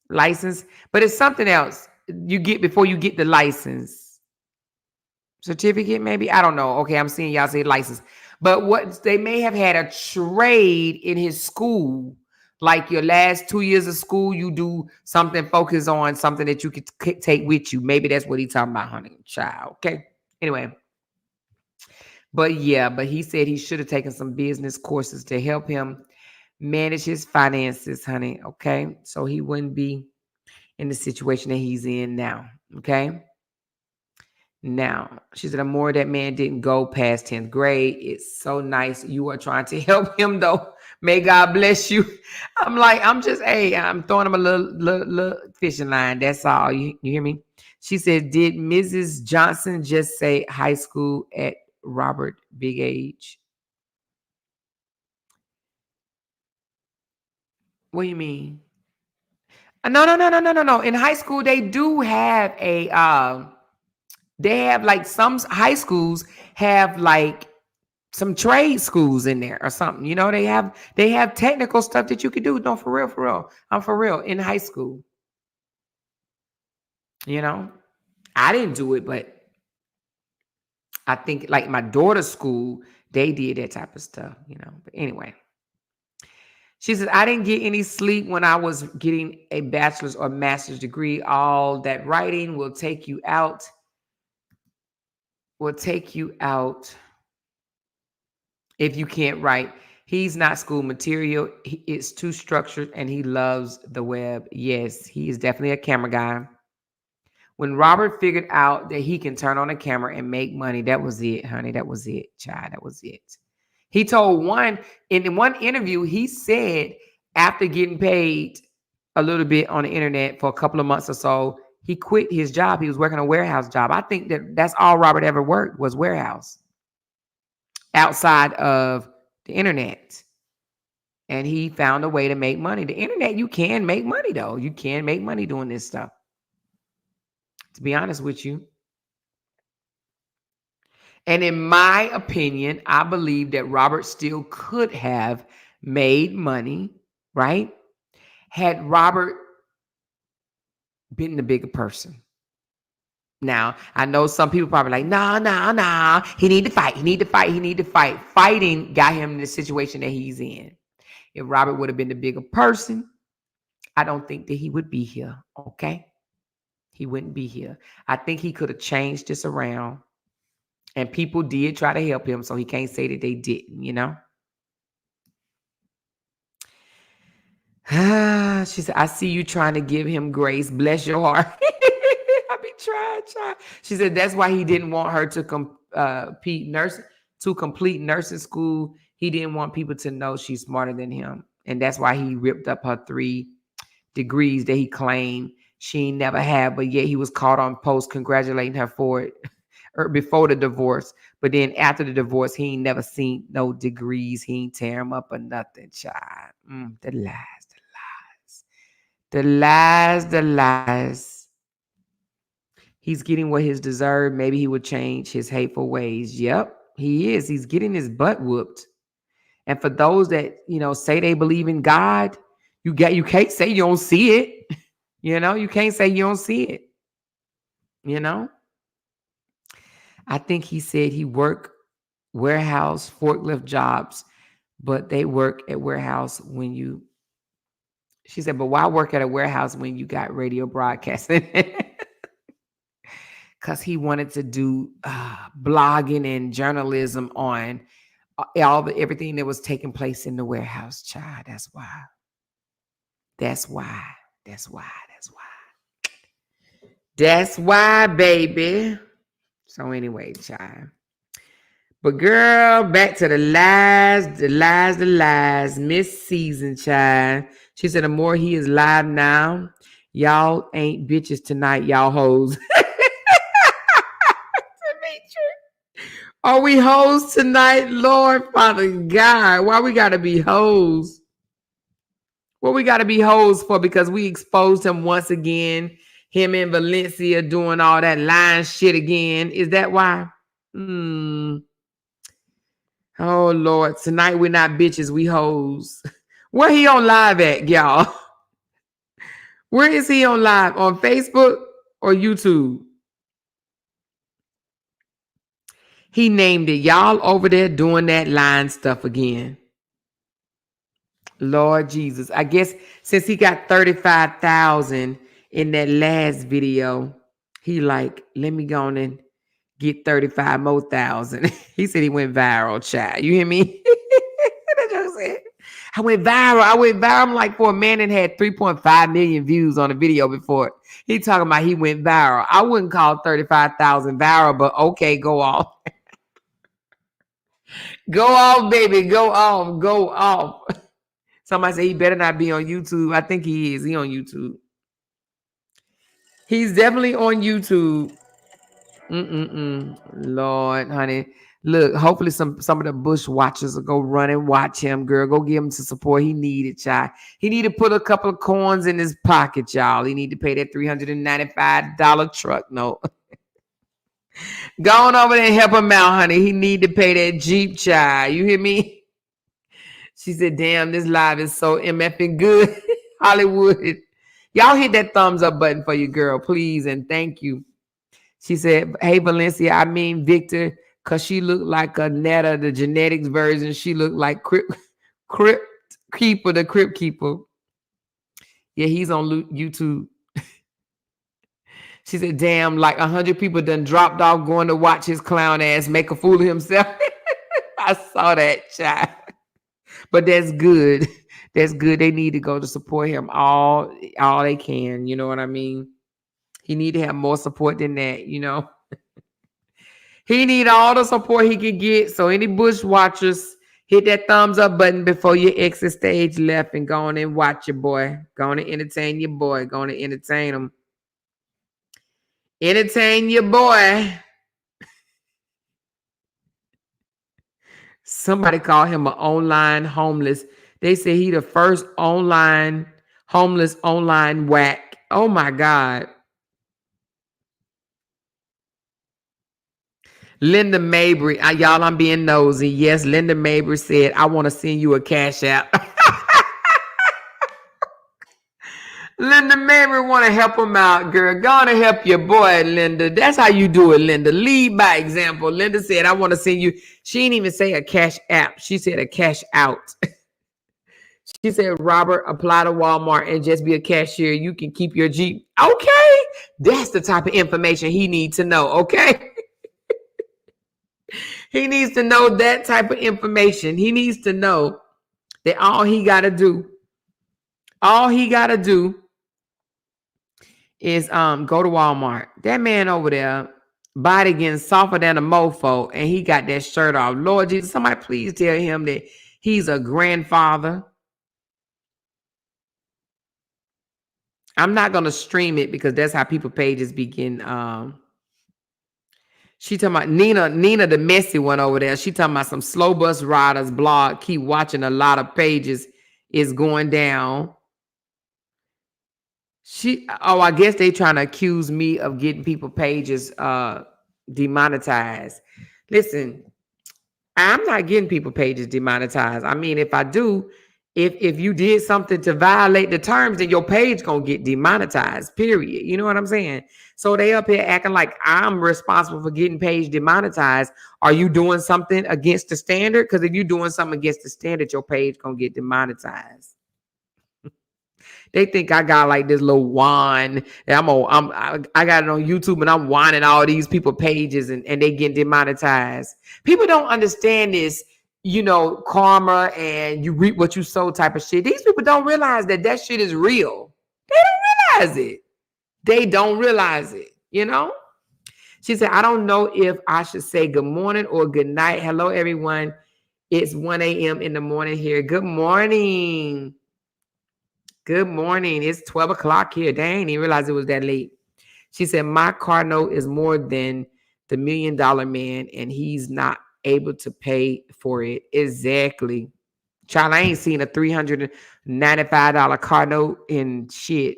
license. But it's something else you get before you get the license. Certificate, maybe? I don't know. Okay, I'm seeing y'all say license. But what they may have had a trade in his school, like your last 2 years of school, you do something, focus on something that you could take with you. Maybe that's what he's talking about, honey, child. Okay. Anyway. But he said he should have taken some business courses to help him manage his finances, honey. Okay. So he wouldn't be in the situation that he's in now. Okay. Now, she said, I'm more that man didn't go past 10th grade. It's so nice. You are trying to help him, though. May God bless you. I'm throwing him a little fishing line. That's all. You hear me? She said, did Mrs. Johnson just say high school at Robert big age? What do you mean? No. In high school, they do have they have like some high schools have like some trade schools in there or something. They have technical stuff that you could do. No, for real. I'm for real in high school. I didn't do it, but I think like my daughter's school, they did that type of stuff, But anyway, she says, I didn't get any sleep when I was getting a bachelor's or master's degree. All that writing will take you out. If you can't write. He's not school material. It's too structured and he loves the web. Yes, he is definitely a camera guy. When Robert figured out that he can turn on a camera and make money, that was it, honey. That was it, child. That was it. He told in one interview, he said after getting paid a little bit on the internet for a couple of months or so, he quit his job. He was working a warehouse job. I think that's all Robert ever worked was warehouse outside of the internet. And he found a way to make money. The internet, you can make money, though. You can make money doing this stuff. To be honest with you. And in my opinion, I believe that Robert still could have made money, right? Had Robert been the bigger person. Now, I know some people probably like, nah. He need to fight. Fighting got him in the situation that he's in. If Robert would have been the bigger person, I don't think that he would be here, okay? He wouldn't be here. I think he could have changed this around. And people did try to help him, so he can't say that they didn't, She said, I see you trying to give him grace. Bless your heart. I be trying. She said, that's why he didn't want her to complete nursing school. He didn't want people to know she's smarter than him. And that's why he ripped up her 3 degrees that he claimed she never had, but yet he was caught on post congratulating her for it before the divorce. But then after the divorce, he ain't never seen no degrees. He ain't tear him up or nothing, child. The lies. The lies. He's getting what he's deserved. Maybe he would change his hateful ways. Yep, he is. He's getting his butt whooped. And for those that, say they believe in God, you can't say you don't see it. You can't say you don't see it. I think he said he worked warehouse forklift jobs, but they work at warehouse when you. She said, but why work at a warehouse when you got radio broadcasting? Because he wanted to do blogging and journalism on everything that was taking place in the warehouse, child. That's why, baby. So anyway, child. But girl, back to the lies. Miss Season, child. She said the more he is live now, y'all ain't bitches tonight, y'all hoes. Are we hoes tonight, Lord Father God? Why we gotta be hoes? What we gotta be hoes for? Because we exposed him once again. Him in Valencia doing all that lying shit again. Is that why? Oh Lord, tonight we're not bitches, we hoes. Where he on live at, y'all? Where is he on live? On Facebook or YouTube? He named it. Y'all over there doing that lying stuff again. Lord Jesus. I guess since he got 35,000 in that last video, he like, let me go on and get 35 more thousand. He said he went viral, child. You hear me? That's what I said. I went viral. I'm like, for a man that had 3.5 million views on a video before. He talking about he went viral. I wouldn't call 35,000 viral, but okay, go off. Go off, baby. Go off. Somebody say he better not be on YouTube. I think he is. He on YouTube. He's definitely on YouTube. Lord, honey. Look, hopefully some of the Bush watchers will go run and watch him, girl. Go give him some support. He needed, child. He need to put a couple of coins in his pocket, y'all. He need to pay that $395 truck note. Go on over there and help him out, honey. He need to pay that Jeep, child. You hear me? She said, damn, this live is so MFing good. Hollywood. Y'all hit that thumbs up button for your girl, please, and thank you. She said, hey, Valencia, I mean Victor, because she looked like a Netta, the genetics version. She looked like Crypt Keeper, the Crypt Keeper. Yeah, he's on YouTube. She said, damn, like 100 people done dropped off going to watch his clown ass make a fool of himself. I saw that, child. But that's good. That's good. They need to go to support him all they can. You know what I mean? He need to have more support than that, He need all the support he can get. So any Bush watchers, hit that thumbs up button before you exit stage left and go on and watch your boy. Go on and entertain your boy. Go on and entertain him. Entertain your boy. Somebody called him an online homeless. They say he the first online homeless online whack. Oh my God. Linda Mabry. Y'all, I'm being nosy. Yes, Linda Mabry said, I want to send you a cash app. Linda Mabry want to help him out, girl. Go on and help your boy, Linda. That's how you do it, Linda. Lead by example. Linda said, I want to send you. She didn't even say a cash app. She said a cash out. She said, Robert, apply to Walmart and just be a cashier. You can keep your Jeep. Okay. That's the type of information he needs to know. Okay. He needs to know that type of information. He needs to know that all he got to do is go to Walmart. That man over there, body getting softer than a mofo, and he got that shirt off. Lord Jesus, somebody please tell him that he's a grandfather. I'm not going to stream it because that's how people pages begin. She talking about Nina, the messy one over there. She talking about some slow bus riders blog. Keep watching, a lot of pages is going down. I guess they trying to accuse me of getting people pages demonetized. Listen, I'm not getting people pages demonetized. I mean, if I do, if you did something to violate the terms, then your page gonna get demonetized, period. You know what I'm saying? So they up here acting like I'm responsible for getting page demonetized. Are you doing something against the standard? Because if you're doing something against the standard, your page gonna get demonetized. They think I got like this little wand. I got it on YouTube and I'm winding all these people pages and they get demonetized. People don't understand this, karma and you reap what you sow type of shit. These people don't realize that shit is real. They don't realize it. They don't realize it, She said, I don't know if I should say good morning or good night. Hello, everyone. It's 1 a.m. in the morning here. Good morning. Good morning. It's 12 o'clock here. Dang, didn't realize it was that late. She said, my car note is more than the $1 million man, and he's not able to pay for it. Exactly. Child, I ain't seen a $395 car note in shit.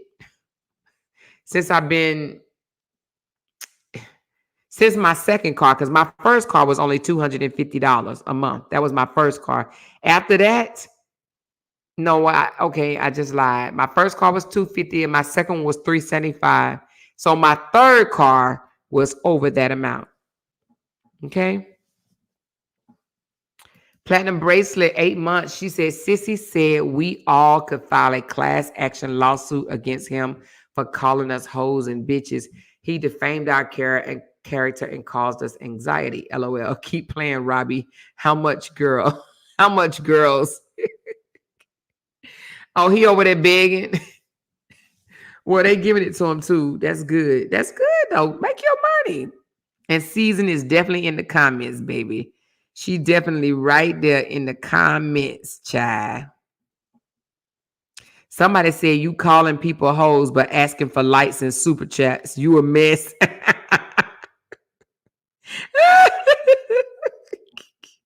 Since my second car, because my first car was only $250 a month. That was my first car. After that, no, I just lied. My first car was $250 and my second one was $375. So my third car was over that amount. Okay. Platinum bracelet, 8 months. She said, Sissy said we all could file a class action lawsuit against him for calling us hoes and bitches. He defamed our character and caused us anxiety. LOL. Keep playing, Robbie. How much, girl? How much, girls? Oh, he over there begging. Well, they giving it to him too. That's good. That's good though. Make your money. And Season is definitely in the comments, baby. She definitely right there in the comments, child. Somebody said you calling people hoes but asking for likes and super chats. You a mess.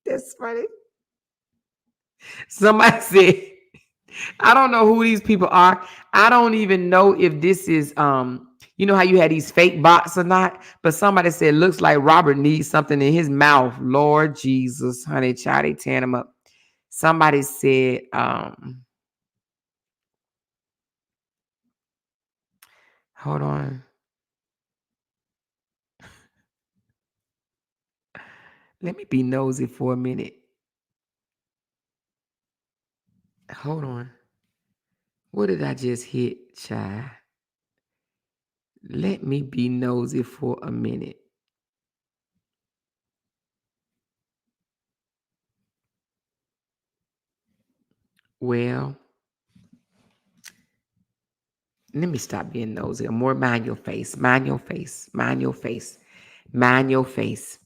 That's funny. Somebody said, I don't know who these people are. I don't even know if this is you know how you had these fake bots or not, but somebody said looks like Robert needs something in his mouth. Lord Jesus, honey, child, they tearing him up. Somebody said hold on. Let me be nosy for a minute. Hold on. What did I just hit, child? Let me be nosy for a minute. Well, let me stop being nosy. More mind your face. Mind your face. Mind your face. Mind your face.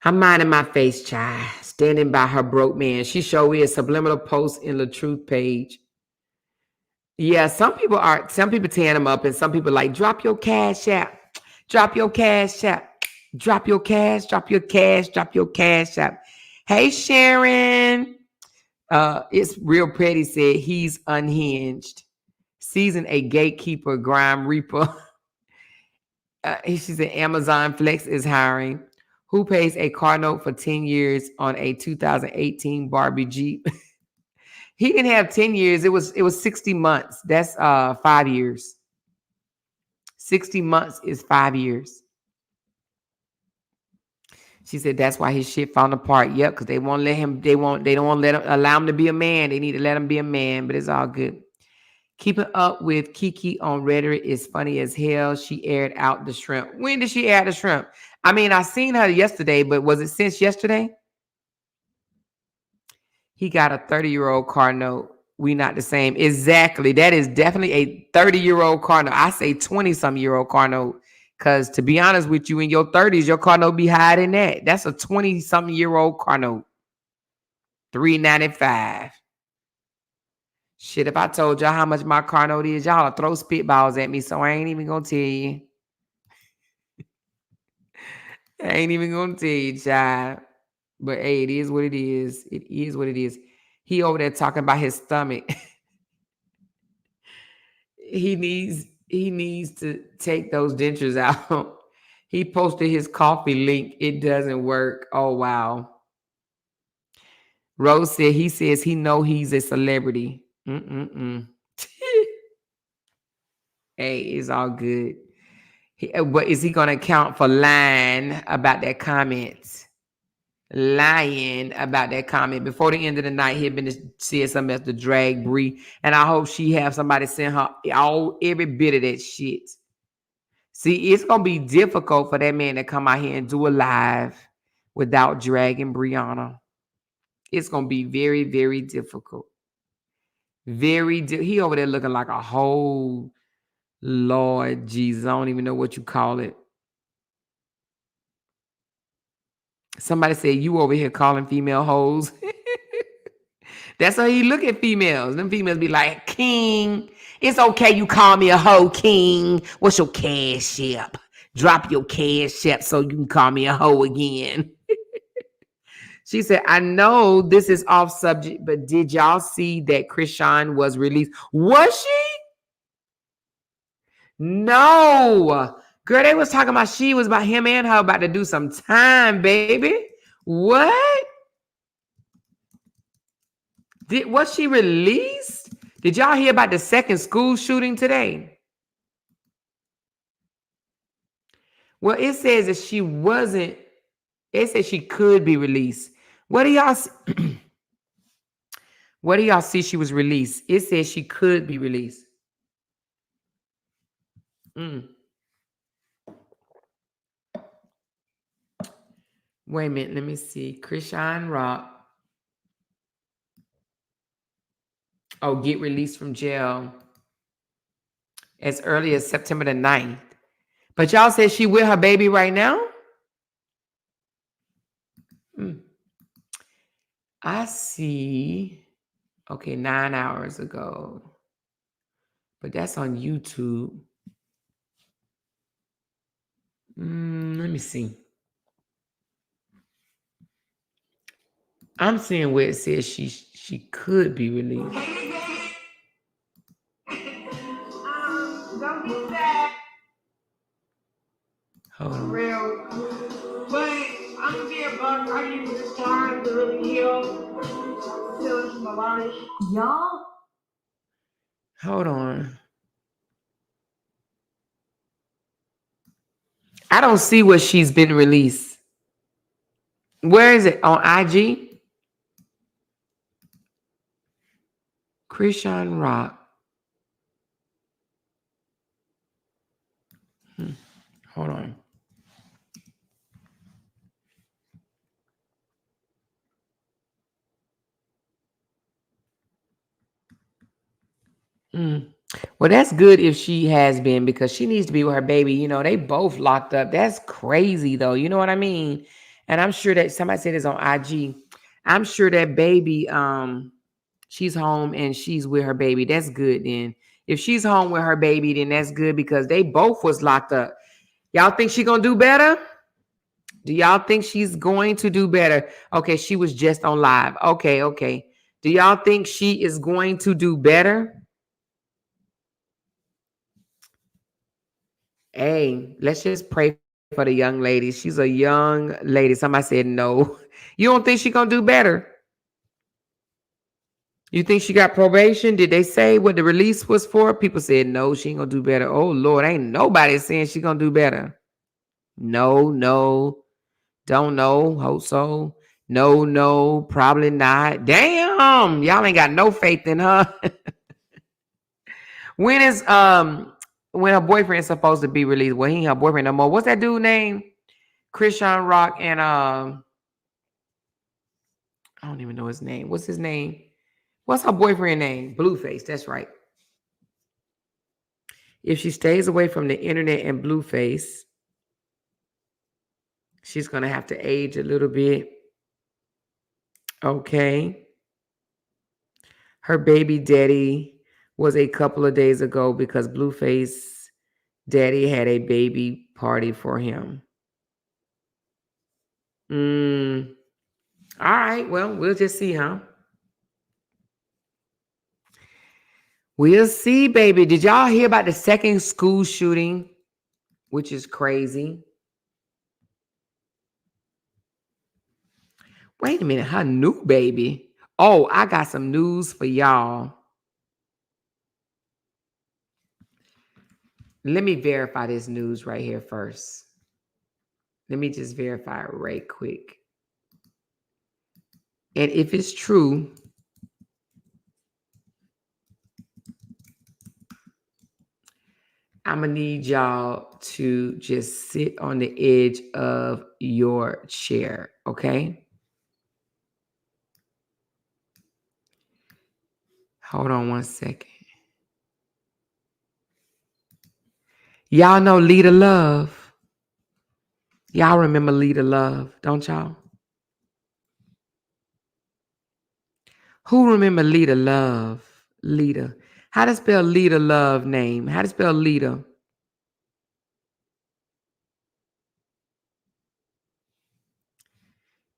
I'm minding my face, child. Standing by her broke man. She showed me a subliminal post in the truth page. Yeah, some people tearing them up, and some people like, drop your cash app. Drop your cash app. Drop your cash. Drop your cash. Drop your cash app. Hey, Sharon. It's real pretty said he's unhinged. Season a gatekeeper, Grime Reaper. She said Amazon Flex is hiring. Who pays a car note for 10 years on a 2018 Barbie Jeep? He can have 10 years. It was 60 months. That's 5 years. 60 months is 5 years. She said that's why his shit falling apart. Yep, because they won't let him. They don't want to allow him to be a man. They need to let him be a man, but it's all good. Keeping up with Kiki on Reddit is funny as hell. She aired out the shrimp. When did she air the shrimp? I mean, I seen her yesterday, but was it since yesterday? He got a 30-year-old car note. We not the same. Exactly. That is definitely a 30-year-old car note. I say 20-some-year-old car note. Because to be honest with you, in your 30s, your car note be higher than that. That's a 20-something-year-old car note. $395. Shit, if I told y'all how much my car note is, y'all will throw spitballs at me, so I ain't even gonna tell you. I ain't even gonna tell you, child. But hey, it is what it is. It is what it is. He over there talking about his stomach. He needs to take those dentures out. He posted his coffee link. It doesn't work. Oh wow. Rose said he says he know he's a celebrity. Hey, it's all good. But is he gonna count for lying about that comment? Lying about that comment. Before the end of the night, he'd been to see something else to drag Bree. And I hope she have somebody send her every bit of that shit. See, it's gonna be difficult for that man to come out here and do a live without dragging Brianna. It's gonna be very, very difficult. He over there looking like a whole Lord Jesus. I don't even know what you call it. Somebody said you over here calling female hoes. That's how he look at females. Them females be like, King, it's okay you call me a hoe, King. What's your cash app? Drop your cash app so you can call me a hoe again. She said, I know this is off subject, but did y'all see that Chrisean was released? Was she? No. Girl, they was talking about him and her about to do some time, baby. What? Was she released? Did y'all hear about the second school shooting today? Well, it says that she wasn't. It says she could be released. What do y'all What do y'all see she was released? It says she could be released. Wait a minute. Let me see. Chrisean Rock. Oh, get released from jail as early as September the 9th. But y'all said she with her baby right now? I see. Okay, 9 hours ago. But that's on YouTube. Let me see. I'm seeing where it says she could be released. Don't do that. Hold on. Real. But I'm gonna be a buck. I use this time to really heal my body. Y'all. Hold on. I don't see where she's been released. Where is it? On IG? Chrisean Rock. Hold on. Well, that's good if she has been, because she needs to be with her baby. You know, they both locked up. That's crazy, though. You know what I mean? And I'm sure that somebody said this on IG. I'm sure that baby, she's home and she's with her baby. That's good then. If she's home with her baby, then that's good, because they both was locked up. Y'all think she's going to do better? Do y'all think she's going to do better? Okay, she was just on live. Okay. Do y'all think she is going to do better? Hey, let's just pray for the young lady. She's a young lady. Somebody said no. You don't think she's going to do better? You think she got probation? Did they say what the release was for? People said no, she ain't going to do better. Oh, Lord, ain't nobody saying she's going to do better. No. Don't know. Hope so. No, probably not. Damn, y'all ain't got no faith in her. When her boyfriend is supposed to be released? Well, he ain't her boyfriend no more. What's that dude name? Chrisean Rock and I don't even know his name. What's his name? What's her boyfriend name? Blueface. That's right. If she stays away from the internet and Blueface, she's going to have to age a little bit. Okay. Her baby daddy was a couple of days ago because Blueface daddy had a baby party for him. All right. Well, we'll just see, huh? We'll see, baby. Did y'all hear about the second school shooting, which is crazy? Wait a minute, her new baby. Oh, I got some news for y'all. Let me verify this news right here first. Let me just verify it right quick. And if it's true, I'm going to need y'all to just sit on the edge of your chair, okay? Hold on one second. Y'all know Lita Love. Y'all remember Lita Love, don't y'all? Who remember Lita Love? Lita. How to spell Lita Love name? How to spell Lita?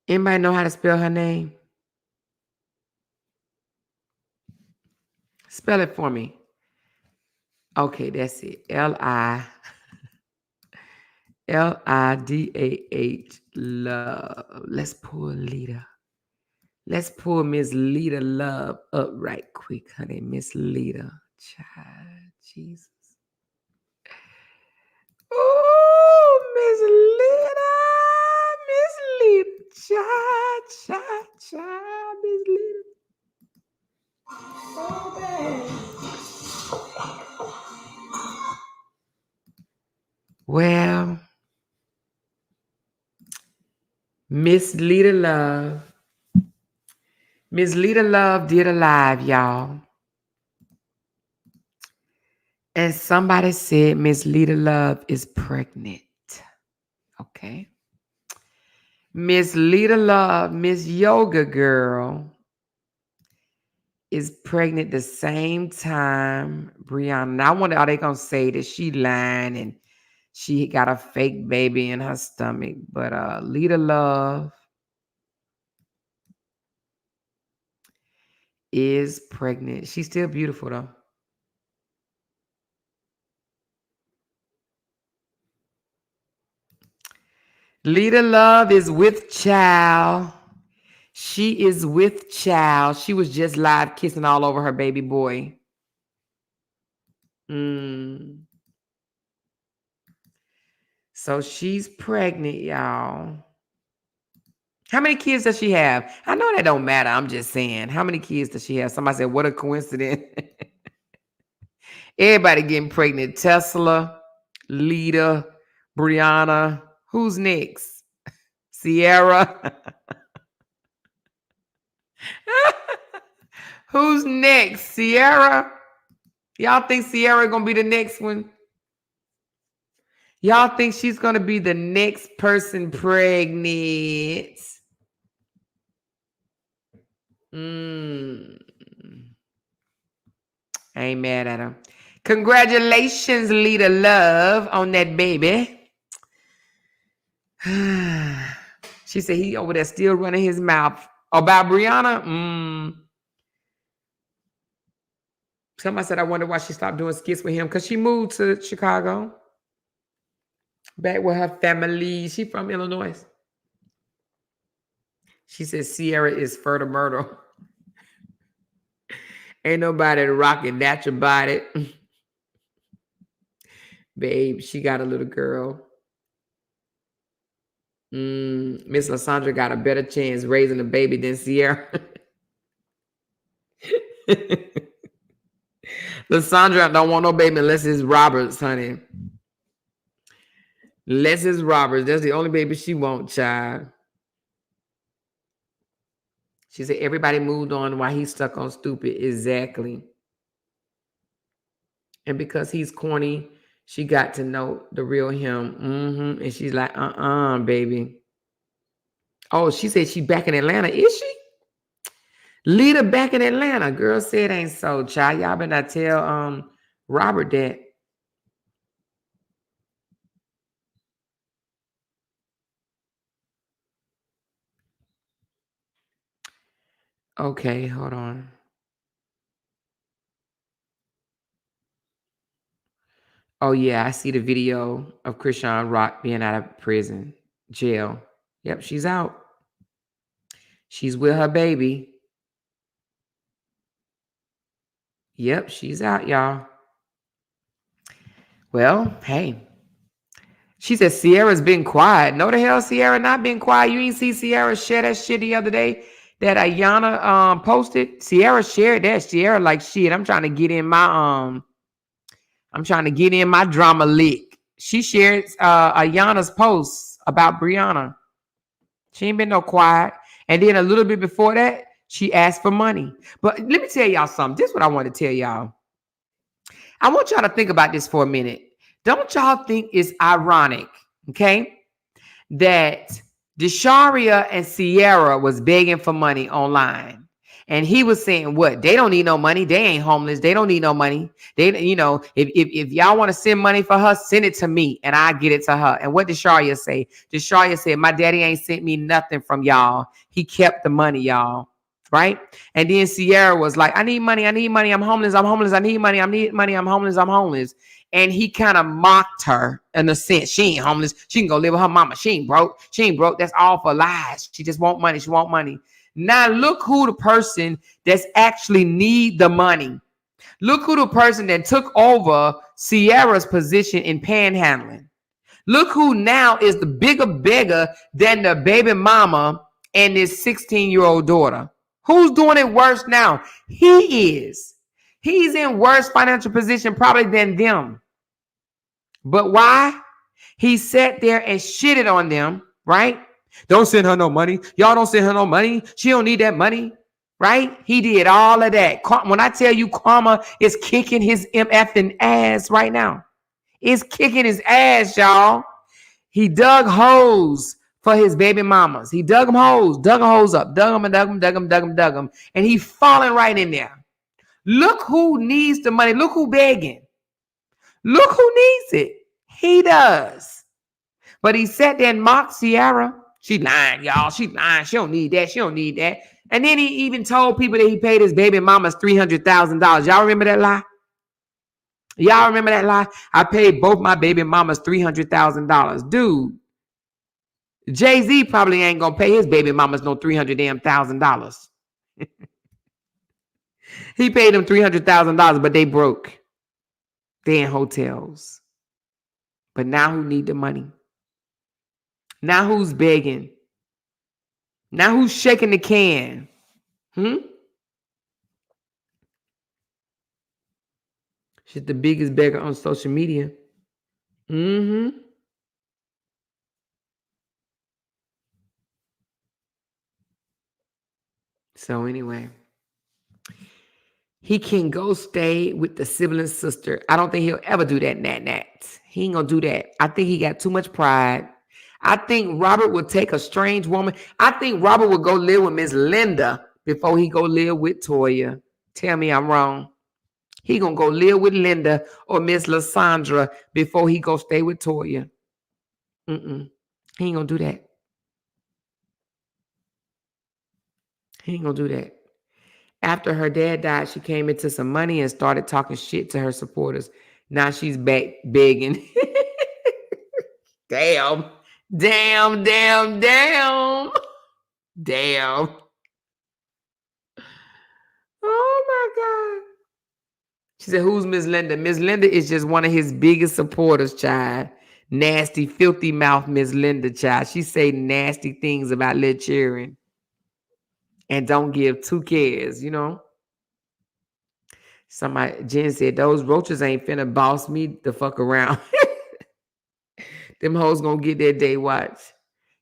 Anybody know how to spell her name? Spell it for me. Okay, that's it. Lidaah. Love. Let's pull Lita. Let's pull Miss Lita Love up right quick, honey. Miss Lita. Child, Jesus. Oh, Miss Lita. Miss Lita. Child, Miss Lita. Well, Miss Lita Love. Miss Lita Love did a live, y'all. And somebody said Miss Lita Love is pregnant. Okay. Miss Lita Love, Miss Yoga Girl, is pregnant the same time Brianna. Now, I wonder, are they going to say that she lying and she got a fake baby in her stomach? But Lita Love is pregnant. She's still beautiful, though. Lita Love is with child. She is with child. She was just live kissing all over her baby boy. So she's pregnant, y'all. How many kids does she have? I know that don't matter. I'm just saying. How many kids does she have? Somebody said, what a coincidence. Everybody getting pregnant. Tesla, Lita, Brianna. Who's next? Sierra. Who's next? Sierra? Y'all think Sierra gonna be the next one? Y'all think she's gonna be the next person pregnant? I ain't mad at her. Congratulations, Lita Love, on that baby. She said he over there still running his mouth about Brianna. Somebody said, I wonder why she stopped doing skits with him, because she moved to Chicago. Back with her family. She from Illinois. She said Sierra is Fertile Myrtle. Ain't nobody rocking that your body. Babe, she got a little girl. Miss Lysandra got a better chance raising a baby than Sierra. Lysandra don't want no baby unless it's Roberts, honey. Unless it's Roberts. That's the only baby she want, child. She said everybody moved on while he's stuck on stupid. Exactly. And because he's corny, she got to know the real him. And she's like, baby. Oh, she said she back in Atlanta. Is she? Lita back in Atlanta. Girl said ain't so, child. Y'all better not tell Robert that. Okay, hold on. Oh, yeah, I see the video of Krishan Rock being out of prison, jail. Yep, she's out. She's with her baby. Yep, she's out, y'all. Well, hey. She said Sierra's been quiet. No, the hell, Sierra not been quiet. You ain't see Sierra share that shit the other day that Ayana posted. Sierra shared that. Sierra like, shit, I'm trying to get in my drama leak. She shared Ayana's post about Brianna. She ain't been no quiet. And then a little bit before that, she asked for money. But let me tell y'all something. This is what I want to tell y'all. I want y'all to think about this for a minute. Don't y'all think it's ironic, okay, that Desharia and Sierra was begging for money online. And he was saying, what? They don't need no money. They ain't homeless. They don't need no money. They, you know, if y'all want to send money for her, send it to me and I get it to her. And what did Desharia say? Desharia said, my daddy ain't sent me nothing from y'all. He kept the money, y'all. Right? And then Sierra was like, I need money. I need money. I'm homeless. I'm homeless. I need money. I need money. I'm homeless. I'm homeless. And he kind of mocked her in a sense. She ain't homeless. She can go live with her mama. She ain't broke. She ain't broke. That's all for lies. She just want money. She want money. Now look who the person that's actually need the money. Look who the person that took over Sierra's position in panhandling. Look who now is the bigger beggar than the baby mama and this 16-year-old daughter. Who's doing it worse now? He is. He's in worse financial position probably than them. But why? He sat there and shitted on them, right? Don't send her no money. Y'all don't send her no money. She don't need that money, right? He did all of that. When I tell you karma is kicking his MFing ass right now. It's kicking his ass, y'all. He dug holes for his baby mamas. He dug them holes up, dug them. And he falling right in there. Look who needs the money. Look who begging. Look who needs it. He does. But he sat there and mocked Sierra. She lying, y'all. She lying. She don't need that. She don't need that. And then he even told people that he paid his baby mamas $300,000. Y'all remember that lie? Y'all remember that lie? I paid both my baby mamas $300,000. Dude, Jay-Z probably ain't gonna pay his baby mamas no $300,000. He paid them $300,000, but they broke. They in hotels. But now who need the money? Now who's begging? Now who's shaking the can? She's the biggest beggar on social media. So anyway, he can go stay with the sibling sister. I don't think he'll ever do that, Nat. He ain't gonna do that. I think he got too much pride. I think Robert would take a strange woman. I think Robert would go live with Miss Linda before he go live with Toya. Tell me I'm wrong. He gonna go live with Linda or Miss Lysandra before he go stay with Toya. He ain't gonna do that. He ain't gonna do that. After her dad died, she came into some money and started talking shit to her supporters. Now she's back begging. Damn. Oh my God. She said, who's Miss Linda? Miss Linda is just one of his biggest supporters, child. Nasty, filthy mouth Miss Linda, child. She say nasty things about Lil Cheering. And don't give two cares, you know. Jen said, those roaches ain't finna boss me the fuck around. Them hoes gonna get their day watch.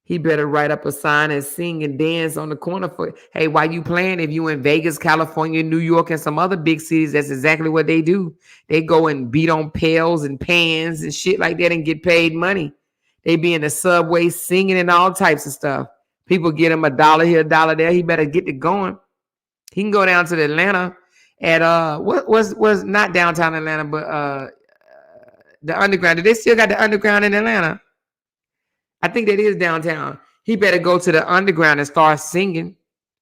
He better write up a sign and sing and dance on the corner for, hey, why you playing? If you in Vegas, California, New York, and some other big cities, that's exactly what they do. They go and beat on pails and pans and shit like that and get paid money. They be in the subway singing and all types of stuff. People get him $1 here, $1 there. He better get it going. He can go down to the Atlanta at what was not downtown Atlanta, but the underground. Do they still got the underground in Atlanta? I think that is downtown. He better go to the underground and start singing.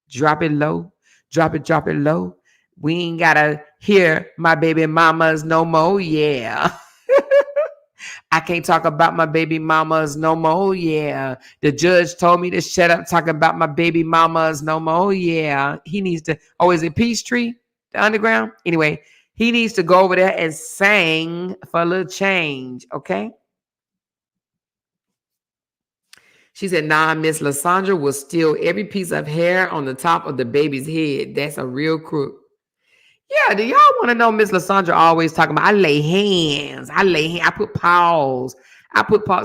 Drop it low. Drop it low. We ain't gotta hear my baby mamas no more. Yeah. I can't talk about my baby mamas no more. Oh, yeah. The judge told me to shut up talking about my baby mamas no more. Oh, yeah. He needs to. Oh, is it Peachtree? The underground? Anyway, he needs to go over there and sing for a little change. Okay. She said, nah, Miss Lysandra will steal every piece of hair on the top of the baby's head. That's a real crook. Yeah, do y'all want to know Miss Lysandra always talking about, I lay hands, I put paws.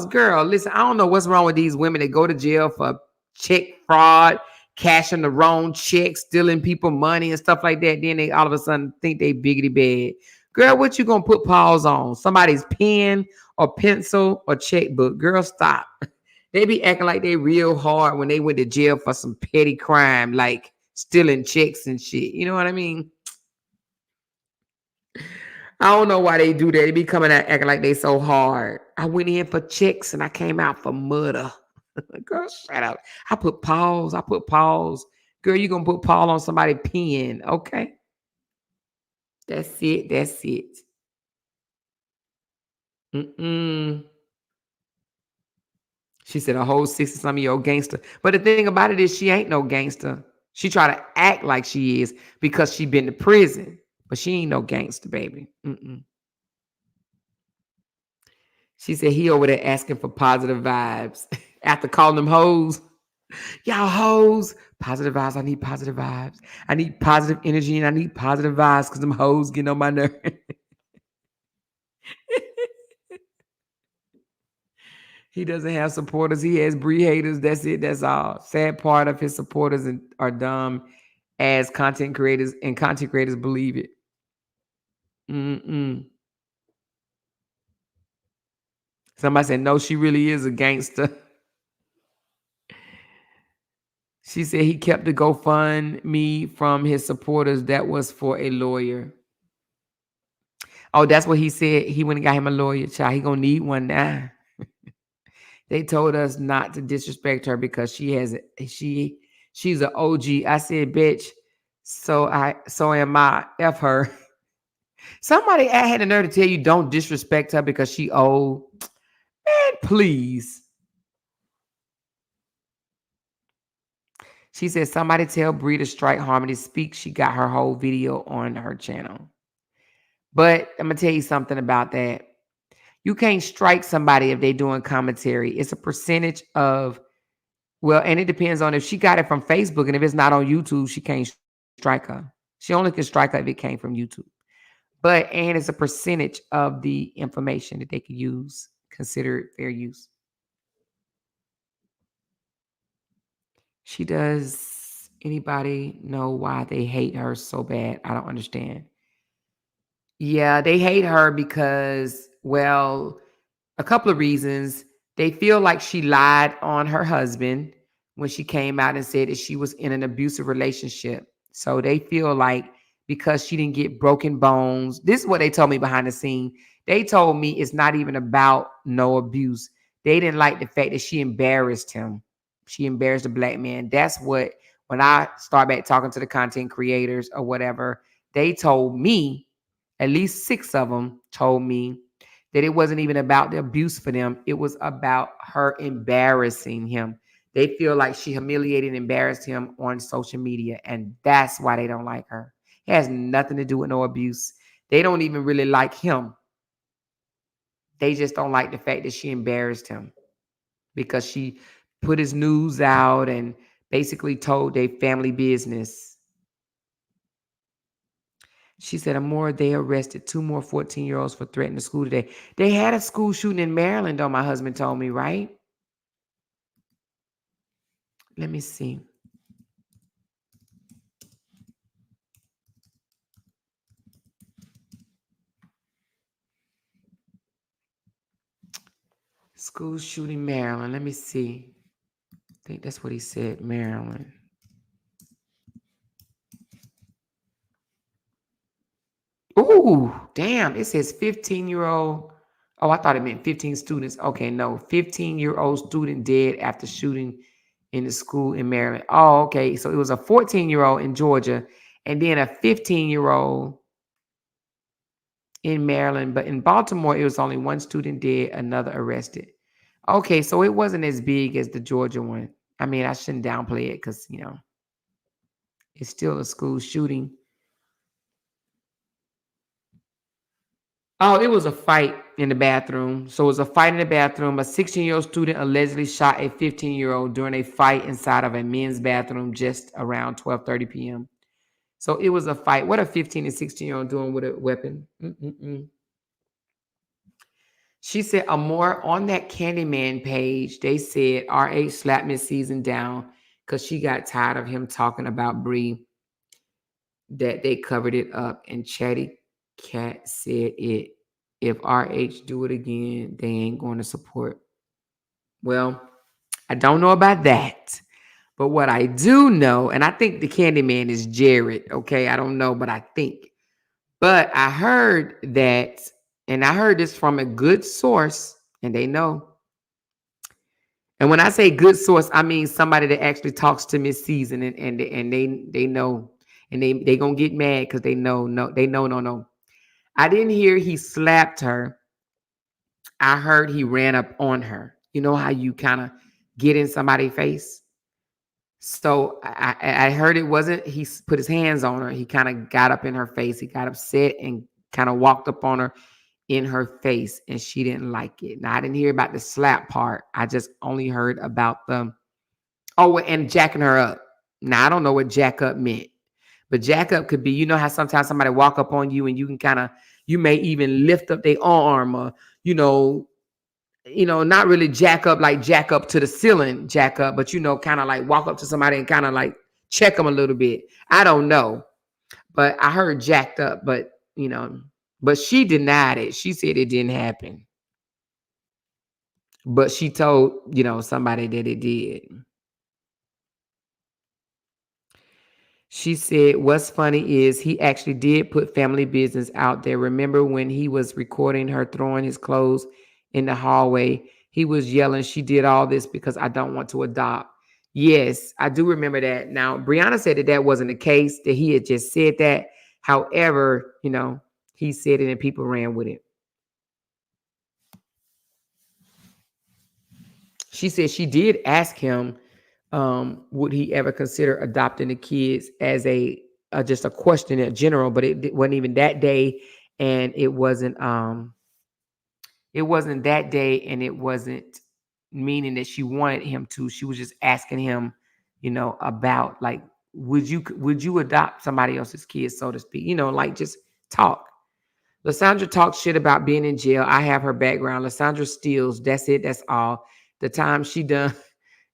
Girl, listen, I don't know what's wrong with these women that go to jail for check fraud, cashing the wrong check, stealing people money and stuff like that. Then they all of a sudden think they biggity bad. Girl, what you gonna put paws on? Somebody's pen or pencil or checkbook. Girl, stop. They be acting like they real hard when they went to jail for some petty crime, like stealing checks and shit. You know what I mean? I don't know why they do that. They be coming out acting like they so hard. I went in for checks and I came out for murder. Girl, shut up. I put paws. Girl, you gonna put paw on somebody's pen, okay? That's it. She said a whole 60-some-year-old gangster. But the thing about it is she ain't no gangster. She try to act like she is because she been to prison. But she ain't no gangster, baby. She said he over there asking for positive vibes. After calling them hoes. Y'all hoes. Positive vibes. I need positive vibes. I need positive energy and I need positive vibes because them hoes getting on my nerve. He doesn't have supporters. He has Bree haters. That's it. That's all. Sad part of his supporters are dumb as content creators, and content creators believe it. Somebody said, no, she really is a gangster. She said he kept the GoFundMe from his supporters. That was for a lawyer. Oh, that's what he said. He went and got him a lawyer, child. He gonna need one now. They told us not to disrespect her because she's an OG. I said, bitch, so am I. F her. Somebody had the nerve to tell you don't disrespect her because she old. Man, please. She said, somebody tell Bree to strike Harmony Speak. She got her whole video on her channel. But I'm going to tell you something about that. You can't strike somebody if they're doing commentary. It's a percentage of, well, and it depends on if she got it from Facebook, and if it's not on YouTube, she can't strike her. She only can strike her if it came from YouTube. And it's a percentage of the information that they could use, consider fair use. She does. Anybody know why they hate her so bad? I don't understand. Yeah, they hate her because, well, a couple of reasons. They feel like she lied on her husband when she came out and said that she was in an abusive relationship. So they feel like because she didn't get broken bones. This is what they told me behind the scene. They told me it's not even about no abuse. They didn't like the fact that she embarrassed him. She embarrassed a black man. That's what, when I start back talking to the content creators or whatever, they told me, at least 6 of them told me that it wasn't even about the abuse for them. It was about her embarrassing him. They feel like she humiliated and embarrassed him on social media, and that's why they don't like her. It has nothing to do with no abuse. They don't even really like him. They just don't like the fact that she embarrassed him because she put his news out and basically told their family business. She said, they arrested 2 more 14-year-olds for threatening the school today. They had a school shooting in Maryland, though, my husband told me, right? Let me see. School shooting Maryland. Let me see. I think that's what he said, Maryland. Ooh, damn. It says 15-year-old. Oh, I thought it meant 15 students. Okay, no. 15-year-old student dead after shooting in the school in Maryland. Oh, okay. So it was a 14-year-old in Georgia and then a 15-year-old in Maryland, but in Baltimore, it was only one student dead, another arrested. Okay, so it wasn't as big as the Georgia one. I mean, I shouldn't downplay it because, it's still a school shooting. Oh, it was a fight in the bathroom. So it was a fight in the bathroom. A 16-year-old student allegedly shot a 15-year-old during a fight inside of a men's bathroom just around 12:30 p.m. So it was a fight. What a 15 and 16-year-old doing with a weapon? Mm-mm-mm. She said, more on that Candyman page, they said RH slapped Miss Season down because she got tired of him talking about Bree, that they covered it up. And Chatty Cat said it. If RH do it again, they ain't going to support. Well, I don't know about that. But what I do know, and I think the Candyman is Jared, okay? I don't know, but I think. But I heard that, and I heard this from a good source, and they know. And when I say good source, I mean somebody that actually talks to Miss Season, and they know, and they gonna get mad because they know no. I didn't hear he slapped her. I heard he ran up on her. You know how you kind of get in somebody's face? So I heard it wasn't, he put his hands on her. He kind of got up in her face. He got upset and kind of walked up on her in her face, and she didn't like it. Now, I didn't hear about the slap part. I just only heard about and jacking her up. Now, I don't know what jack up meant, but jack up could be, you know how sometimes somebody walk up on you and you can you may even lift up their arm or, not really jack up like jack up to the ceiling, jack up, but kind of like walk up to somebody and kind of like check them a little bit. I don't know, but I heard jacked up, but but she denied it. She said it didn't happen, but she told somebody that it did. She said, what's funny is he actually did put family business out there. Remember when he was recording her throwing his clothes in the hallway? He was yelling, she did all this because I don't want to adopt. Yes, I do remember that. Now, Brianna said that wasn't the case, that he had just said that. However, he said it and people ran with it. She said she did ask him, would he ever consider adopting the kids as just a question in general, but it wasn't even that day, and it wasn't that day, and it wasn't meaning that she wanted him to. She was just asking him, about like, would you adopt somebody else's kids, so to speak, like just talk. Lysandra talks shit about being in jail. I have her background. Lysandra steals. That's it. That's all. The time she done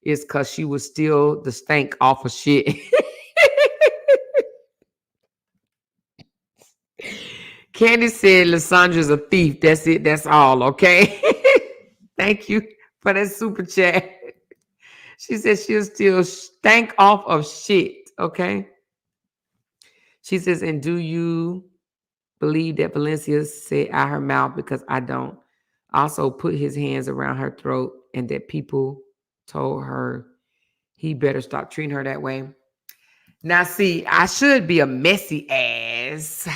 is because she was still the stank off of shit. Candy said Lysandra's a thief. That's it. That's all. Okay. Thank you for that super chat. She said she'll still stank off of shit. Okay. She says, and do you believe that Valencia said out her mouth, because I don't, also put his hands around her throat, and that people told her he better stop treating her that way? Now, see, I should be a messy ass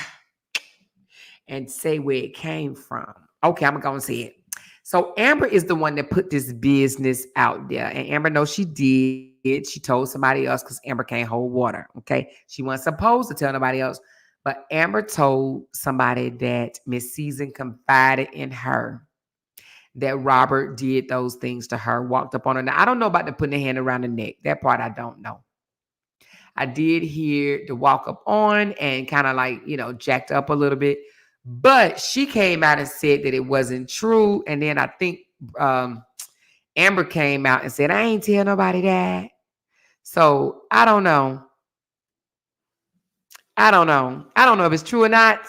and say where it came from. Okay, I'm going to say it. So Amber is the one that put this business out there. And Amber knows she did. She told somebody else because Amber can't hold water. Okay. She wasn't supposed to tell nobody else. But Amber told somebody that Miss Season confided in her that Robert did those things to her, walked up on her. Now, I don't know about the putting the hand around the neck. That part I don't know. I did hear the walk up on and kind of like, jacked up a little bit. But she came out and said that it wasn't true. And then I think Amber came out and said, I ain't tell nobody that. So I don't know. I don't know if it's true or not.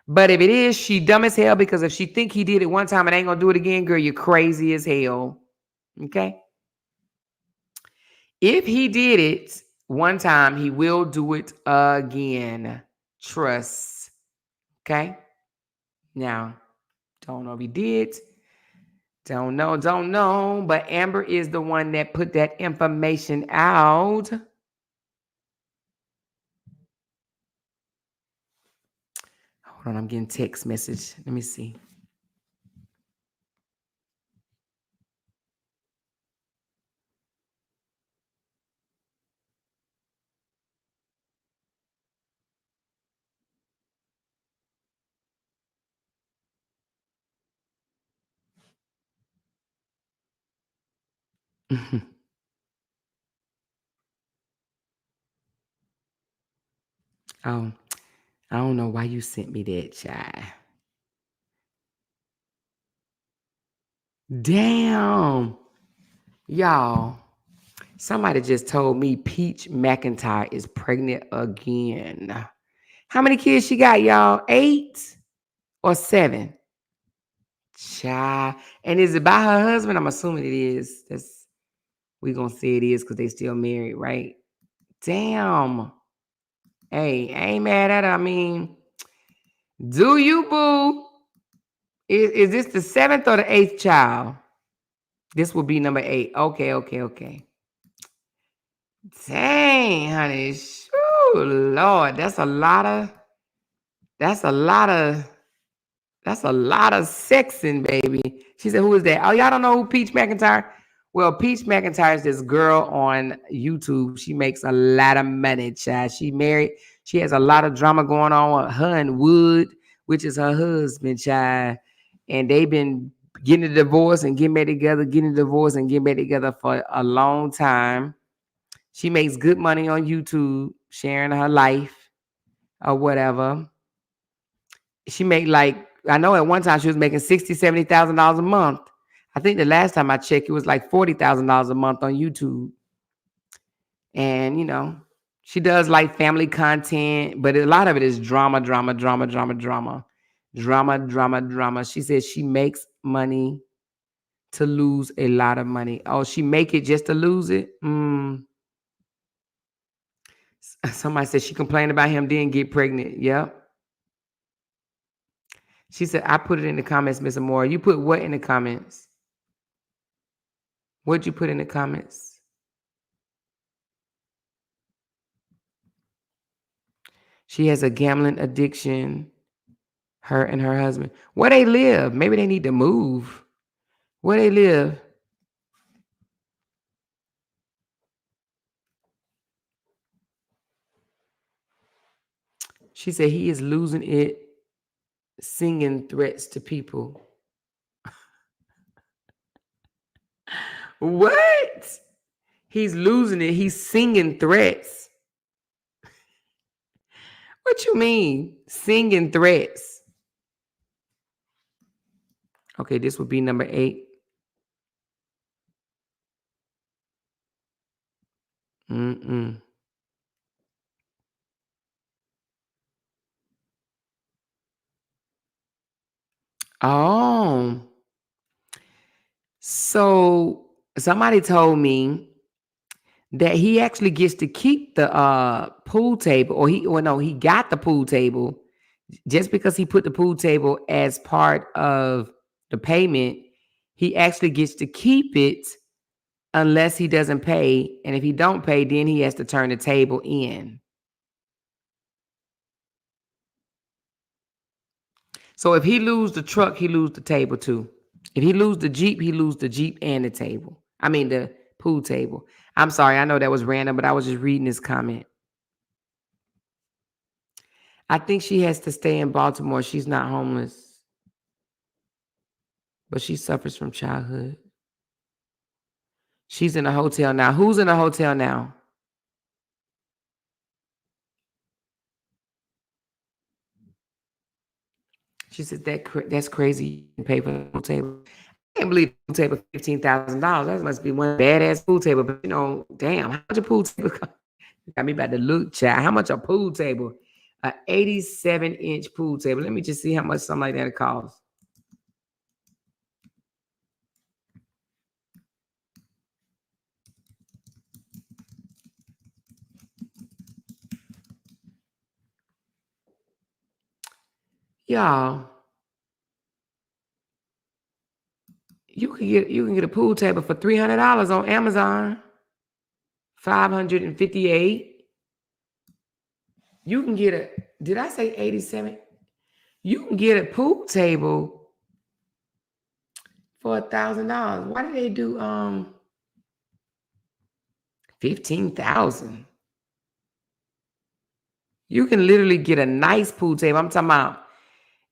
But if it is, she dumb as hell, because if she think he did it one time and ain't gonna do it again, girl, you're crazy as hell. Okay? If he did it one time, he will do it again. Trust. Okay? Now, don't know if he did. Don't know. But Amber is the one that put that information out. Hold on, I'm getting text message. Let me see. Oh, I don't know why you sent me that, child. Damn. Y'all, somebody just told me Peach McIntyre is pregnant again. How many kids she got, y'all? 8 or 7? Child. And is it by her husband? I'm assuming it is. We're going to say it is because they still married, right? Damn. Hey, I ain't mad at her. I mean, do you, boo? Is this the 7th or the 8th child? This will be number 8. Okay. Dang, honey. Shoo, Lord, that's a lot of sexing, baby. She said, who is that? Oh, y'all don't know who Peach McIntyre? Well, Peach McIntyre is this girl on YouTube. She makes a lot of money, child. She married. She has a lot of drama going on with her and Wood, which is her husband, child. And they've been getting a divorce and getting back together, for a long time. She makes good money on YouTube, sharing her life or whatever. She make I know at one time she was making $60,000, $70,000 a month. I think the last time I checked, it was like $40,000 a month on YouTube. And, she does like family content, but a lot of it is drama. She says she makes money to lose a lot of money. Oh, she make it just to lose it? Somebody said she complained about him, didn't get pregnant. Yep. She said, I put it in the comments, Miss Amora. You put what in the comments? What'd you put in the comments? She has a gambling addiction, her and her husband. Where they live? Maybe they need to move. Where they live? She said he is losing it, singing threats to people. What? He's losing it. He's singing threats. What you mean? Singing threats. Okay, this would be number 8. Oh. So somebody told me that he actually gets to keep the pool table, or he got the pool table just because he put the pool table as part of the payment. He actually gets to keep it unless he doesn't pay, and if he don't pay, then he has to turn the table in. So if he lose the truck, he lose the table too. If he lose the Jeep, he lose the Jeep and the table. I mean the pool table. I'm sorry, I know that was random, but I was just reading this comment. I think she has to stay in Baltimore. She's not homeless, but she suffers from childhood. She's in a hotel now. Who's in a hotel now? She said that's crazy. You can pay for the pool table. I can't believe the pool table $15,000. That must be one badass pool table. But damn, how much a pool table cost? Got me about to look, chat. How much a pool table? An 87-inch pool table. Let me just see how much something like that costs. Y'all, you can get a pool table for $300 on Amazon. $558. You can get did I say 87? You can get a pool table for $1,000. Why did they do 15,000? You can literally get a nice pool table. I'm talking about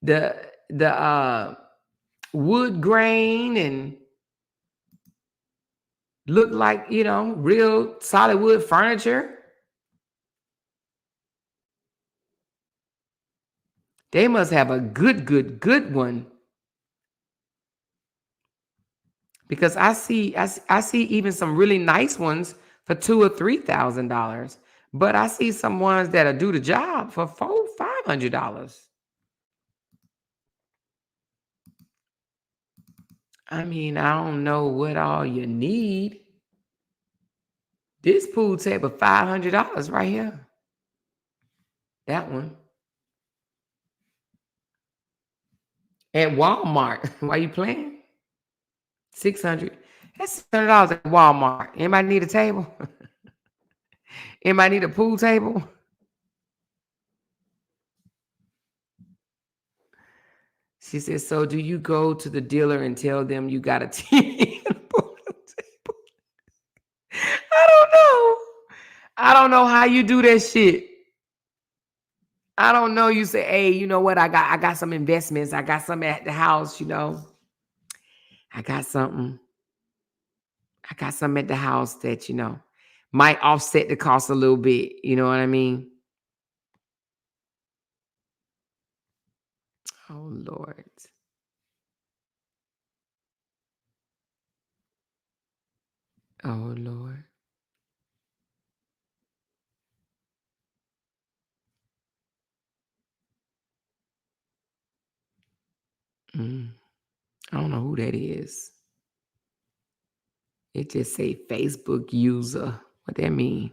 the wood grain and look like, you know, real solid wood furniture. They must have a good one. Because I see even some really nice ones for $2,000 or $3,000. But I see some ones that'll do the job for $400-$500. I mean, I don't know what all you need. This pool table, $500 right here. That one. At Walmart. Why you playing? $600. That's $600 at Walmart. Anybody need a table? Anybody need a pool table? She said, so do you go to the dealer and tell them you got a TV and a pool table? I don't know how you do that shit. I don't know. You say, hey, you know what? I got some investments. I got some at the house, you know. I got something at the house that, you know, might offset the cost a little bit. You know what I mean? Oh, Lord. Oh, Lord. I don't know who that is. It just say Facebook user. What that mean?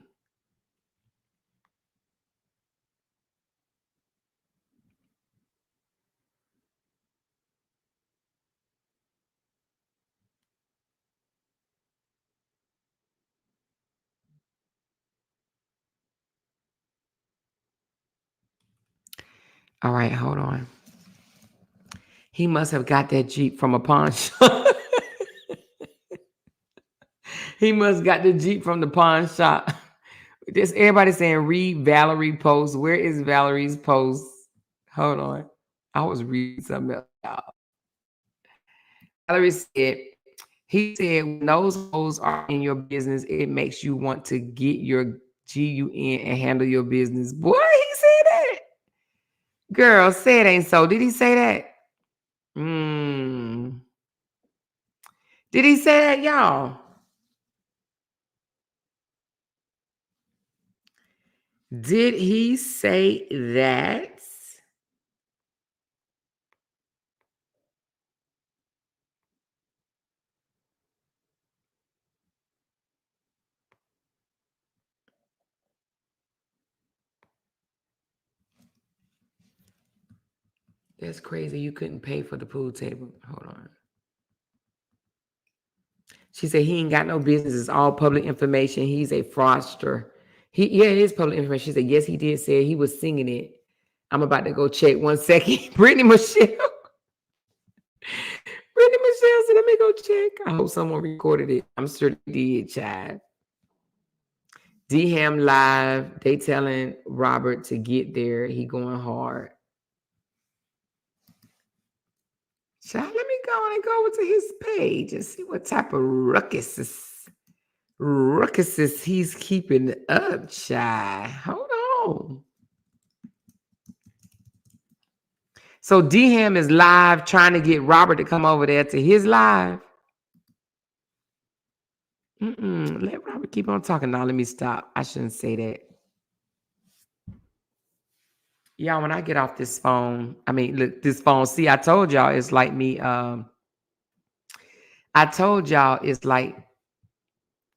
All right, hold on. He must have got that Jeep from a pawn shop. He must got the Jeep from the pawn shop. Just everybody saying read Valerie post. Where is Valerie's post? Hold on. I was reading something else, y'all. Valerie said, he said, when those hoes are in your business, it makes you want to get your GUN and handle your business. Boy, he said that. Girl, say it ain't so. Did he say that? Did he say that, y'all? Did he say that? That's crazy. You couldn't pay for the pool table. Hold on. She said he ain't got no business. It's all public information. He's a fraudster. Yeah, it is public information. She said, yes, he did say he was singing it. I'm about to go check 1 second. Brittany Michelle. Brittany Michelle said, let me go check. I hope someone recorded it. I'm sure they did, child. D-Ham live. They telling Robert to get there. He going hard. Child, let me go and go over to his page and see what type of ruckuses he's keeping up, child. Hold on. So D-Ham is live trying to get Robert to come over there to his live. Let Robert keep on talking. Now let me stop. I shouldn't say that. Y'all, when I get off this phone, I mean, look, this phone, see, I told y'all it's like me. I told y'all it's like,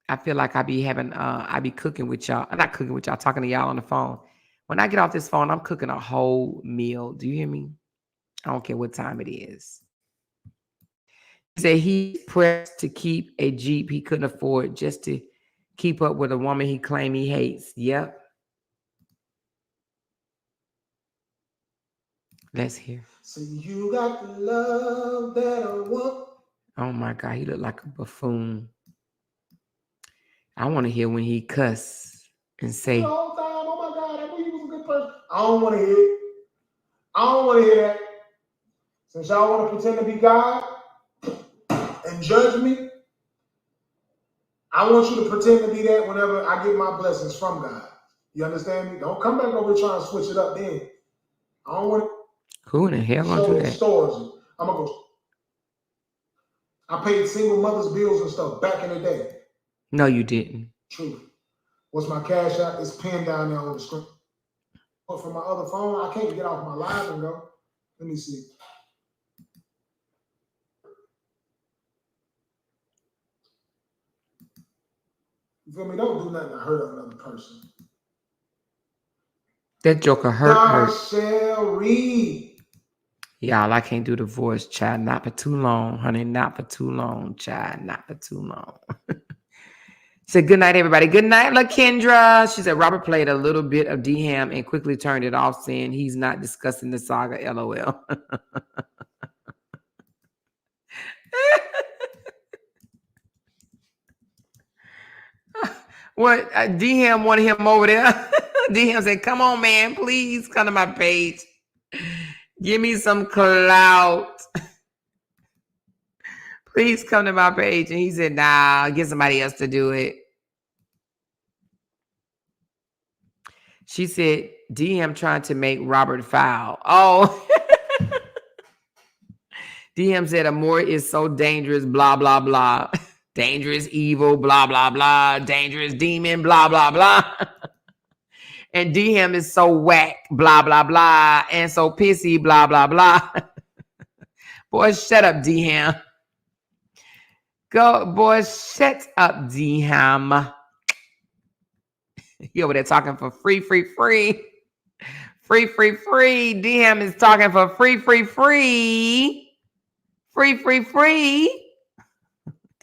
I feel like I be having, I be cooking with y'all. I'm not cooking with y'all, talking to y'all on the phone. When I get off this phone, I'm cooking a whole meal. Do you hear me? I don't care what time it is. He said he pressed to keep a Jeep he couldn't afford just to keep up with a woman he claimed he hates. Yep. Let's hear. See, you got the love that I want. Oh my God, he looked like a buffoon. I want to hear when he cuss and say, The whole time, oh my God, I knew you was a good person. I don't want to hear it. I don't want to hear that. Since y'all want to pretend to be God and judge me, I want you to pretend to be that whenever I get my blessings from God. You understand me? Don't come back over here trying to switch it up then. I don't want who in the hell to gonna show do the that? stores. I'm going to go. I paid single mothers' bills and stuff back in the day. No, you didn't. True. What's my cash out? It's pinned down there on the screen. But from my other phone, I can't get off my live and go. Let me see. You feel me? Don't do nothing to hurt another person. That joker hurt. Darshell Reed. Y'all, I can't do the voice, child. Not for too long, honey. Not for too long, child. Not for too long. Said good night, everybody. Good night, LaKendra. She said Robert played a little bit of D-Ham and quickly turned it off, saying he's not discussing the saga. LOL. What? D-Ham wanted him over there. D-Ham said, "Come on, man. Please come to my page. Give me some clout. Please come to my page." And he said, "Nah, get somebody else to do it." She said, DM trying to make Robert foul. Oh. DM said, Amore is so dangerous, blah, blah, blah. Dangerous, evil, blah, blah, blah. Dangerous demon, blah, blah, blah. And DM is so whack, blah, blah, blah. And so pissy, blah, blah, blah. Boy, shut up, DM. Go, boy, shut up, DM. He over there talking for free. Free. DM is talking for free. Free.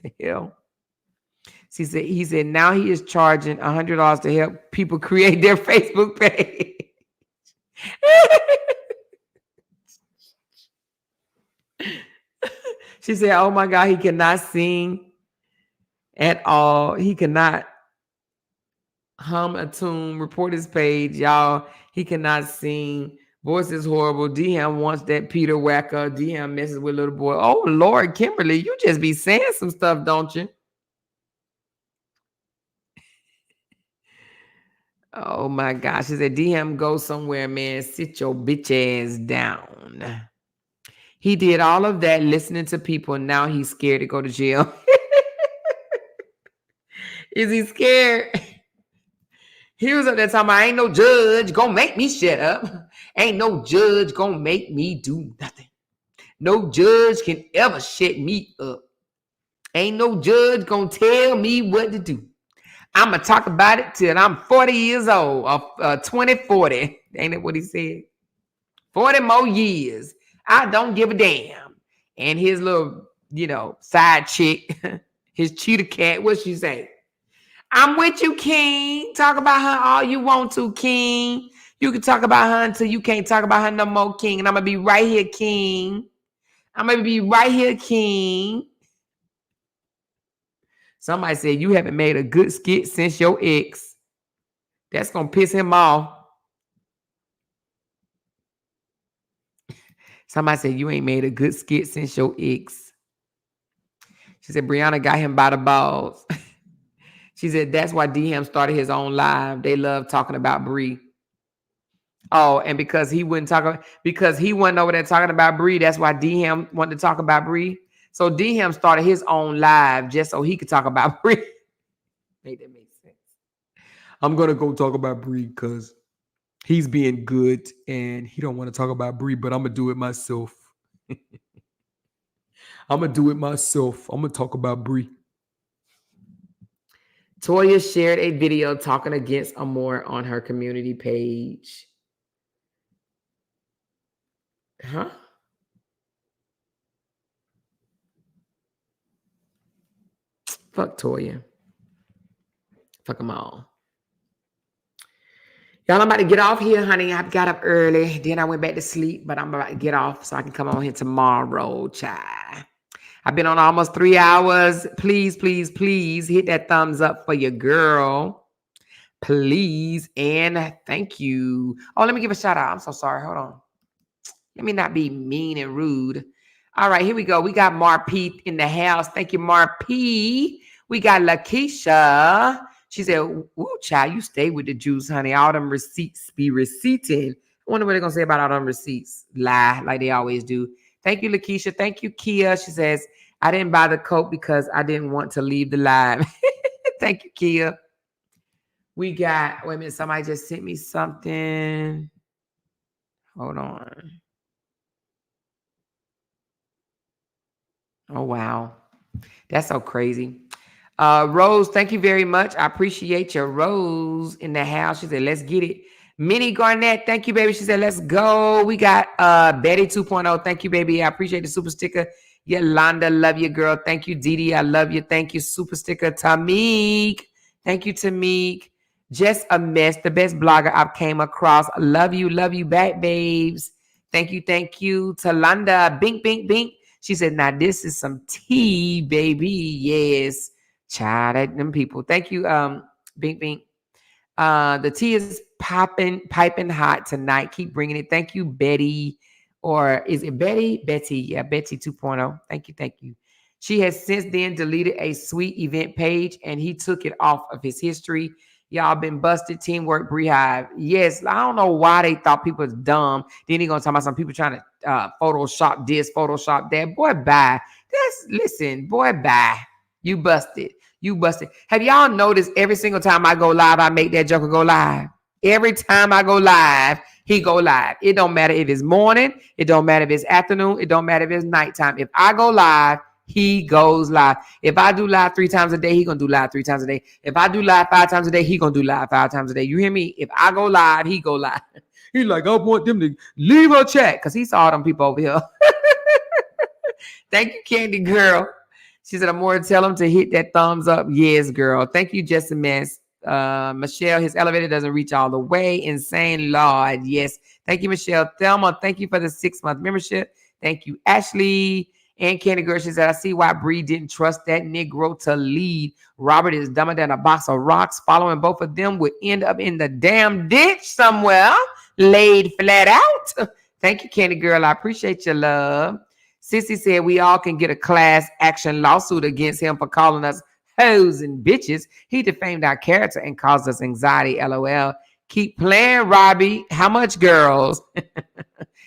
The hell? He said now he is charging $100 to help people create their Facebook page. She said, oh my God, he cannot sing at all. He cannot hum a tune, report his page, y'all. He cannot sing. Voice is horrible. DM wants that Peter Wacker. DM messes with little boy. Oh, Lord, Kimberly, you just be saying some stuff, don't you? Oh, my gosh. She said, DM, go somewhere, man. Sit your bitch ass down. He did all of that listening to people, and now he's scared to go to jail. Is he scared? He was up there talking about, ain't no judge gonna make me shut up. Ain't no judge gonna make me do nothing. No judge can ever shut me up. Ain't no judge gonna tell me what to do. I'm gonna talk about it till I'm 40 years old, or 2040. Ain't that what he said? 40 more years. I don't give a damn. And his little, side chick, his cheetah cat, what she say? I'm with you, King. Talk about her all you want to, King. You can talk about her until you can't talk about her no more, King. And I'm going to be right here, King. I'm going to be right here, King. Somebody said, you haven't made a good skit since your ex. That's going to piss him off. Somebody said, you ain't made a good skit since your ex. She said, Brianna got him by the balls. She said, that's why DM started his own live. They love talking about Bree. Oh, and because he wasn't over there talking about Bree, that's why DM wanted to talk about Bree. So DM started his own live just so he could talk about Bree. Made that make sense. I'm going to go talk about Bree because he's being good and he don't want to talk about Bree, but I'm going to do it myself. I'm going to talk about Bree. Toya shared a video talking against Amore on her community page. Huh? Fuck Toya. Fuck them all. Y'all, I'm about to get off here, honey. I got up early. Then I went back to sleep, but I'm about to get off so I can come on here tomorrow, child. I've been on almost 3 hours. Please, please, please hit that thumbs up for your girl. Please. And thank you. Oh, let me give a shout out. I'm so sorry. Hold on. Let me not be mean and rude. All right, here we go. We got Mar P in the house. Thank you, Mar P. We got Lakeisha. She said, ooh, child, you stay with the juice, honey. All them receipts be receipting. I wonder what they're going to say about all them receipts. Lie, like they always do. Thank you, Lakeisha. Thank you, Kia. She says, I didn't buy the Coke because I didn't want to leave the live. Thank you, Kia. We got, wait a minute, somebody just sent me something. Hold on. Oh, wow. That's so crazy. Rose, thank you very much. I appreciate your Rose in the house. She said, let's get it. Minnie Garnett, thank you, baby. She said, let's go. We got Betty 2.0. Thank you, baby. I appreciate the super sticker. Yolanda, love you, girl. Thank you, Didi. I love you. Thank you, super sticker. Tamik. Thank you, Tamik. Just a mess. The best blogger I've came across. Love you back, babes. Thank you, thank you. Talanda, bink, bink, bink. She said, now this is some tea, baby. Yes. Child, them people. Thank you, bink, bink. The tea is piping hot tonight. Keep bringing it. Thank you, Betty. Or is it Betty? Betty. Yeah, Betty 2.0. Thank you, thank you. She has since then deleted a sweet event page and he took it off of his history. Y'all been busted. Teamwork, Beehive. Yes, I don't know why they thought people was dumb. Then he gonna talk about some people trying to Photoshop this, Photoshop that. Boy, bye. Listen, boy, bye. You busted. You busted. Have y'all noticed every single time I go live, I make that joker go live? Every time I go live, he go live. It don't matter if it's morning. It don't matter if it's afternoon. It don't matter if it's nighttime. If I go live, he goes live. If I do live 3 times a day, he gonna do live 3 times a day. If I do live 5 times a day, he gonna do live 5 times a day. You hear me? If I go live, he go live. He's like, I want them to leave a chat because he saw them people over here. Thank you, Candy Girl. She said, I'm more tell him to hit that thumbs up. Yes, girl. Thank you, Jessamine. Michelle, his elevator doesn't reach all the way. Insane Lord. Yes. Thank you, Michelle. Thelma, thank you for the 6-month membership. Thank you, Ashley. And Candy Girl, she said, I see why Bree didn't trust that Negro to lead. Robert is dumber than a box of rocks. Following both of them would end up in the damn ditch somewhere, laid flat out. Thank you, Candy Girl. I appreciate your love. Sissy said we all can get a class action lawsuit against him for calling us hoes and bitches. He defamed our character and caused us anxiety. LOL. Keep playing, Robbie. How much, girls?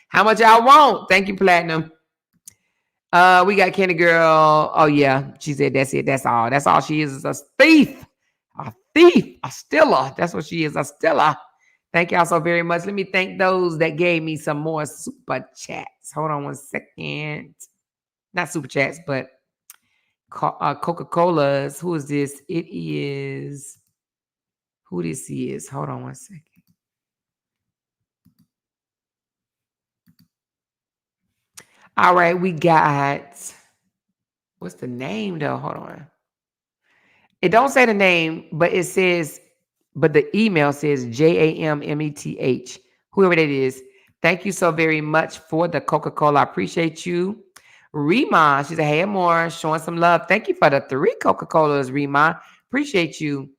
How much y'all want? Thank you, Platinum. We got Candy Girl. Oh, yeah. She said that's it. That's all. That's all she is a thief. A thief. A stealer. That's what she is. A stealer. Thank y'all so very much. Let me thank those that gave me some more super chats. Hold on one second. Not super chats, but Coca-Cola's. Who is this? It is. Who this is? Hold on one second. All right, we got. What's the name though? Hold on. It don't say the name, but it says. But the email says JAMMETH, whoever that is. Thank you so very much for the Coca-Cola. I appreciate you. Rima, she said, hey, more, showing some love. Thank you for the 3 Coca-Colas, Rima. Appreciate you.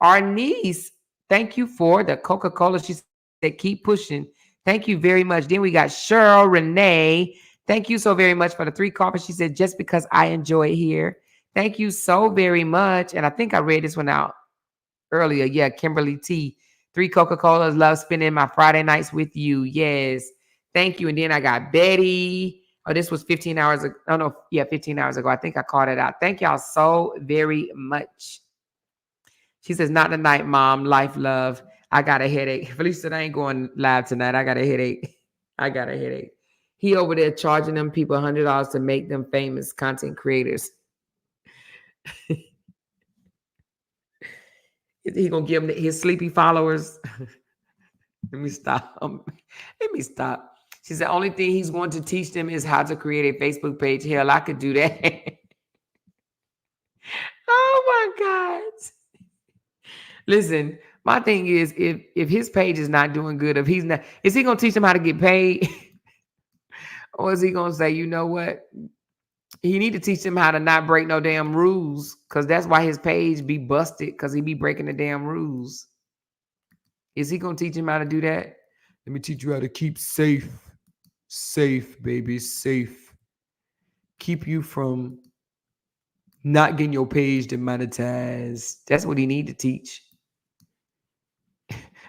Our niece, thank you for the Coca-Cola. She said, keep pushing. Thank you very much. Then we got Cheryl Renee. Thank you so very much for the 3 coffees. She said, just because I enjoy it here. Thank you so very much. And I think I read this one out earlier. Yeah, Kimberly T. 3 Coca-Colas. Love spending my Friday nights with you. Yes. Thank you. And then I got Betty. Oh, this was 15 hours ago. Oh, no. Yeah, 15 hours ago. I think I called it out. Thank y'all so very much. She says, not tonight, Mom. Life, love. I got a headache. Felicia said, I ain't going live tonight. I got a headache. I got a headache. He over there charging them people $100 to make them famous content creators. He gonna give him his sleepy followers. Let me stop. Let me stop. She said, only thing he's going to teach them is how to create a Facebook page. Hell, I could do that. Oh my God. Listen, My thing is, if his page is not doing good, if he's not, is he gonna teach him how to get paid, or is he gonna say, you know what? He need to teach him how to not break no damn rules, because that's why his page be busted, because he be breaking the damn rules. Is he gonna teach him how to do that? Let me teach you how to keep safe. Safe, baby, safe. Keep you from not getting your page demonetized. That's what he need to teach.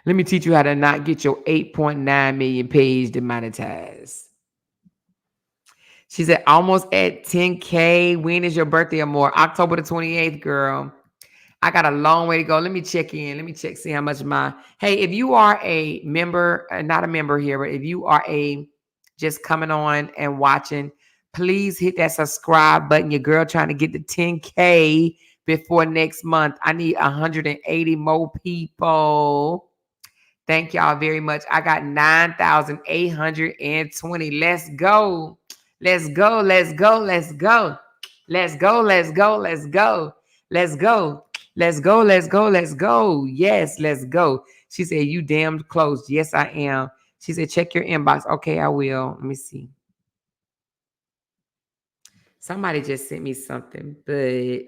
Let me teach you how to not get your 8.9 million page demonetized. She said, almost at 10K. When is your birthday or more? October the 28th, girl. I got a long way to go. Let me check in. Let me check, see how much hey, if you are a member, not a member here, but if you are just coming on and watching, please hit that subscribe button. Your girl trying to get to 10K before next month. I need 180 more people. Thank y'all very much. I got 9,820. Let's go. Let's go. Let's go. Let's go. Let's go. Let's go. Let's go. Let's go. Let's go. Let's go. Let's go. Yes, let's go. She said, you damn close. Yes, I am. She said, check your inbox. Okay, I will. Let me see. Somebody just sent me something, but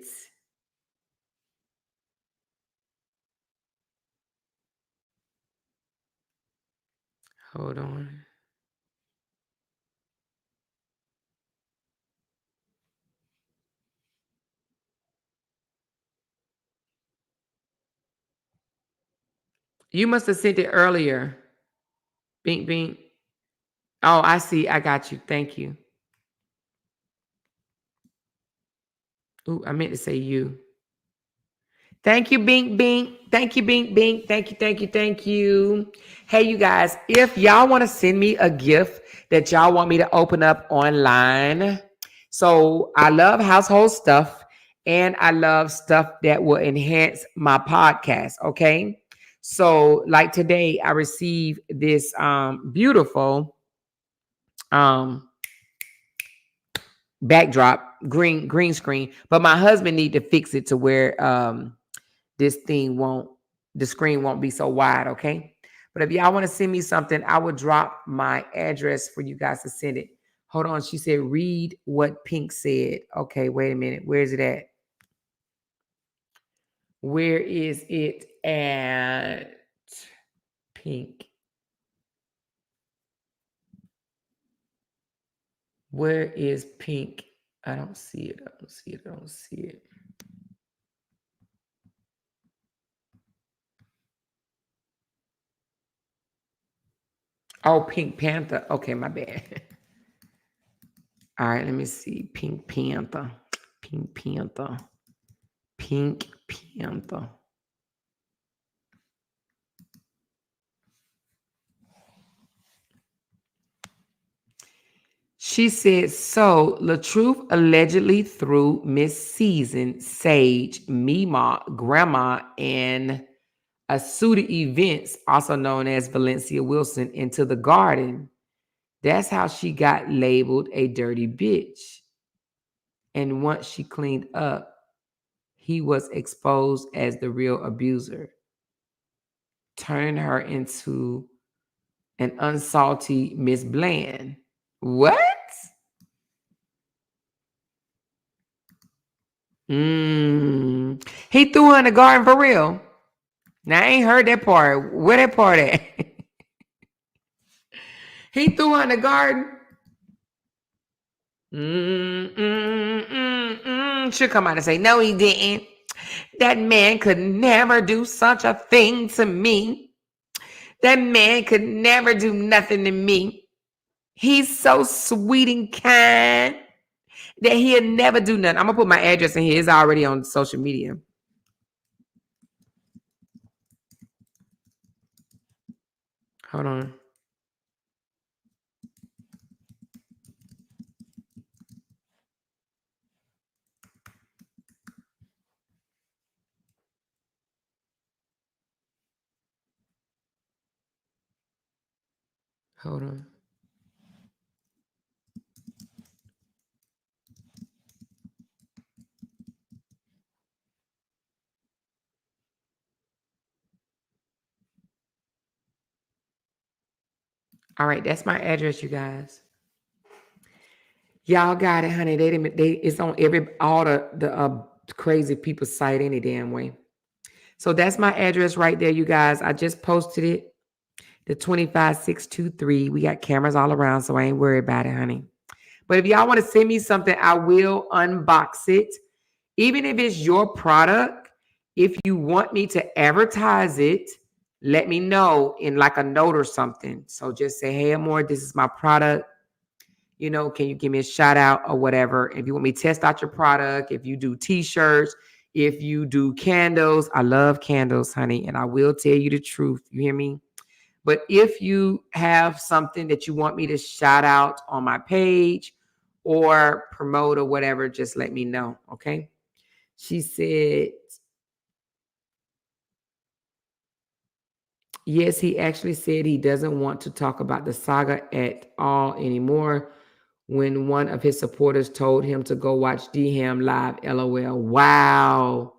hold on. You must have sent it earlier. Bink, bink. Oh, I see. I got you. Thank you. Ooh, I meant to say you. Thank you, Bink Bink. Thank you, Bink Bink. Thank you, thank you, thank you. Hey, you guys, if y'all want to send me a gift that y'all want me to open up online, so I love household stuff and I love stuff that will enhance my podcast, okay? So like today, I received this beautiful backdrop, green screen, but my husband need to fix it to where the screen won't be so wide, okay? But if y'all want to send me something, I will drop my address for you guys to send it. Hold on, she said, read what Pink said. Okay, wait a minute. Where is it at? Where is it at? Pink. Where is Pink? I don't see it. I don't see it. I don't see it. Oh, Pink Panther. Okay, my bad. All right, let me see. Pink Panther. Pink Panther. Pink Panther. She said, so LaTruth allegedly threw Miss Season, Sage, Mima, Grandma, and Asuda Events, also known as Valencia Wilson, into the garden. That's how she got labeled a dirty bitch. And once she cleaned up, he was exposed as the real abuser, turning her into an unsalty Miss Bland. What? He threw her in the garden for real. Now I ain't heard that part. Where that part at? He threw her in the garden. She'll come out and say, no, he didn't. That man could never do such a thing to me. That man could never do nothing to me. He's so sweet and kind that he'll never do nothing. I'm going to put my address in here. It's already on social media. Hold on. Hold on. All right, that's my address, you guys. Y'all got it, honey. It's on all the crazy people's site any damn way. So that's my address right there, you guys. I just posted it. The 25623. We got cameras all around, so I ain't worried about it, honey. But if y'all want to send me something, I will unbox it. Even if it's your product, if you want me to advertise it, let me know in like a note or something. So just say, hey, Amor, this is my product. You know, can you give me a shout out or whatever? If you want me to test out your product, if you do t-shirts, if you do candles, I love candles, honey. And I will tell you the truth. You hear me? But if you have something that you want me to shout out on my page or promote or whatever, just let me know. Okay. She said, yes, he actually said he doesn't want to talk about the saga at all anymore when one of his supporters told him to go watch D-Ham live, LOL. Wow.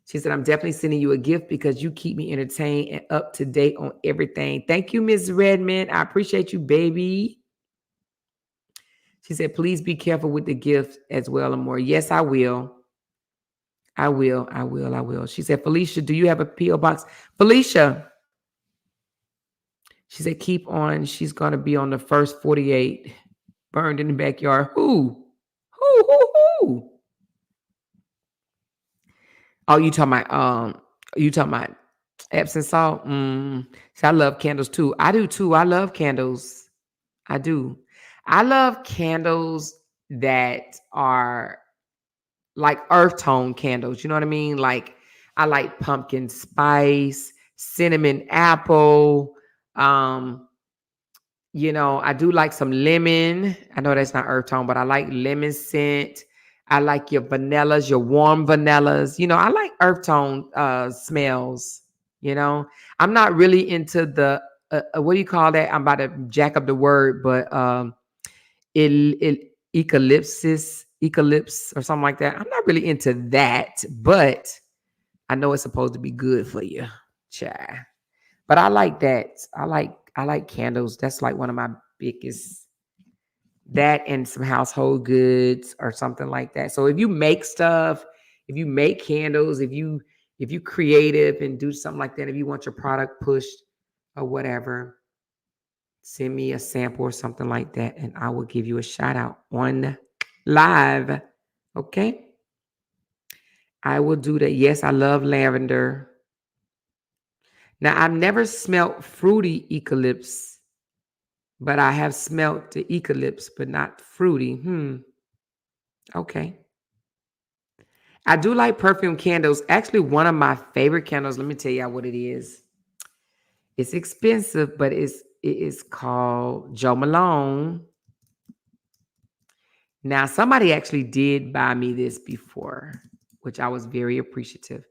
She said, I'm definitely sending you a gift because you keep me entertained and up to date on everything. Thank you, Ms. Redmond. I appreciate you, baby. She said, please be careful with the gift as well, Amor. Yes, I will. I will. She said, Felicia, do you have a P.O. box? Felicia. She said, keep on. She's going to be on the first 48 burned in the backyard. Who? Oh, you talking about Epsom salt? So I love candles too. I do too. I love candles. I do. I love candles that are like earth tone candles. You know what I mean? Like I like pumpkin spice, cinnamon apple. You know, I do like some lemon. I know that's not earth tone, but I like lemon scent. I like your vanillas, your warm vanillas. You know, I like earth tone smells. You know, I'm not really into the what do you call that? I'm about to jack up the word, but eclipse or something like that. I'm not really into that, but I know it's supposed to be good for you, child. But I like that. I like candles. That's like one of my biggest. That and some household goods or something like that. So if you make stuff, if you make candles, if you creative and do something like that, if you want your product pushed or whatever, send me a sample or something like that, and I will give you a shout out on live. Okay. I will do that. Yes, I love lavender. Now, I've never smelt fruity eclipse, but I have smelt the eclipse, but not fruity. Okay. I do like perfume candles. Actually, one of my favorite candles, let me tell you what it is. It's expensive, but it is called Jo Malone. Now, somebody actually did buy me this before, which I was very appreciative.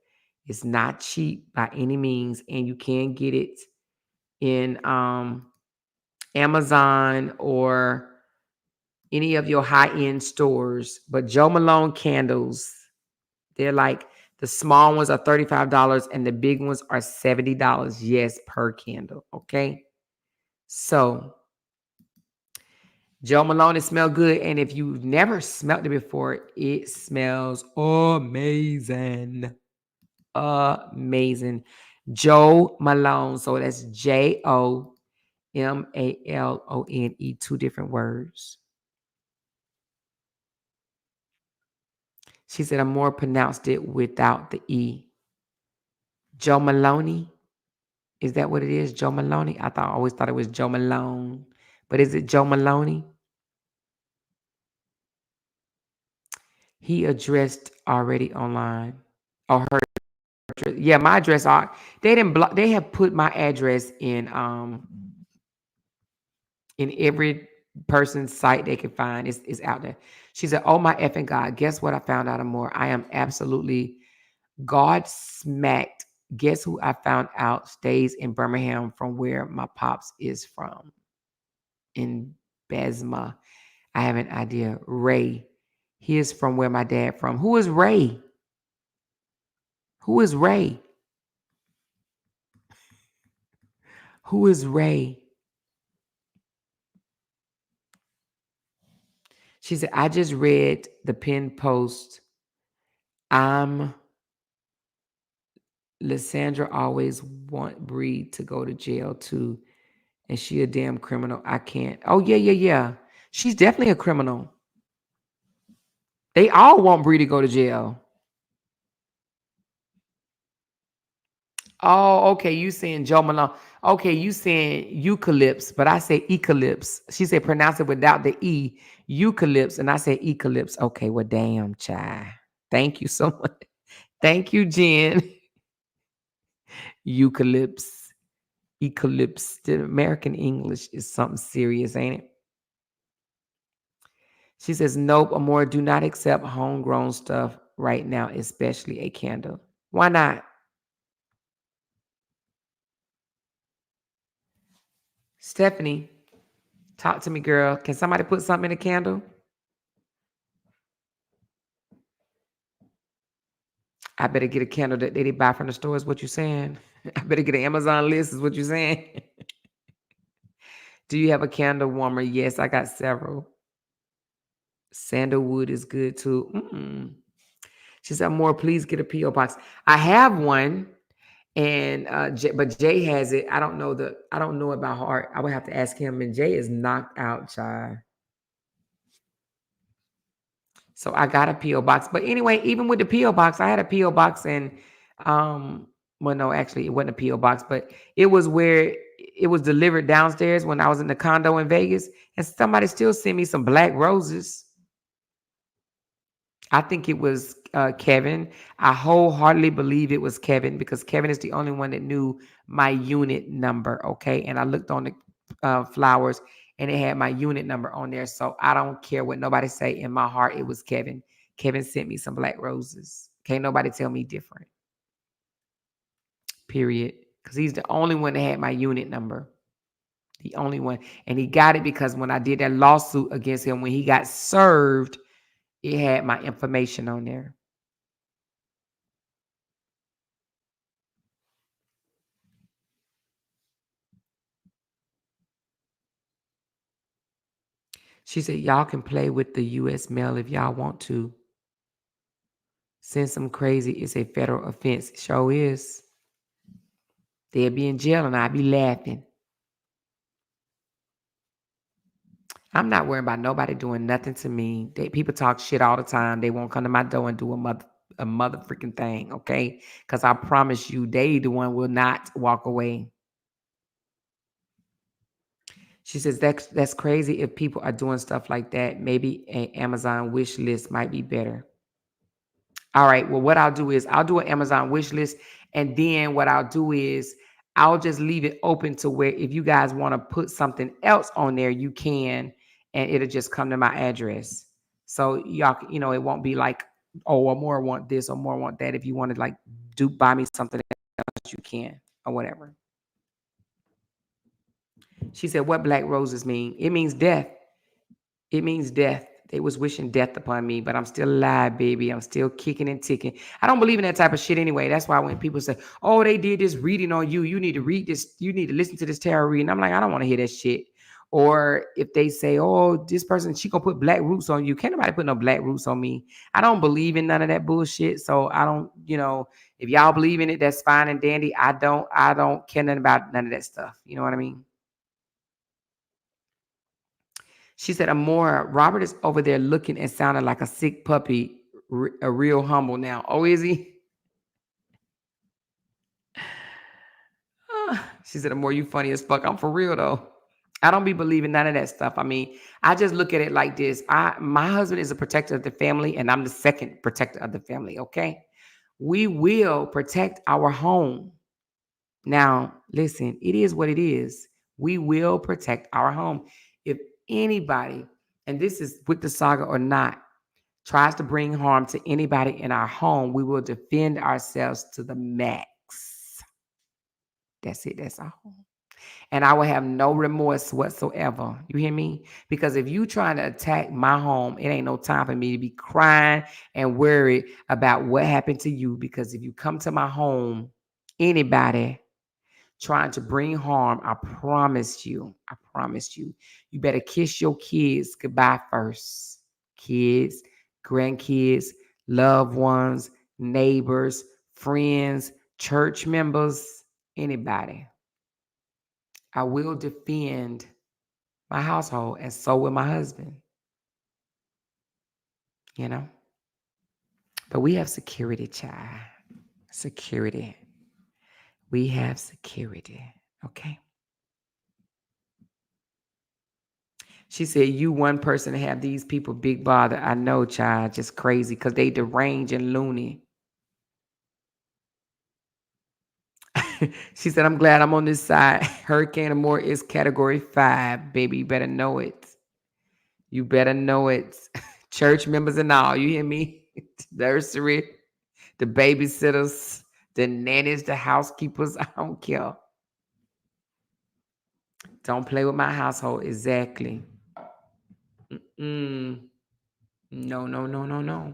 It's not cheap by any means, and you can get it in Amazon or any of your high-end stores. But Jo Malone candles, they're like the small ones are $35 and the big ones are $70. Yes, per candle. Okay. So Jo Malone, it smells good. And if you've never smelled it before, it smells amazing. Amazing. Jo Malone. So that's JOMALONE, 2 different words. She said, I'm more pronounced it without the E. Jo Maloney. Is that what it is? Jo Maloney? I always thought it was Jo Malone. But is it Jo Maloney? He addressed already online. Or her address. Yeah, my address. They didn't block. They have put my address in every person's site they can find. It's out there. She said, oh my effing God. Guess what I found out more? I am absolutely God smacked. Guess who I found out stays in Birmingham from where my pops is from? In Besma. I have an idea. Ray. He is from where my dad from. Who is Ray? Who is Ray? Who is Ray? She said, I just read the pin post. I'm Lysandra always want Bree to go to jail too. And she a damn criminal. I can't. Oh, yeah. She's definitely a criminal. They all want Bree to go to jail. Oh, okay. You saying Joe Malone. Okay, you saying eucalypts, but I say eclipse. She said pronounce it without the E. Eucalypts, and I say eclipse. Okay, well, damn, child. Thank you so much. Thank you, Jen. Eucalypts. Eclipse. The American English is something serious, ain't it? She says, nope, Amor, do not accept homegrown stuff right now, especially a candle. Why not? Stephanie, talk to me, girl. Can somebody put something in a candle? I better get a candle that they buy from the store is what you're saying. I better get an Amazon list is what you're saying. Do you have a candle warmer? Yes, I got several. Sandalwood is good too. She said, more, please get a P.O. box. I have one, and but Jay has it. I don't know about heart. I would have to ask him, and Jay is knocked out, child. So I got a P.O. box. But anyway, even with the P.O. box, I had a P.O. box, and well, no, actually it wasn't a P.O. box, but it was where it was delivered downstairs when I was in the condo in Vegas, and somebody still sent me some black roses. I think it was Kevin. I wholeheartedly believe it was Kevin because Kevin is the only one that knew my unit number. Okay. And I looked on the flowers and it had my unit number on there. So I don't care what nobody say. In my heart, it was Kevin. Kevin sent me some black roses. Can't nobody tell me different. Period. Because he's the only one that had my unit number. The only one. And he got it because when I did that lawsuit against him, when he got served, it had my information on there. She said, y'all can play with the U.S. mail if y'all want to. Send some crazy. It's a federal offense. It sure is. They'll be in jail and I'll be laughing. I'm not worried about nobody doing nothing to me. People talk shit all the time. They won't come to my door and do a mother freaking thing, okay? Because I promise you, they the one will not walk away. She says that's crazy if people are doing stuff like that. Maybe an Amazon wish list might be better. All right. Well, what I'll do is I'll do an Amazon wish list. And then what I'll do is I'll just leave it open to where if you guys want to put something else on there, you can, and it'll just come to my address. So y'all, it won't be like, oh, or more want this or more want that. If you want to like buy me something else, you can or whatever. She said, what black roses mean? It means death. It means death. They was wishing death upon me, but I'm still alive, baby. I'm still kicking and ticking. I don't believe in that type of shit anyway. That's why when people say, oh, they did this reading on you, you need to read this, you need to listen to this tarot reading. I'm like, I don't want to hear that shit. Or if they say, oh, this person, she gonna put black roots on you. Can't nobody put no black roots on me. I don't believe in none of that bullshit. So I don't, if y'all believe in it, that's fine and dandy. I don't care nothing about none of that stuff. You know what I mean? She said, Amora, Robert is over there looking and sounding like a sick puppy, a real humble now. Oh, is he? She said, Amora, you funny as fuck. I'm for real, though. I don't be believing none of that stuff. I mean, I just look at it like this. My husband is a protector of the family, and I'm the second protector of the family, okay? We will protect our home. Now, listen, it is what it is. We will protect our home. If anybody, and this is with the saga or not, tries to bring harm to anybody in our home, we will defend ourselves to the max. That's it. That's our home. And I will have no remorse whatsoever. You hear me? Because if you trying to attack my home, it ain't no time for me to be crying and worried about what happened to you. Because if you come to my home, anybody trying to bring harm, I promise you, you better kiss your kids goodbye first. kids, grandkids, loved ones, neighbors, friends, church members, anybody. I will defend my household, and so will my husband. You know? But we have security, child. Security. We have security. Okay? She said, you one person have these people big bother. I know, child, just crazy because they deranged and loony. She said, I'm glad I'm on this side. Hurricane Amore is category 5, baby. You better know it. You better know it. Church members and all. You hear me? Nursery, the babysitters, the nannies, the housekeepers. I don't care. Don't play with my household. Exactly. No, no, no, no, no.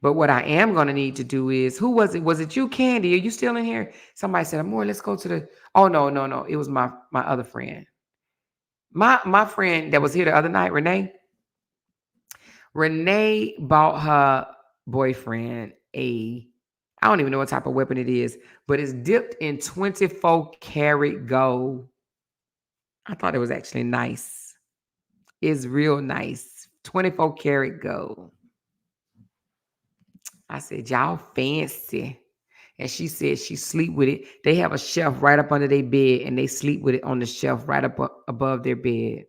But what I am going to need to do is, who was it? Was it you, Candy? Are you still in here? Somebody said, Amore, let's go to the, oh, no, no, no. It was my other friend. My friend that was here the other night, Renee. Renee bought her boyfriend I don't even know what type of weapon it is, but it's dipped in 24 karat gold. I thought it was actually nice. It's real nice. 24 karat gold. I said, y'all fancy. And she said she sleep with it. They have a shelf right up under their bed, and they sleep with it on the shelf right up above their bed.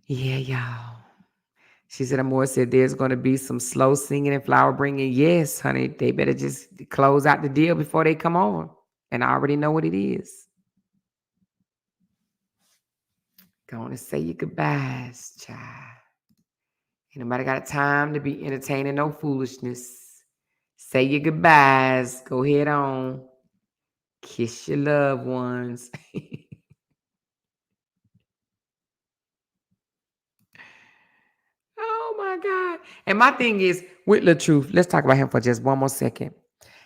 Yeah, y'all. She said, Amore said there's going to be some slow singing and flower bringing. Yes, honey. They better just close out the deal before they come over. And I already know what it is. Go on and say your goodbyes, child. Ain't nobody got time to be entertaining no foolishness. Say your goodbyes. Go ahead on. Kiss your loved ones. Oh my God. And my thing is, with LaTruth, let's talk about him for just one more second.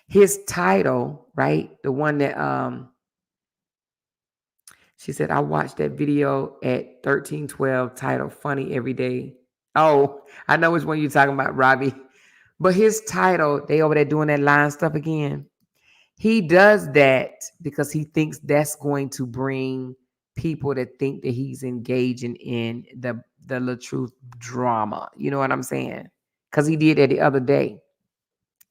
His title, right? The one that she said, I watched that video at 1312 titled Funny Every Day. Oh, I know which one you're talking about, Robbie. But his title, they over there doing that line stuff again. He does that because he thinks that's going to bring people that think that he's engaging in the LaTruth drama. You know what I'm saying? Because he did that the other day.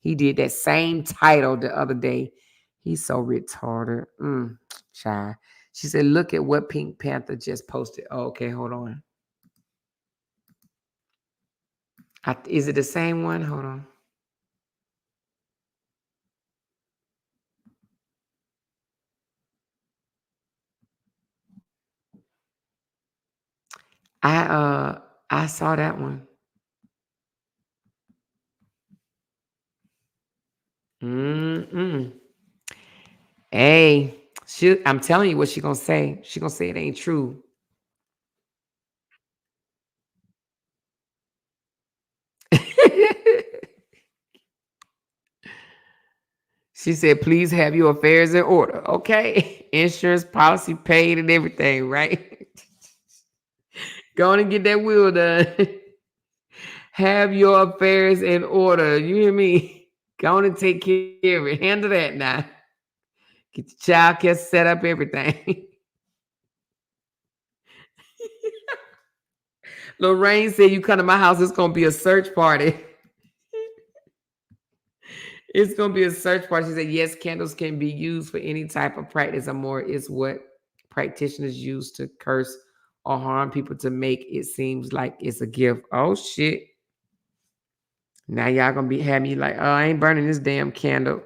He did that same title the other day. He's so retarded. Child. She said, look at what Pink Panther just posted. Oh, okay, hold on. Is it the same one? Hold on. I saw that one. Hey, I'm telling you what she gonna say. She gonna say it ain't true. She said, please have your affairs in order. Okay. Insurance policy paid and everything, right? Go on and get that will done. Have your affairs in order. You hear me? Go on and take care of it. Handle that now. Get your child care set up, everything. Lorraine said, you come to my house, it's going to be a search party. It's going to be a search party. She said, yes, candles can be used for any type of practice. Amore is what practitioners use to curse or harm people to make it seems like it's a gift. Oh, shit. Now y'all going to have me like, oh, I ain't burning this damn candle.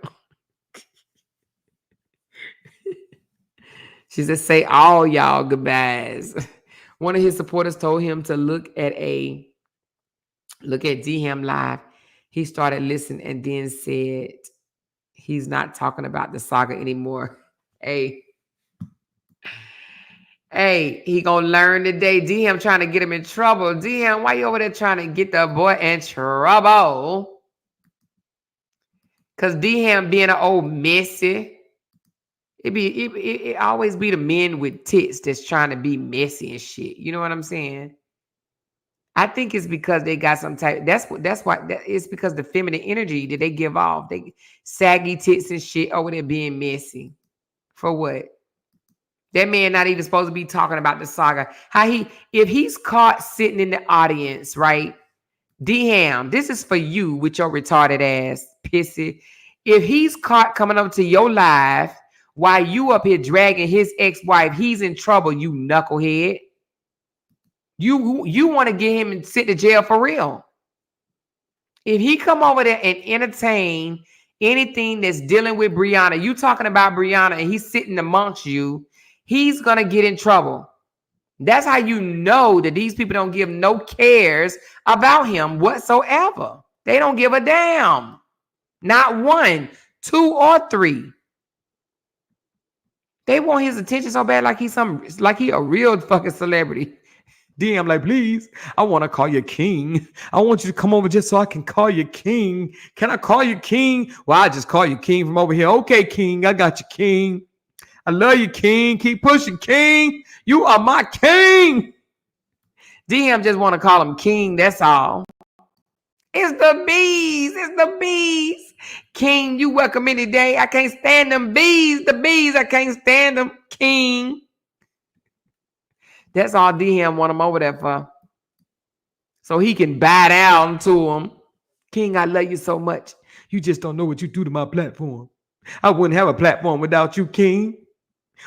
She said, say all y'all goodbyes. One of his supporters told him to look at D-Ham live. He started listening and then said he's not talking about the saga anymore. Hey, he gonna learn today. D-Ham trying to get him in trouble. D-Ham, why you over there trying to get the boy in trouble? Because D-Ham being an old messy. It always be the men with tits that's trying to be messy and shit. You know what I'm saying? I think it's because they got some type. It's because the feminine energy that they give off. They saggy tits and shit over there being messy. For what? That man not even supposed to be talking about the saga. If he's caught sitting in the audience, right? D-Ham, this is for you with your retarded ass, pissy. If he's caught coming up to your live while you up here dragging his ex-wife, he's in trouble, you knucklehead. You want to get him and sit to jail for real. If he come over there and entertain anything that's dealing with Brianna, you talking about Brianna and he's sitting amongst you, he's going to get in trouble. That's how you know that these people don't give no cares about him whatsoever. They don't give a damn. Not 1, 2, or 3. They want his attention so bad like he a real fucking celebrity. DM like, please, I want to call you king. I want you to come over just so I can call you king. Can I call you king? Well, I just call you king from over here. Okay, king, I got you, king. I love you, king. Keep pushing, king. You are my king. DM just want to call him king. That's all. It's the bees. It's the bees. King, you welcome any day. I can't stand them bees. The bees, I can't stand them. King. That's all DM want him over there for. So he can bow down to him. King, I love you so much. You just don't know what you do to my platform. I wouldn't have a platform without you, king.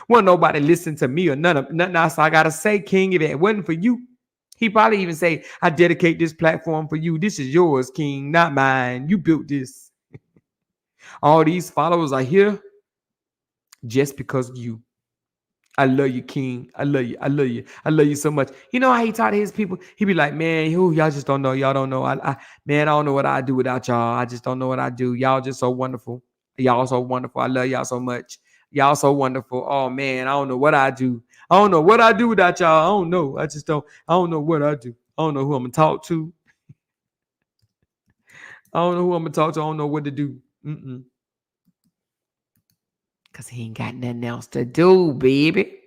Wouldn't nobody listen to me or nothing else I gotta say, king. If it wasn't for you, he probably even say, I dedicate this platform for you. This is yours, king, not mine. You built this. All these followers are here just because of you. I love you, king. I love you. I love you. I love you so much. You know how he taught his people? He be like, man, y'all just don't know. Y'all don't know. Man, I don't know what I do without y'all. I just don't know what I do. Y'all just so wonderful. Y'all so wonderful. I love y'all so much. Y'all so wonderful. Oh, man, I don't know what I do. I don't know what I do without y'all. I don't know. I don't know what I do. I don't know who I'm going to talk to. I don't know who I'm going to talk to. I don't know what to do. Because he ain't got nothing else to do, baby.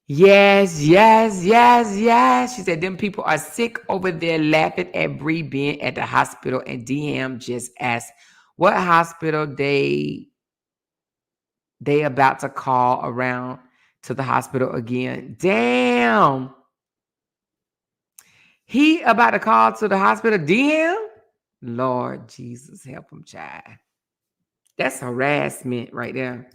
Yes. She said, them people are sick over there laughing at Bree being at the hospital. And DM just asked what hospital they about to call around to the hospital again. Damn. He about to call to the hospital, DM? Lord Jesus, help him, child. That's harassment right there.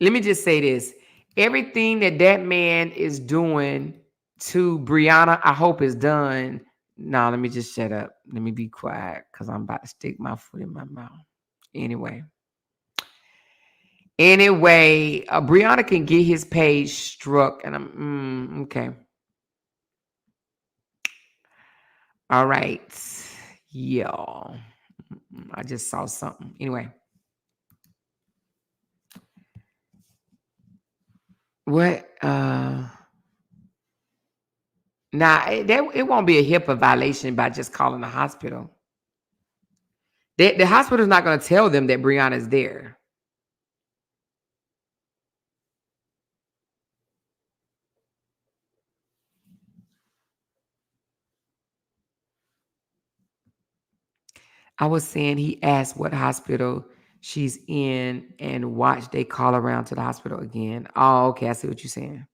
Let me just say this. Everything that man is doing to Brianna, I hope is done. No, let me just shut up. Let me be quiet because I'm about to stick my foot in my mouth. Anyway, Brianna can get his page struck, and I'm okay. All right, y'all. I just saw something. Anyway, what? It won't be a HIPAA violation by just calling the hospital. The hospital is not going to tell them that Brianna is there. I was saying he asked what hospital she's in and watch they call around to the hospital again. Oh, okay. I see what you're saying.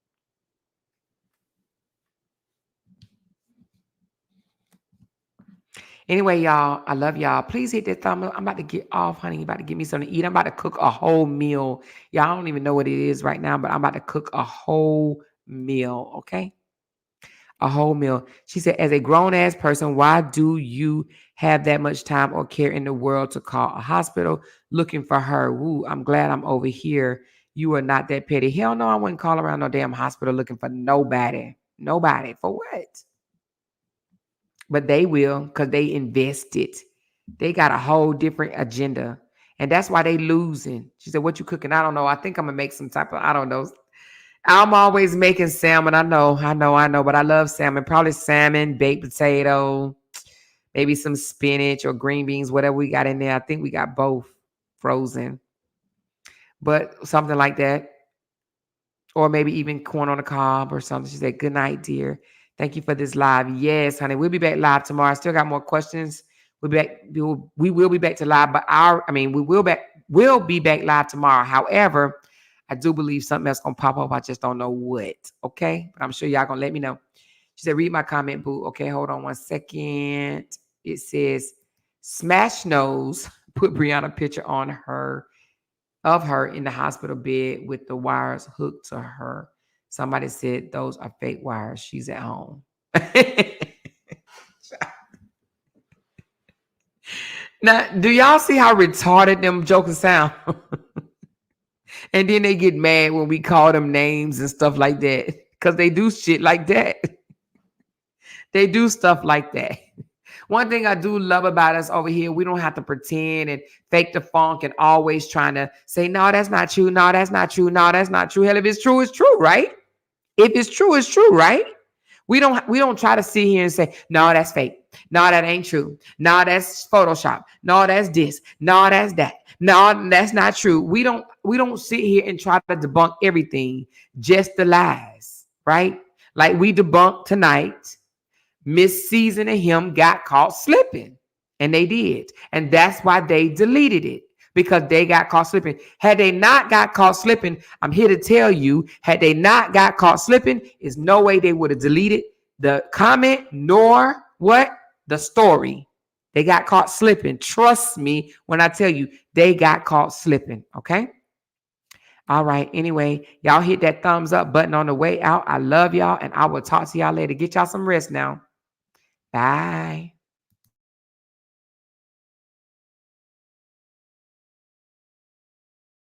Anyway, y'all, I love y'all. Please hit that thumb up. I'm about to get off, honey. I'm about to get me something to eat. I'm about to cook a whole meal. Y'all don't even know what it is right now, but I'm about to cook a whole meal, okay? A whole meal. She said, as a grown-ass person, why do you have that much time or care in the world to call a hospital looking for her? Woo, I'm glad I'm over here. You are not that petty. Hell no, I wouldn't call around no damn hospital looking for nobody. Nobody. For what? But they will because they invested. They got a whole different agenda. And that's why they losing. She said, what you cooking? I don't know. I think I'm going to make some type of, I don't know. I'm always making salmon. I know, but I love salmon. Probably salmon, baked potato, maybe some spinach or green beans, whatever we got in there. I think we got both frozen, but something like that. Or maybe even corn on the cob or something. She said, good night, dear. Thank you for this live. Yes, honey. We'll be back live tomorrow. I still got more questions. We'll be back. We will be back to live, but we'll be back live tomorrow. However, I do believe something else gonna pop up. I just don't know what. Okay. But I'm sure y'all gonna let me know. She said, read my comment, boo. Okay, hold on one second. It says, Smash Nose put Brianna picture on her of her in the hospital bed with the wires hooked to her. Somebody said those are fake wires. She's at home. Now, do y'all see how retarded them jokers sound? And then they get mad when we call them names and stuff like that because they do shit like that. They do stuff like that. One thing I do love about us over here, we don't have to pretend and fake the funk and always trying to say, no, that's not true. No, that's not true. No, that's not true. Hell, if it's true, it's true, right? If it's true, it's true, right? We don't try to sit here and say, no, that's fake. No, that ain't true. No, that's Photoshop. No, that's this. No, that's that. No, that's not true. We don't sit here and try to debunk everything, just the lies, right? Like we debunked tonight. Miss Season and him got caught slipping, and they did. And that's why they deleted it, because they got caught slipping. Had they not got caught slipping, I'm here to tell you, had they not got caught slipping, is no way they would have deleted the comment nor what? The story. They got caught slipping. Trust me when I tell you, they got caught slipping, okay? All right. Anyway, y'all hit that thumbs up button on the way out. I love y'all, and I will talk to y'all later. Get y'all some rest now. Bye.